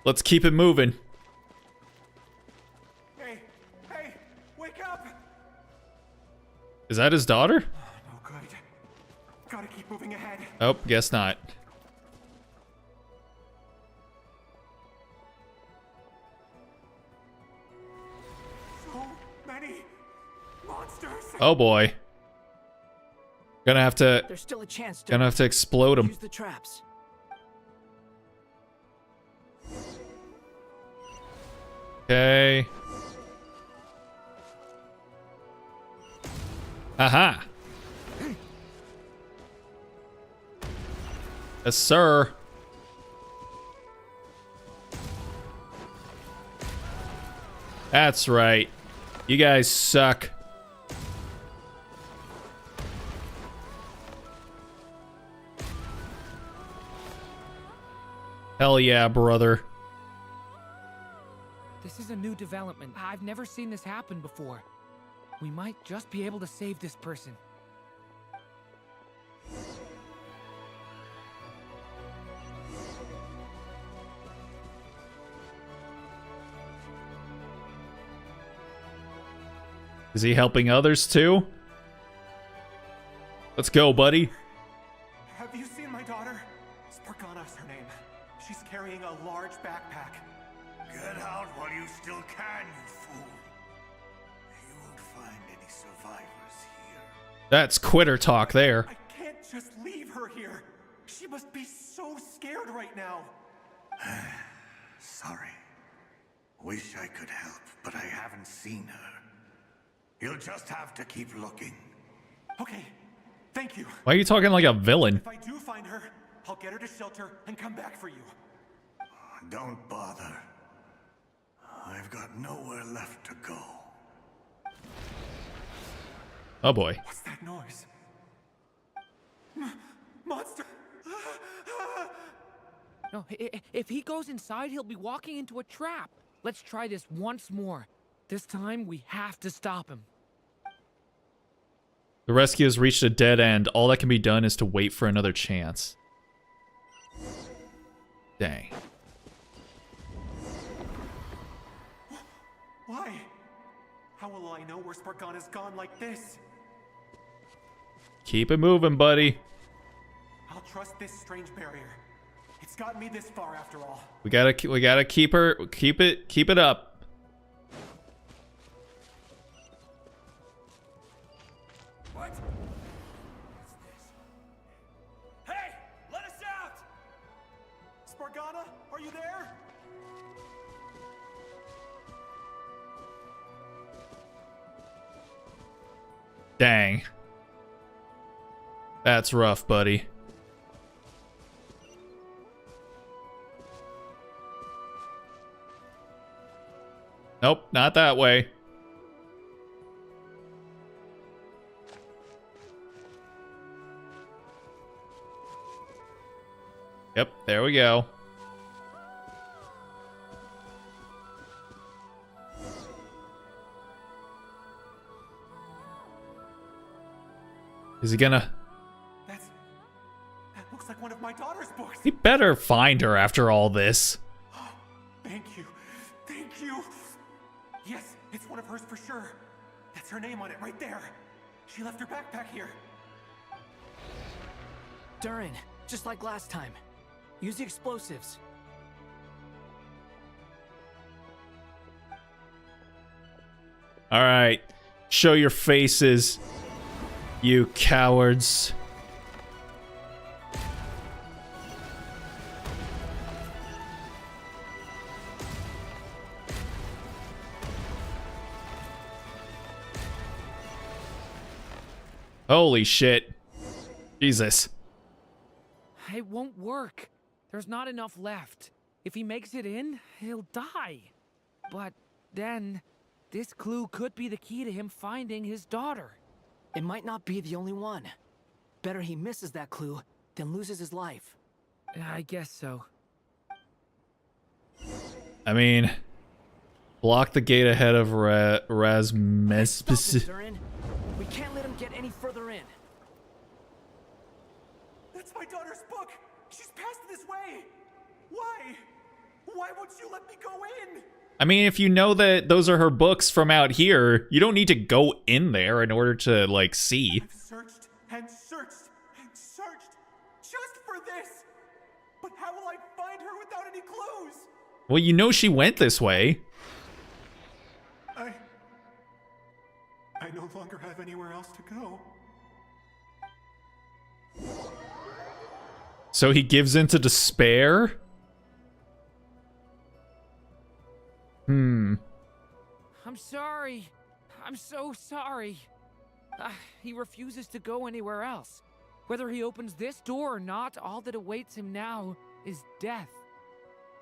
Let's keep it moving. Hey, wake up! Is that his daughter? Oh, good. Gotta keep moving ahead. Oh, guess not. So many monsters. Oh boy. Gonna have to. There's still a chance. Gonna have to explode him. Use the traps. Okay. Aha. Yes, sir. That's right. You guys suck. Hell yeah, brother. This is a new development. I've never seen this happen before. We might just be able to save this person. Is he helping others too? Let's go, buddy. Have you seen my daughter? Spargana's her name. She's carrying a large backpack. Get out while you still can, you fool. You won't find any survivors here. That's quitter talk there. I can't just leave her here. She must be so scared right now. Sorry. Wish I could help, but I haven't seen her. You'll just have to keep looking. Okay, thank you. Why are you talking like a villain? If I do find her, I'll get her to shelter and come back for you. Don't bother. I've got nowhere left to go. Oh boy. What's that noise? Monster! No, if he goes inside, he'll be walking into a trap. Let's try this once more. This time, we have to stop him. The rescue has reached a dead end. All that can be done is to wait for another chance. Dang. Why? How will I know where Spargana's gone like this? Keep it moving, buddy. I'll trust this strange barrier. It's gotten me this far after all. We gotta keep it up. What? What's this? Hey! Let us out! Spargana, are you there? Dang. That's rough, buddy. Nope, not that way. Yep, there we go. Is he gonna... That looks like one of my daughter's books. He better find her after all this. Thank you. Thank you. Yes, it's one of hers for sure. That's her name on it right there. She left her backpack here. Durin, just like last time. Use the explosives. All right. Show your faces, you cowards. Holy shit. Jesus. It won't work. There's not enough left. If he makes it in, he'll die. But then, this clue could be the key to him finding his daughter. It might not be the only one. Better he misses that clue than loses his life. I guess so. I mean, block the gate ahead of Rasmus. We can't let him get any further in. That's my daughter's book! She's passed this way! Why? Why won't you let me go in? I mean, if you know that those are her books from out here, you don't need to go in there in order to, like, see. I've searched and searched and searched just for this! But how will I find her without any clues? Well, you know she went this way. I no longer have anywhere else to go. So he gives into despair? I'm sorry. I'm so sorry. He refuses to go anywhere else. Whether he opens this door or not, all that awaits him now is death.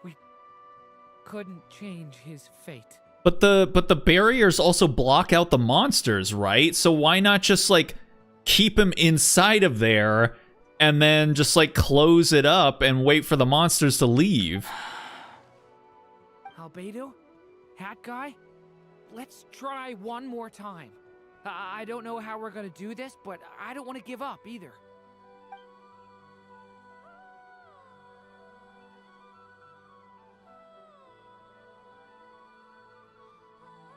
We couldn't change his fate. But the barriers also block out the monsters, right? So why not just, like, keep him inside of there and then just, like, close it up and wait for the monsters to leave? Albedo? Hat guy? Let's try one more time. I don't know how we're gonna do this, but I don't want to give up either.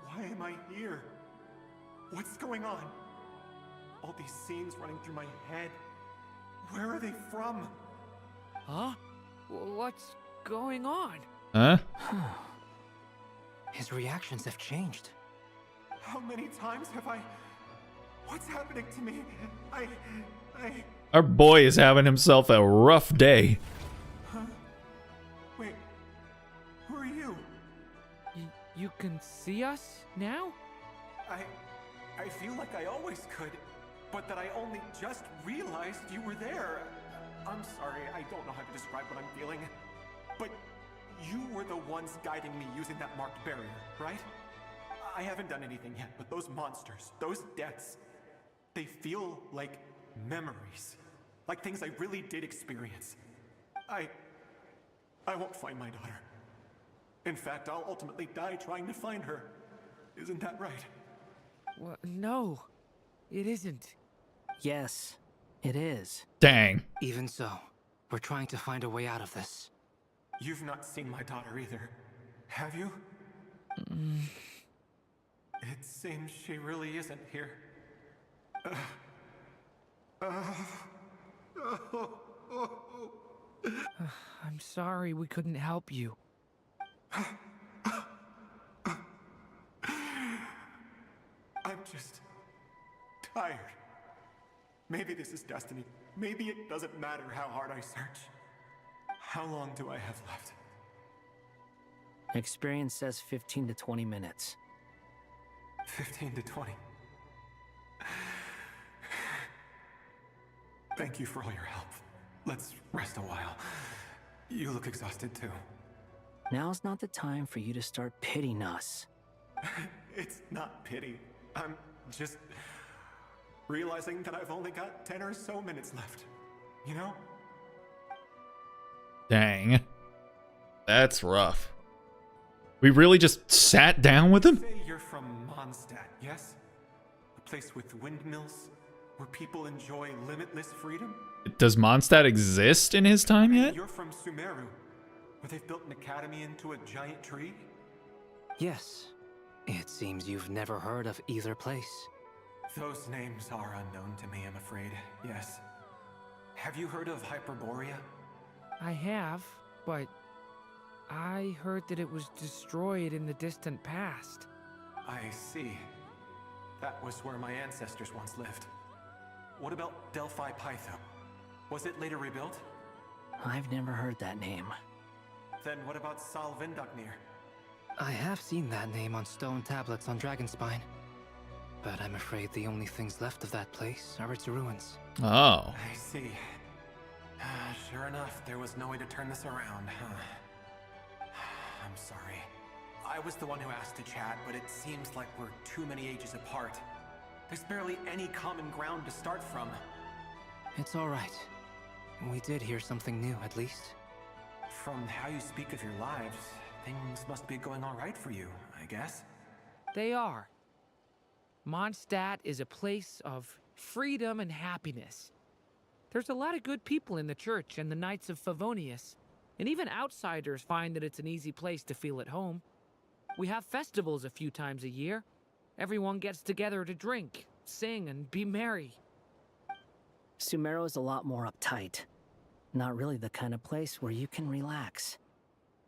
Why am I here? What's going on? All these scenes running through my head. Where are they from? Huh? What's going on? Huh? His reactions have changed. How many times have I... What's happening to me? Our boy is having himself a rough day. Huh? Wait. Who are you? You can see us now? I feel like I always could, but that I only just realized you were there. I'm sorry, I don't know how to describe what I'm feeling. But you were the ones guiding me using that marked barrier, right? I haven't done anything yet, but those monsters, those deaths, they feel like memories. Like things I really did experience. I won't find my daughter. In fact, I'll ultimately die trying to find her. Isn't that right? Well, no, it isn't. Yes, it is. Dang. Even so, we're trying to find a way out of this. You've not seen my daughter either, have you? It seems she really isn't here. I'm sorry we couldn't help you. I'm just tired. Maybe this is destiny. Maybe it doesn't matter how hard I search. How long do I have left? Experience says 15 to 20 minutes. 15 to 20. Thank you for all your help. Let's rest a while. You look exhausted too. Now's not the time for you to start pitying us. It's not pity. I'm just realizing that I've only got 10 or so minutes left. You know? Dang. That's rough. We really just sat down with him? Say you're from Mondstadt, yes? A place with windmills where people enjoy limitless freedom? Does Mondstadt exist in his time yet? You're from Sumeru, where they've built an academy into a giant tree? Yes. It seems you've never heard of either place. Those names are unknown to me, I'm afraid, yes. Have you heard of Hyperborea? I have, but I heard that it was destroyed in the distant past. I see. That was where my ancestors once lived. What about Delphi Pytho? Was it later rebuilt? I've never heard that name. Then what about Sal Vindaknir? I have seen that name on stone tablets on Dragonspine. But I'm afraid the only things left of that place are its ruins. Oh. I see. Sure enough, there was no way to turn this around, huh? I'm sorry. I was the one who asked to chat, but it seems like we're too many ages apart. There's barely any common ground to start from. It's all right. We did hear something new, at least. From how you speak of your lives, things must be going all right for you, I guess. They are. Mondstadt is a place of freedom and happiness. There's a lot of good people in the church and the Knights of Favonius, and even outsiders find that it's an easy place to feel at home. We have festivals a few times a year. Everyone gets together to drink, sing, and be merry. Sumeru is a lot more uptight. Not really the kind of place where you can relax.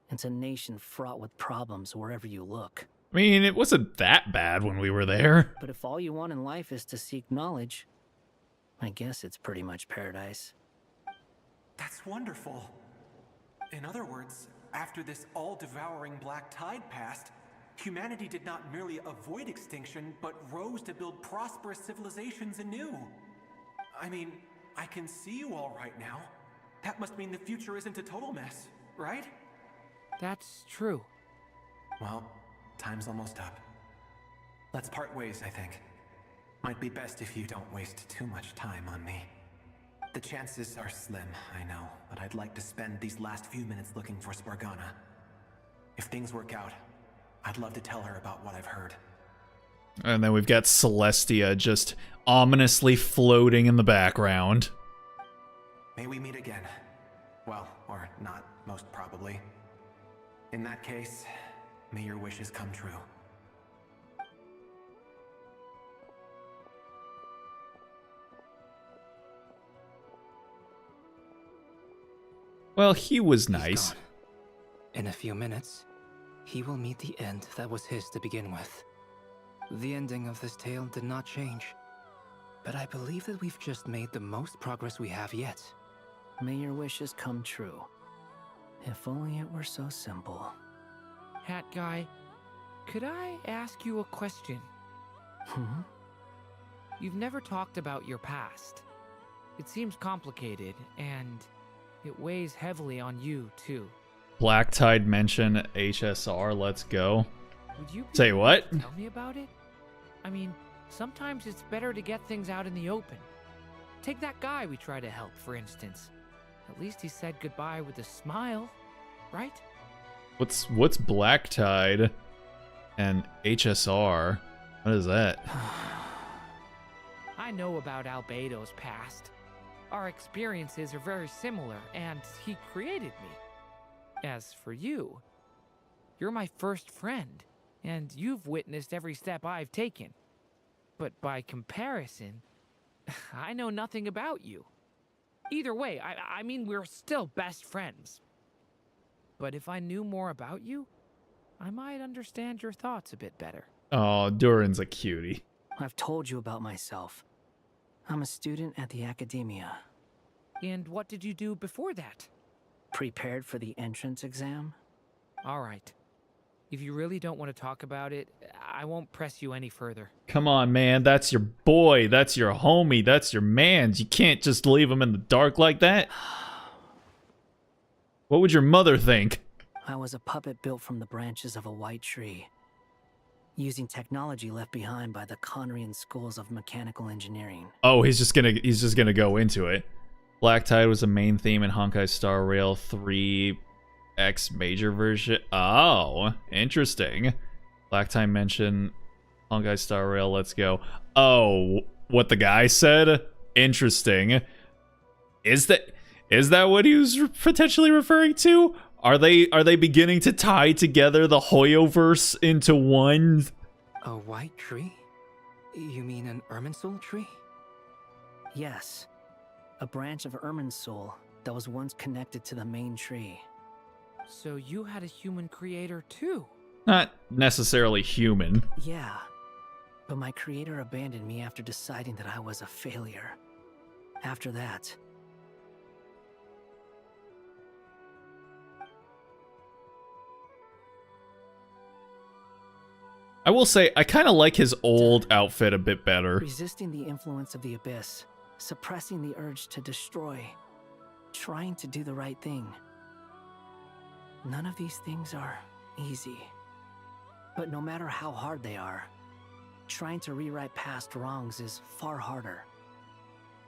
It's a nation fraught with problems wherever you look. I mean, it wasn't that bad when we were there. But if all you want in life is to seek knowledge, I guess it's pretty much paradise. That's wonderful. In other words, after this all-devouring black tide passed, humanity did not merely avoid extinction, but rose to build prosperous civilizations anew. I mean, I can see you all right now. That must mean the future isn't a total mess, right? That's true. Well, time's almost up. Let's part ways, I think. Might be best if you don't waste too much time on me. The chances are slim, I know, but I'd like to spend these last few minutes looking for Spargana. If things work out, I'd love to tell her about what I've heard. And then we've got Celestia just ominously floating in the background. May we meet again. Well, or not, most probably. In that case, may your wishes come true. Well, he was nice. Gone. In a few minutes, he will meet the end that was his to begin with. The ending of this tale did not change, but I believe that we've just made the most progress we have yet. May your wishes come true. If only it were so simple. Hat guy, could I ask you a question? You've never talked about your past. It seems complicated, and it weighs heavily on you, too. Black Tide mention HSR, let's go. Would you Say what? tell me about it? I mean, sometimes it's better to get things out in the open. Take that guy we try to help, for instance. At least he said goodbye with a smile, right? What's Black Tide and HSR? What is that? I know about Albedo's past. Our experiences are very similar, and he created me. As for you, you're my first friend, and you've witnessed every step I've taken. But by comparison, I know nothing about you. Either way, I mean, we're still best friends. But if I knew more about you, I might understand your thoughts a bit better. Oh, Durin's a cutie. I've told you about myself. I'm a student at the academia. And what did you do before that? Prepared for the entrance exam? All right. If you really don't want to talk about it, I won't press you any further. Come on, man. That's your boy. That's your homie. That's your man. You can't just leave him in the dark like that. What would your mother think? I was a puppet built from the branches of a white tree, using technology left behind by the Conrian schools of mechanical engineering. Oh, he's just gonna go into it. Black Tide was a main theme in Honkai Star Rail 3X major version. Oh, interesting. Black Tide mentioned Honkai Star Rail. Let's go. Oh, what the guy said? Interesting. Is that what he was potentially referring to? Are they beginning to tie together the Hoyoverse into one? A white tree? You mean an Irminsul tree? Yes. A branch of Irminsul that was once connected to the main tree. So you had a human creator too? Not necessarily human. Yeah. But my creator abandoned me after deciding that I was a failure. After that, I will say, I kind of like his old outfit a bit better. resisting the influence of the abyss, suppressing the urge to destroy, trying to do the right thing. None of these things are easy. But no matter how hard they are, trying to rewrite past wrongs is far harder.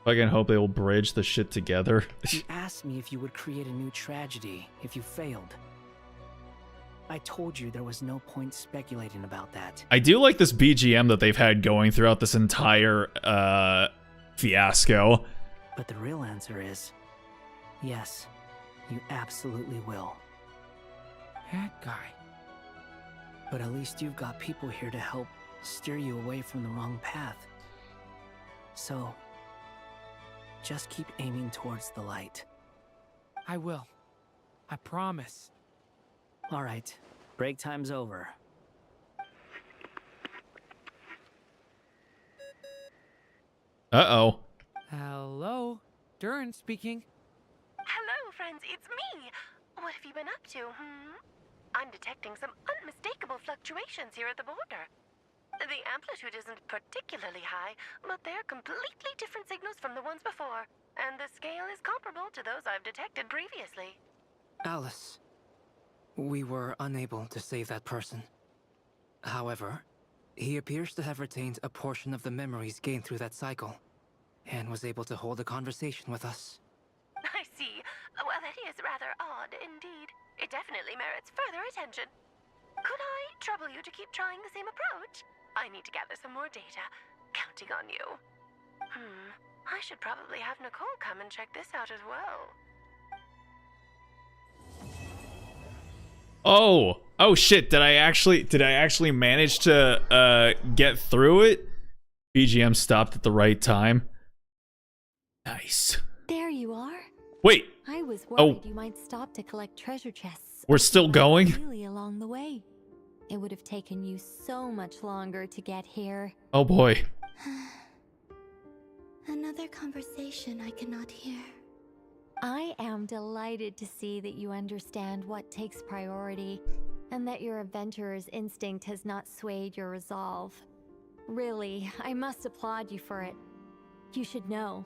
I can hope they will bridge the shit together. You asked me if you would create a new tragedy if you failed. I told you there was no point speculating about that. I do like this BGM that they've had going throughout this entire fiasco. But the real answer is, yes, you absolutely will. That guy. But at least you've got people here to help steer you away from the wrong path. So, just keep aiming towards the light. I will. I promise. All right, break time's over. Uh-oh. Hello? Durin speaking. Hello, friends, it's me. What have you been up to, I'm detecting some unmistakable fluctuations here at the border. The amplitude isn't particularly high, but they're completely different signals from the ones before, and the scale is comparable to those I've detected previously. Alice, we were unable to save that person. However, he appears to have retained a portion of the memories gained through that cycle, and was able to hold a conversation with us. I see. Well, that is rather odd indeed. It definitely merits further attention. Could I trouble you to keep trying the same approach? I need to gather some more data. Counting on you. I should probably have Nicole come and check this out as well. Oh shit, did I actually manage to get through it? BGM stopped at the right time. Nice. There you are. Wait. I was worried you might stop to collect treasure chests. We're still going? Really along the way. It would have taken you so much longer to get here. Oh boy. Another conversation I cannot hear. I am delighted to see that you understand what takes priority, and that your adventurer's instinct has not swayed your resolve. Really, I must applaud you for it. You should know.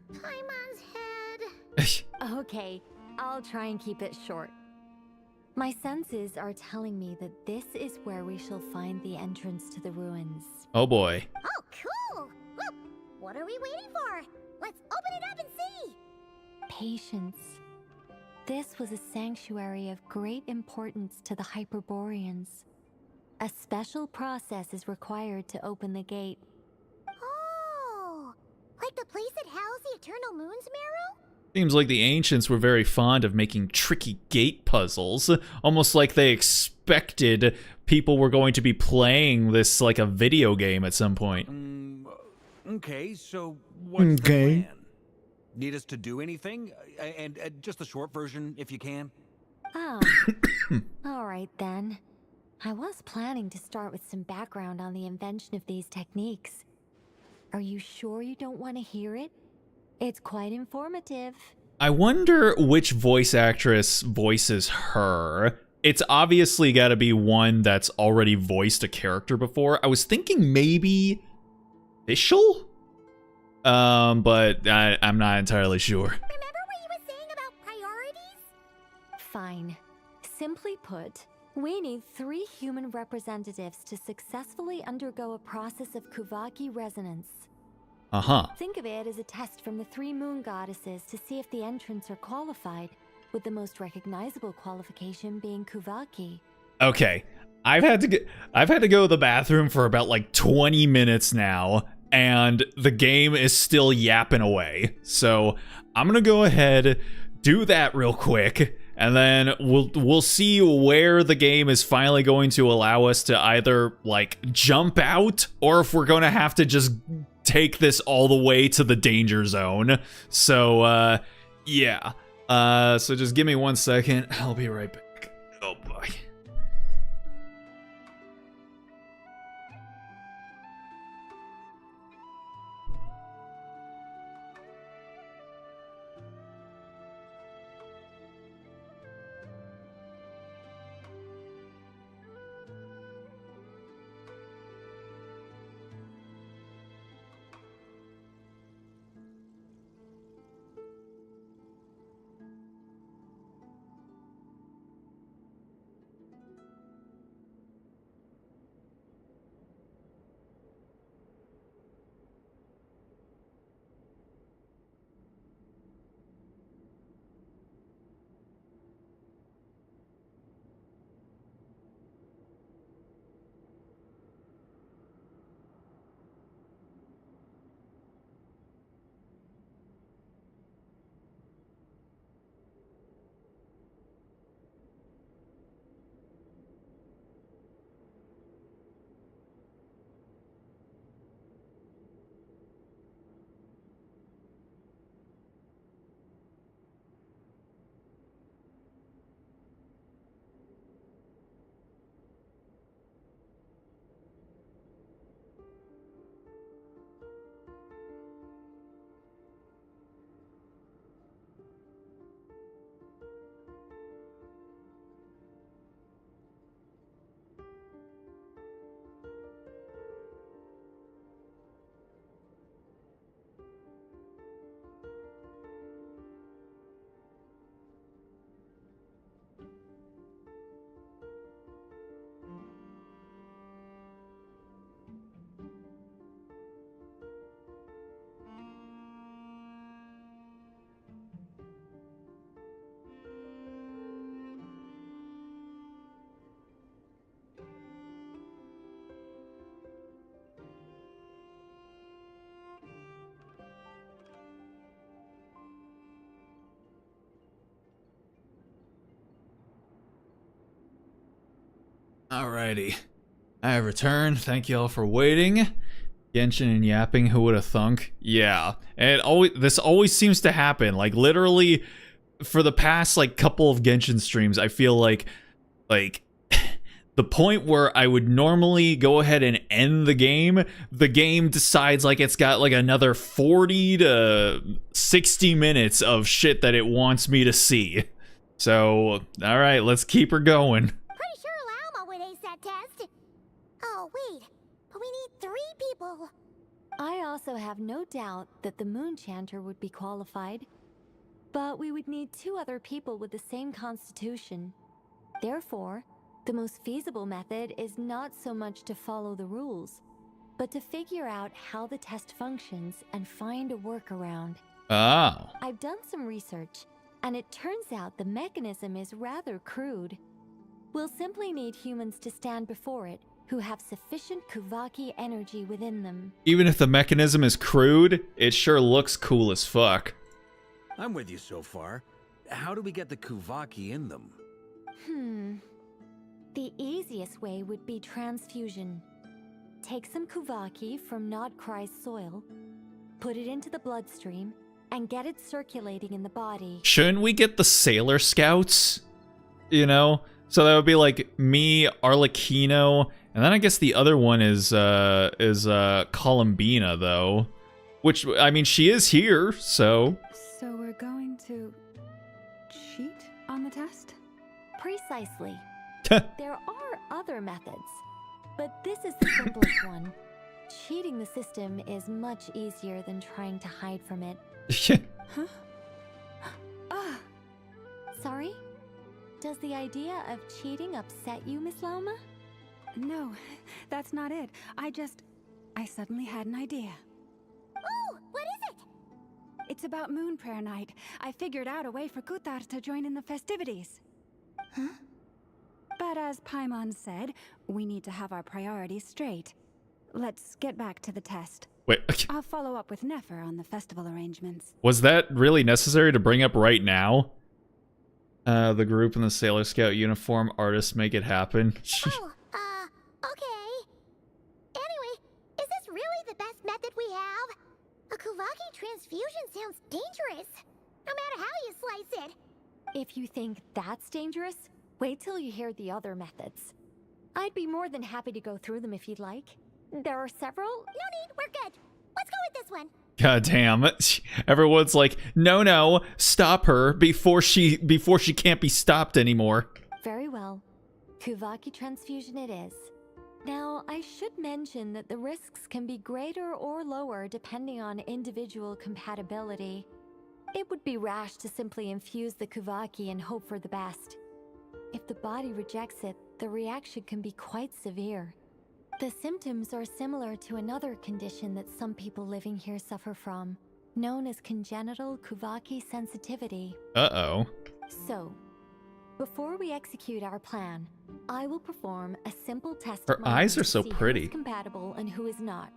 Paimon's head. Okay, I'll try and keep it short. My senses are telling me that this is where we shall find the entrance to the ruins. Oh boy. Oh, cool! Well, what are we waiting for? Let's open it up and see! Patience. This was a sanctuary of great importance to the Hyperboreans. A special process is required to open the gate. Oh! Like the place that housed the Eternal Moon's Marrow? Seems like the ancients were very fond of making tricky gate puzzles. Almost like they expected people were going to be playing this like a video game at some point. Okay, so what's the plan? Need us to do anything? And just the short version, if you can. Oh. Alright then. I was planning to start with some background on the invention of these techniques. Are you sure you don't want to hear it? It's quite informative. I wonder which voice actress voices her. It's obviously got to be one that's already voiced a character before. I was thinking maybe Fischl? But I'm not entirely sure. Remember what you were saying about priorities? Fine. Simply put, we need 3 human representatives to successfully undergo a process of Kuvaki resonance. Uh-huh. Think of it as a test from the 3 moon goddesses to see if the entrants are qualified, with the most recognizable qualification being Kuvaki. Okay. I've had to go to the bathroom for about like 20 minutes now, and the game is still yapping away. So I'm gonna go ahead, do that real quick, and then we'll see where the game is finally going to allow us to either like jump out, or if we're gonna have to just take this all the way to the danger zone. So yeah. So just give me 1 second. I'll be right back. Oh boy. Alrighty. I have returned. Thank y'all for waiting. Genshin and yapping, who would have thunk? Yeah. And this always seems to happen. Like, literally, for the past, like, couple of Genshin streams, I feel like, the point where I would normally go ahead and end the game decides, like, it's got, like, another 40 to 60 minutes of shit that it wants me to see. So, alright, let's keep her going. Pretty sure Lauma would ace that test. Oh, wait. But we need 3 people. I also have no doubt that the Moon Chanter would be qualified. But we would need 2 other people with the same constitution. Therefore, the most feasible method is not so much to follow the rules, but to figure out how the test functions and find a workaround. Oh. I've done some research, and it turns out the mechanism is rather crude. We'll simply need humans to stand before it who have sufficient Kuvaki energy within them. Even if the mechanism is crude, it sure looks cool as fuck. I'm with you so far. How do we get the Kuvaki in them? The easiest way would be transfusion. Take some Kuvaki from Nodkrai's soil, put it into the bloodstream, and get it circulating in the body. Shouldn't we get the Sailor Scouts? You know? So that would be like me, Arlecchino, and then I guess the other one is Columbina, though. Which, I mean, she is here, so... So we're going to cheat on the test? Precisely. There are other methods, but this is the simplest one. Cheating the system is much easier than trying to hide from it. Huh? Sorry? Does the idea of cheating upset you, Miss Lauma? No, that's not it. I suddenly had an idea. Oh, what is it? It's about Moon Prayer Night. I figured out a way for Kutar to join in the festivities. Huh? But as Paimon said, we need to have our priorities straight. Let's get back to the test. Wait. I'll follow up with Nefer on the festival arrangements. Was that really necessary to bring up right now? The group in the Sailor Scout uniform, artists make it happen. Okay. Anyway, is this really the best method we have? A Kuvaki transfusion sounds dangerous, no matter how you slice it. If you think that's dangerous, wait till you hear the other methods. I'd be more than happy to go through them if you'd like. There are several. No need, we're good. Let's go with this one. God damn. Everyone's like, no, stop her before she can't be stopped anymore. Very well. Kuvaki transfusion it is. Now, I should mention that the risks can be greater or lower depending on individual compatibility. It would be rash to simply infuse the Kuvaki and hope for the best. If the body rejects it, the reaction can be quite severe. The symptoms are similar to another condition that some people living here suffer from, known as congenital Kuvaki sensitivity. Uh-oh. So, before we execute our plan, I will perform a simple test. Her eyes are so pretty. Who is compatible and who is not.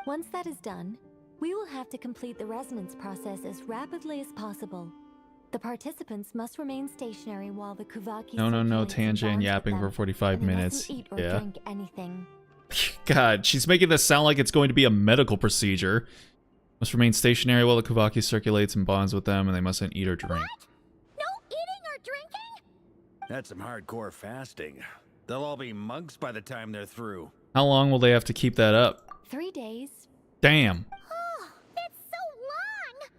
Once that is done, we will have to complete the resonance process as rapidly as possible. The participants must remain stationary while the Kuvaki. No, Tanjan yapping for 45 minutes. Eat or Yeah. drink anything. God, she's making this sound like it's going to be a medical procedure. Must remain stationary while the Kuvaki circulates and bonds with them, and they mustn't eat or drink. What? No eating or drinking? That's some hardcore fasting. They'll all be monks by the time they're through. How long will they have to keep that up? 3 days. Damn. Oh, that's so long!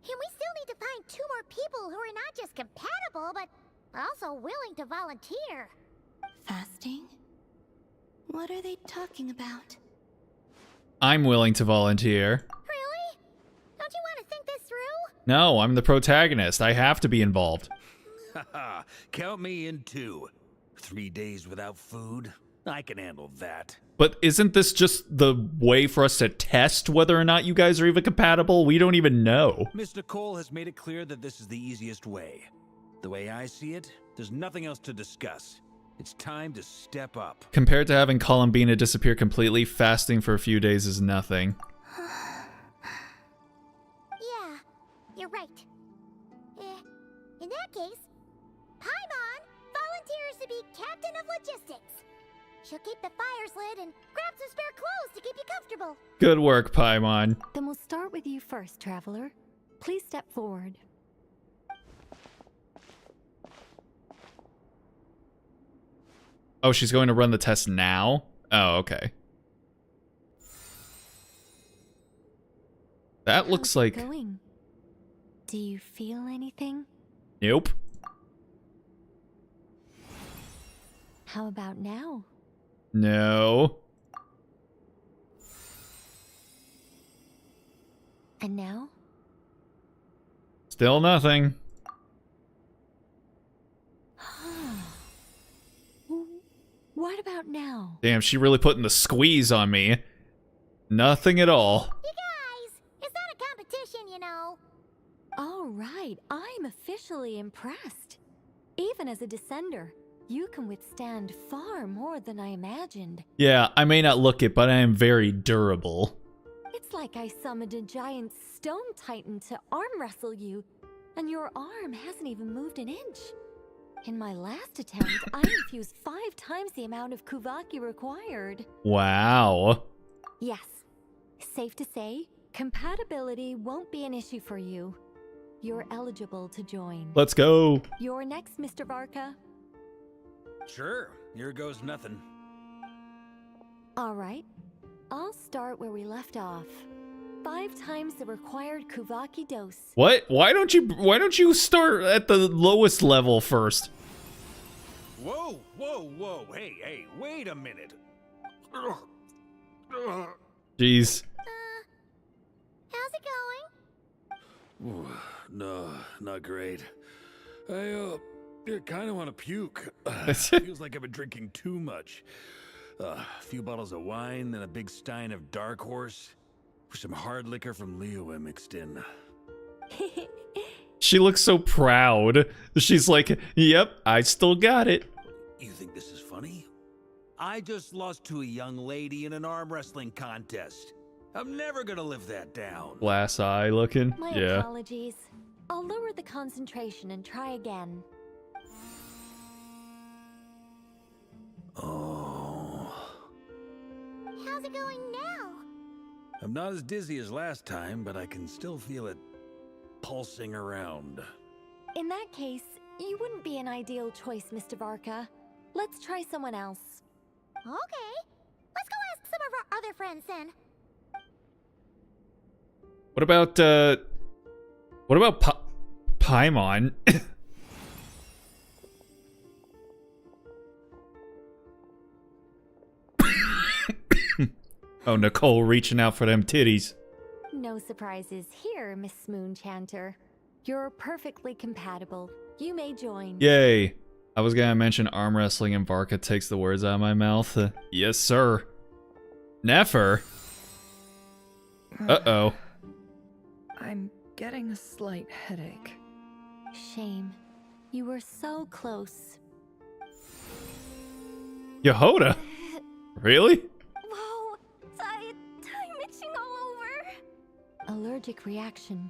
And we still need to find 2 more people who are not just compatible, but also willing to volunteer. Fasting? What are they talking about? I'm willing to volunteer. Really? Don't you want to think this through? No, I'm the protagonist. I have to be involved. Haha, count me in too. 3 days without food? I can handle that. But isn't this just the way for us to test whether or not you guys are even compatible? We don't even know. Miss Nicole has made it clear that this is the easiest way. The way I see it, there's nothing else to discuss. It's time to step up. Compared to having Columbina disappear completely, fasting for a few days is nothing. Yeah, you're right. In that case, Paimon volunteers to be captain of logistics. She'll keep the fires lit and grab some spare clothes to keep you comfortable. Good work, Paimon. Then we'll start with you first, Traveler. Please step forward. Oh, she's going to run the test now? Oh, okay. That looks like... Going? Do you feel anything? Nope. How about now? No. And now? Still nothing. What about now? Damn, she really putting the squeeze on me. Nothing at all. You guys, it's not a competition, you know. All right, I'm officially impressed. Even as a descender, you can withstand far more than I imagined. Yeah, I may not look it, but I am very durable. It's like I summoned a giant stone titan to arm wrestle you, and your arm hasn't even moved an inch. In my last attempt, I infused 5 times the amount of Kuvaki required. Wow. Yes. Safe to say, compatibility won't be an issue for you. You're eligible to join. Let's go. You're next, Mr. Varka. Sure, here goes nothing. All right. I'll start where we left off. 5 times the required Kuvaki dose. What? Why don't you start at the lowest level first? Whoa, whoa, whoa. Hey, wait a minute. Jeez. How's it going? Ooh, no, not great. I kind of want to puke. Feels like I've been drinking too much. A few bottles of wine, then a big stein of Dark Horse, with some hard liquor from Liyue mixed in. She looks so proud. She's like, yep, I still got it. You think this is funny? I just lost to a young lady in an arm wrestling contest. I'm never gonna live that down. Glass eye looking. My Yeah. apologies. I'll lower the concentration and try again. Oh. How's it going now? I'm not as dizzy as last time, but I can still feel it pulsing around. In that case, you wouldn't be an ideal choice, Mr. Varka. Let's try someone else. Okay. Let's go ask some of our other friends then. What about Paimon? Oh, Nicole reaching out for them titties. No surprises here, Miss Moonchanter. You're perfectly compatible. You may join. Yay. I was gonna mention arm wrestling and Varka takes the words out of my mouth. Yes, sir. Nefer? Uh-oh. I'm getting a slight headache. Shame. You were so close. Yehoda? Really? Whoa! I'm itching all over! Allergic reaction.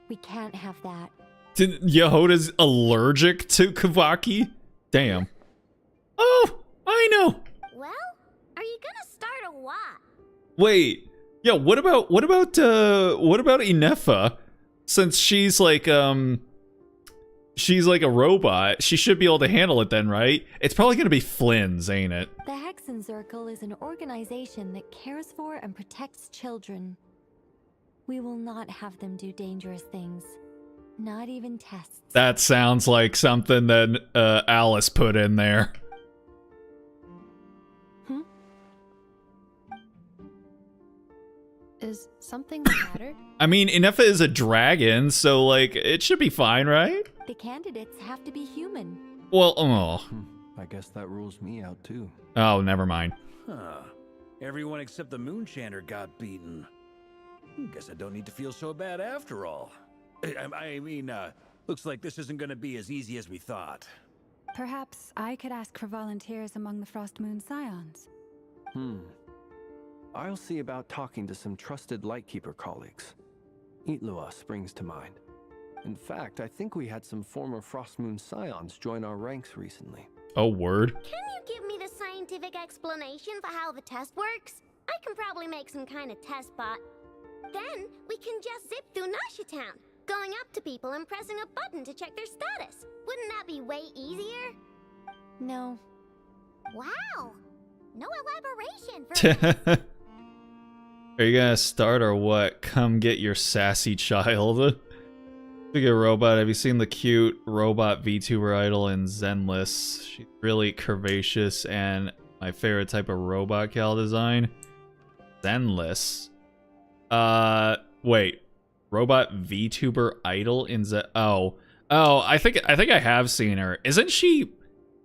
We can't have that. Yehoda's allergic to Kavaki? Damn. Oh, I know. Well, are you gonna start a what? Wait. Yeah, what about Inefa? Since she's like a robot, she should be able to handle it then, right? It's probably gonna be Flynn's, ain't it? The Hexen Circle is an organization that cares for and protects children. We will not have them do dangerous things. Not even tests. That sounds like something that Alice put in there. Is something the matter? I mean, Inefa is a dragon, so like it should be fine, right? The candidates have to be human. Well, oh. I guess that rules me out too. Oh, never mind. Huh. Everyone except the Moonchanter got beaten. Guess I don't need to feel so bad after all. I mean, looks like this isn't gonna be as easy as we thought. Perhaps I could ask for volunteers among the Frost Moon Scions. I'll see about talking to some trusted Lightkeeper colleagues. Itlua springs to mind. In fact, I think we had some former Frost Moon Scions join our ranks recently. Oh, word. Can you give me the scientific explanation for how the test works, I can probably make some kind of test bot. Then we can just zip through Nasha Town, going up to people and pressing a button to check their status. Wouldn't that be way easier? No. Wow. No elaboration for Are you gonna start or what? Come get your sassy child. Speaking of robot, have you seen the cute robot VTuber idol in Zenless? She's really curvaceous and my favorite type of robot cal design. Zenless. Wait. Robot VTuber idol in Oh, I think I have seen her. Isn't she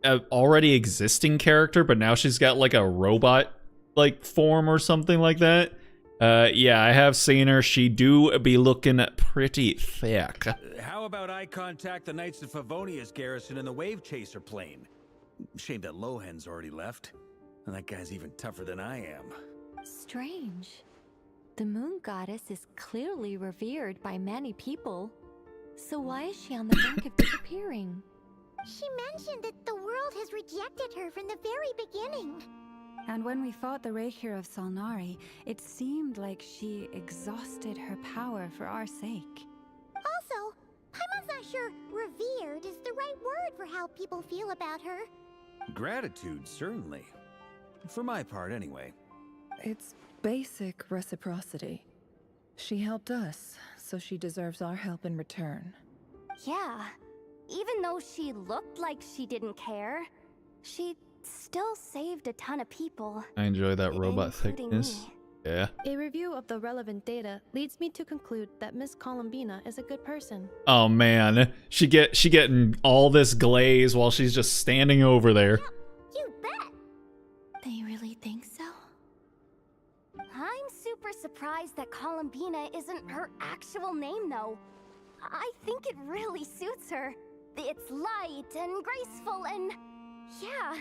an already existing character, but now she's got like a robot like form or something like that? Yeah, I have seen her. She do be looking pretty thick. How about I contact the Knights of Favonia's garrison in the Wave Chaser plane? Shame that Lohan's already left. And that guy's even tougher than I am. Strange. The moon goddess is clearly revered by many people. So why is she on the brink of disappearing? She mentioned that the world has rejected her from the very beginning. And when we fought the Reikir of Salnari, it seemed like she exhausted her power for our sake. Also, Paimon's not sure revered is the right word for how people feel about her. Gratitude, certainly. For my part, anyway. It's basic reciprocity. She helped us, so she deserves our help in return. Yeah. Even though she looked like she didn't care, she still saved a ton of people. I enjoy that robot including thickness. me. Yeah. A review of the relevant data leads me to conclude that Miss Columbina is a good person. Oh man, she getting all this glaze while she's just standing over there. You bet. They really think so? I'm super surprised that Columbina isn't her actual name, though. I think it really suits her. It's light and graceful and... yeah,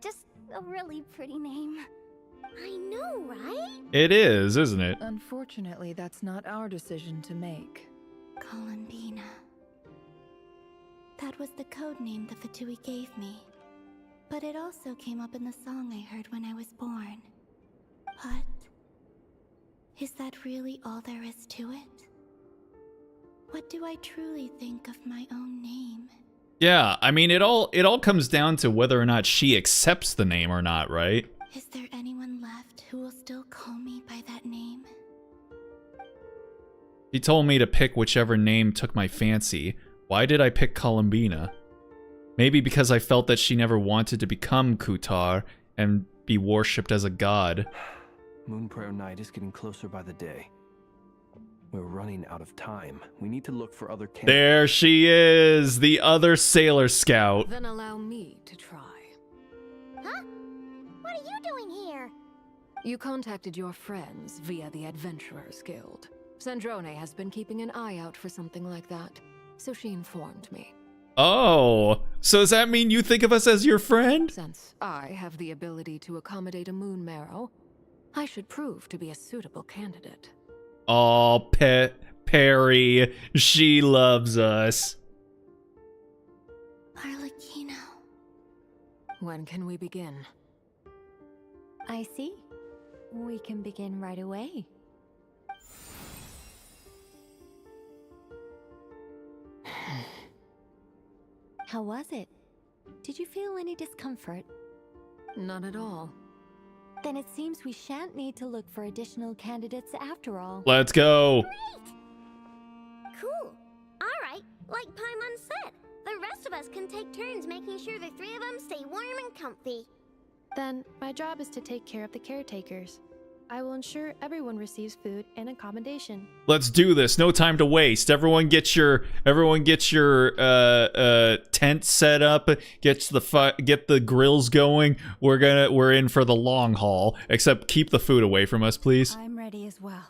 just a really pretty name. I know, right? It is, isn't it? Unfortunately, that's not our decision to make. Columbina. That was the code name the Fatui gave me. But it also came up in the song I heard when I was born. But... is that really all there is to it? What do I truly think of my own name? Yeah, I mean it all comes down to whether or not she accepts the name or not, right? Is there anyone left who will still call me by that name? She told me to pick whichever name took my fancy. Why did I pick Columbina? Maybe because I felt that she never wanted to become Kutar and be worshipped as a god. Moon Prayer Night is getting closer by the day. We're running out of time. We need to look for other candidates. There she is, the other Sailor Scout. Then allow me to try. Huh? What are you doing here? You contacted your friends via the Adventurers Guild. Sandrone has been keeping an eye out for something like that, so she informed me. Oh, so does that mean you think of us as your friend? Since I have the ability to accommodate a moon marrow, I should prove to be a suitable candidate. Oh, Perry, she loves us. Arlecchino. When can we begin? I see. We can begin right away. How was it? Did you feel any discomfort? Not at all. Then it seems we shan't need to look for additional candidates after all. Let's go. Great! Cool. Alright, like Paimon said, the rest of us can take turns making sure the three of them stay warm and comfy. Then, my job is to take care of the caretakers. I will ensure everyone receives food and accommodation. Let's do this. No time to waste. Everyone get your tent set up. Get the grills going. We're in for the long haul. Except keep the food away from us, please. I'm ready as well.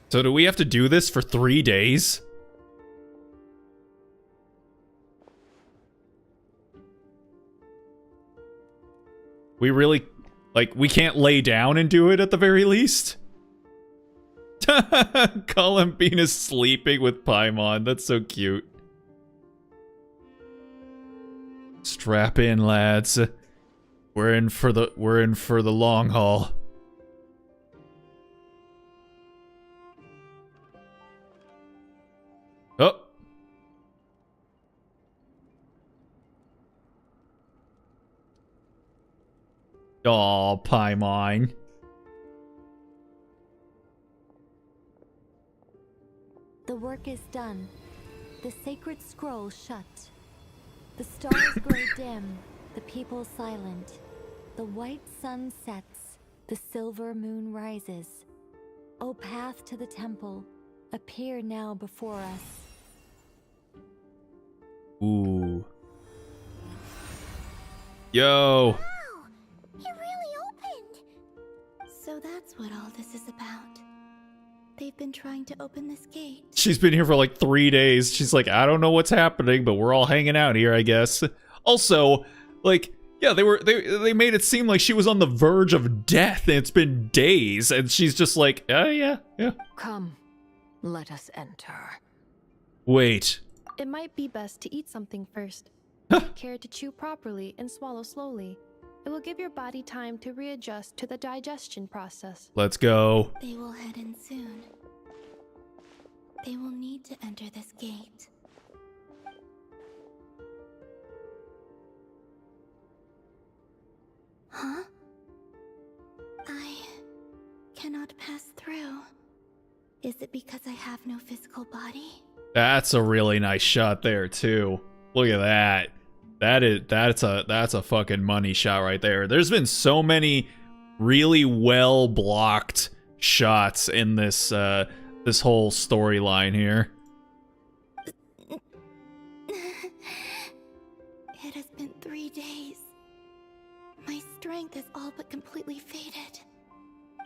So do we have to do this for 3 days? We really... Like, we can't lay down and do it at the very least? Columbine sleeping with Paimon. That's so cute. Strap in, lads. We're in for the long haul. Oh. Aw, Paimon. The work is done. The sacred scroll shut. The stars grow dim, the people silent. The white sun sets, the silver moon rises. O path to the temple, appear now before us. Ooh. Yo. It really opened! So that's what all this is about. They've been trying to open this gate. She's been here for like 3 days. She's like, I don't know what's happening, but we're all hanging out here, I guess. Also, like, yeah, they made it seem like she was on the verge of death, and it's been days, and she's just like, yeah. Come, let us enter. Wait. It might be best to eat something first. Take care to chew properly and swallow slowly. It will give your body time to readjust to the digestion process. Let's go. They will head in soon. They will need to enter this gate. Huh? I cannot pass through. Is it because I have no physical body? That's a really nice shot there too. Look at that. That's a fucking money shot right there. There's been so many really well blocked shots in this this whole storyline here. It has been 3 days. My strength is all but completely faded.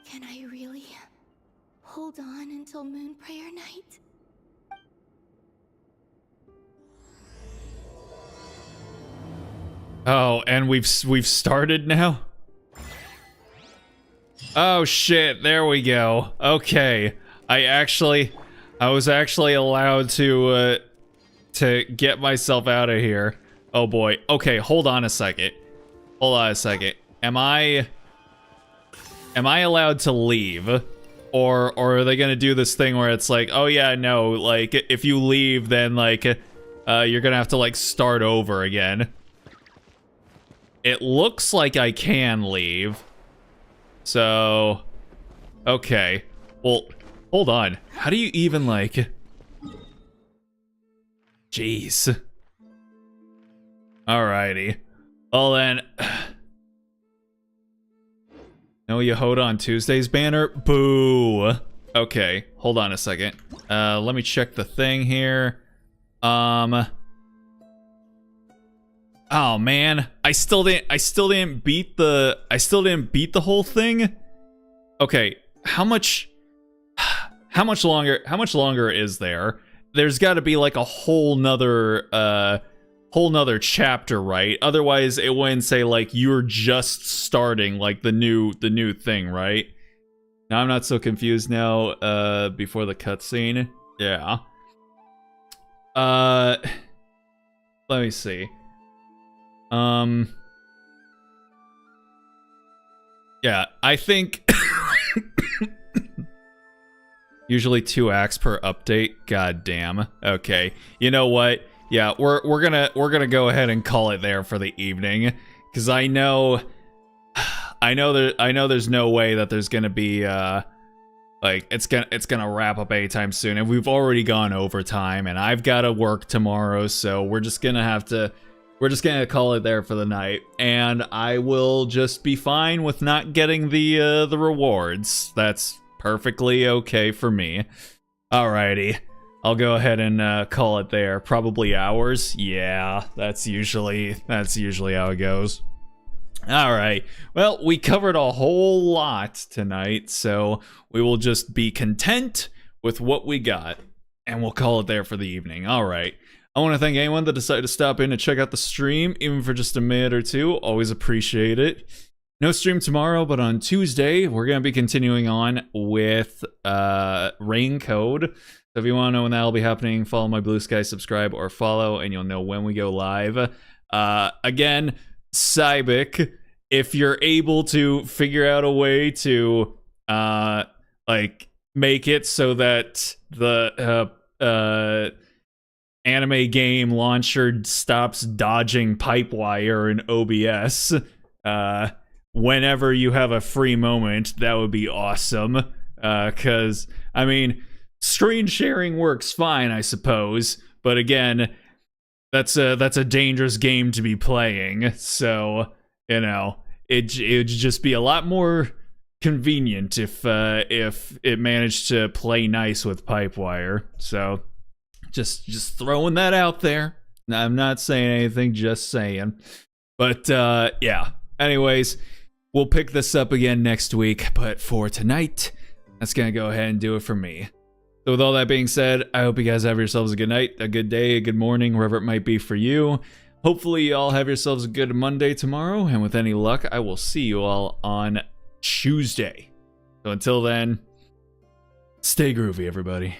Can I really hold on until Moon Prayer Night? Oh, and we've started now? Oh shit, there we go. Okay. I was actually allowed to get myself out of here. Oh boy. Okay, hold on a second. Am I allowed to leave? Or are they gonna do this thing where it's like, oh yeah, no, like, if you leave, then, like, you're gonna have to, like, start over again. It looks like I can leave. So, okay. Well, hold on. How do you even, like... Jeez. Alrighty. Well then... No, you hold on Tuesday's banner? Boo! Okay, hold on a second. Let me check the thing here. Oh man, I still didn't beat the whole thing. Okay, how much longer is there? There's got to be like a whole nother chapter, right? Otherwise it wouldn't say like you're just starting like the new thing, right? Now I'm not so confused now before the cutscene. Yeah. Let me see. Yeah, I think usually 2 acts per update. God damn. Okay. You know what? Yeah, we're gonna go ahead and call it there for the evening, because I know there's no way that there's gonna be like it's gonna wrap up anytime soon, and we've already gone overtime, and I've gotta work tomorrow, so we're just gonna call it there for the night, and I will just be fine with not getting the rewards. That's perfectly okay for me. Alrighty, I'll go ahead and call it there. Probably hours. Yeah, that's usually how it goes. Alright, well, we covered a whole lot tonight, so we will just be content with what we got, and we'll call it there for the evening. Alright. I want to thank anyone that decided to stop in and check out the stream, even for just a minute or two. Always appreciate it. No stream tomorrow, but on Tuesday, we're going to be continuing on with Rain Code. So if you want to know when that will be happening, follow my Blue Sky, subscribe, or follow, and you'll know when we go live. Again, Cybic, if you're able to figure out a way to like make it so that the anime game launcher stops dodging Pipewire in OBS, whenever you have a free moment, that would be awesome. Because, I mean, screen sharing works fine, I suppose, but again, that's a dangerous game to be playing. So, you know, it'd just be a lot more convenient if it managed to play nice with Pipewire. So, just throwing that out there. I'm not saying anything, just saying. But yeah. Anyways, we'll pick this up again next week. But for tonight, that's gonna go ahead and do it for me. So with all that being said, I hope you guys have yourselves a good night, a good day, a good morning, wherever it might be for you. Hopefully you all have yourselves a good Monday tomorrow, and with any luck, I will see you all on Tuesday. So until then, stay groovy, everybody.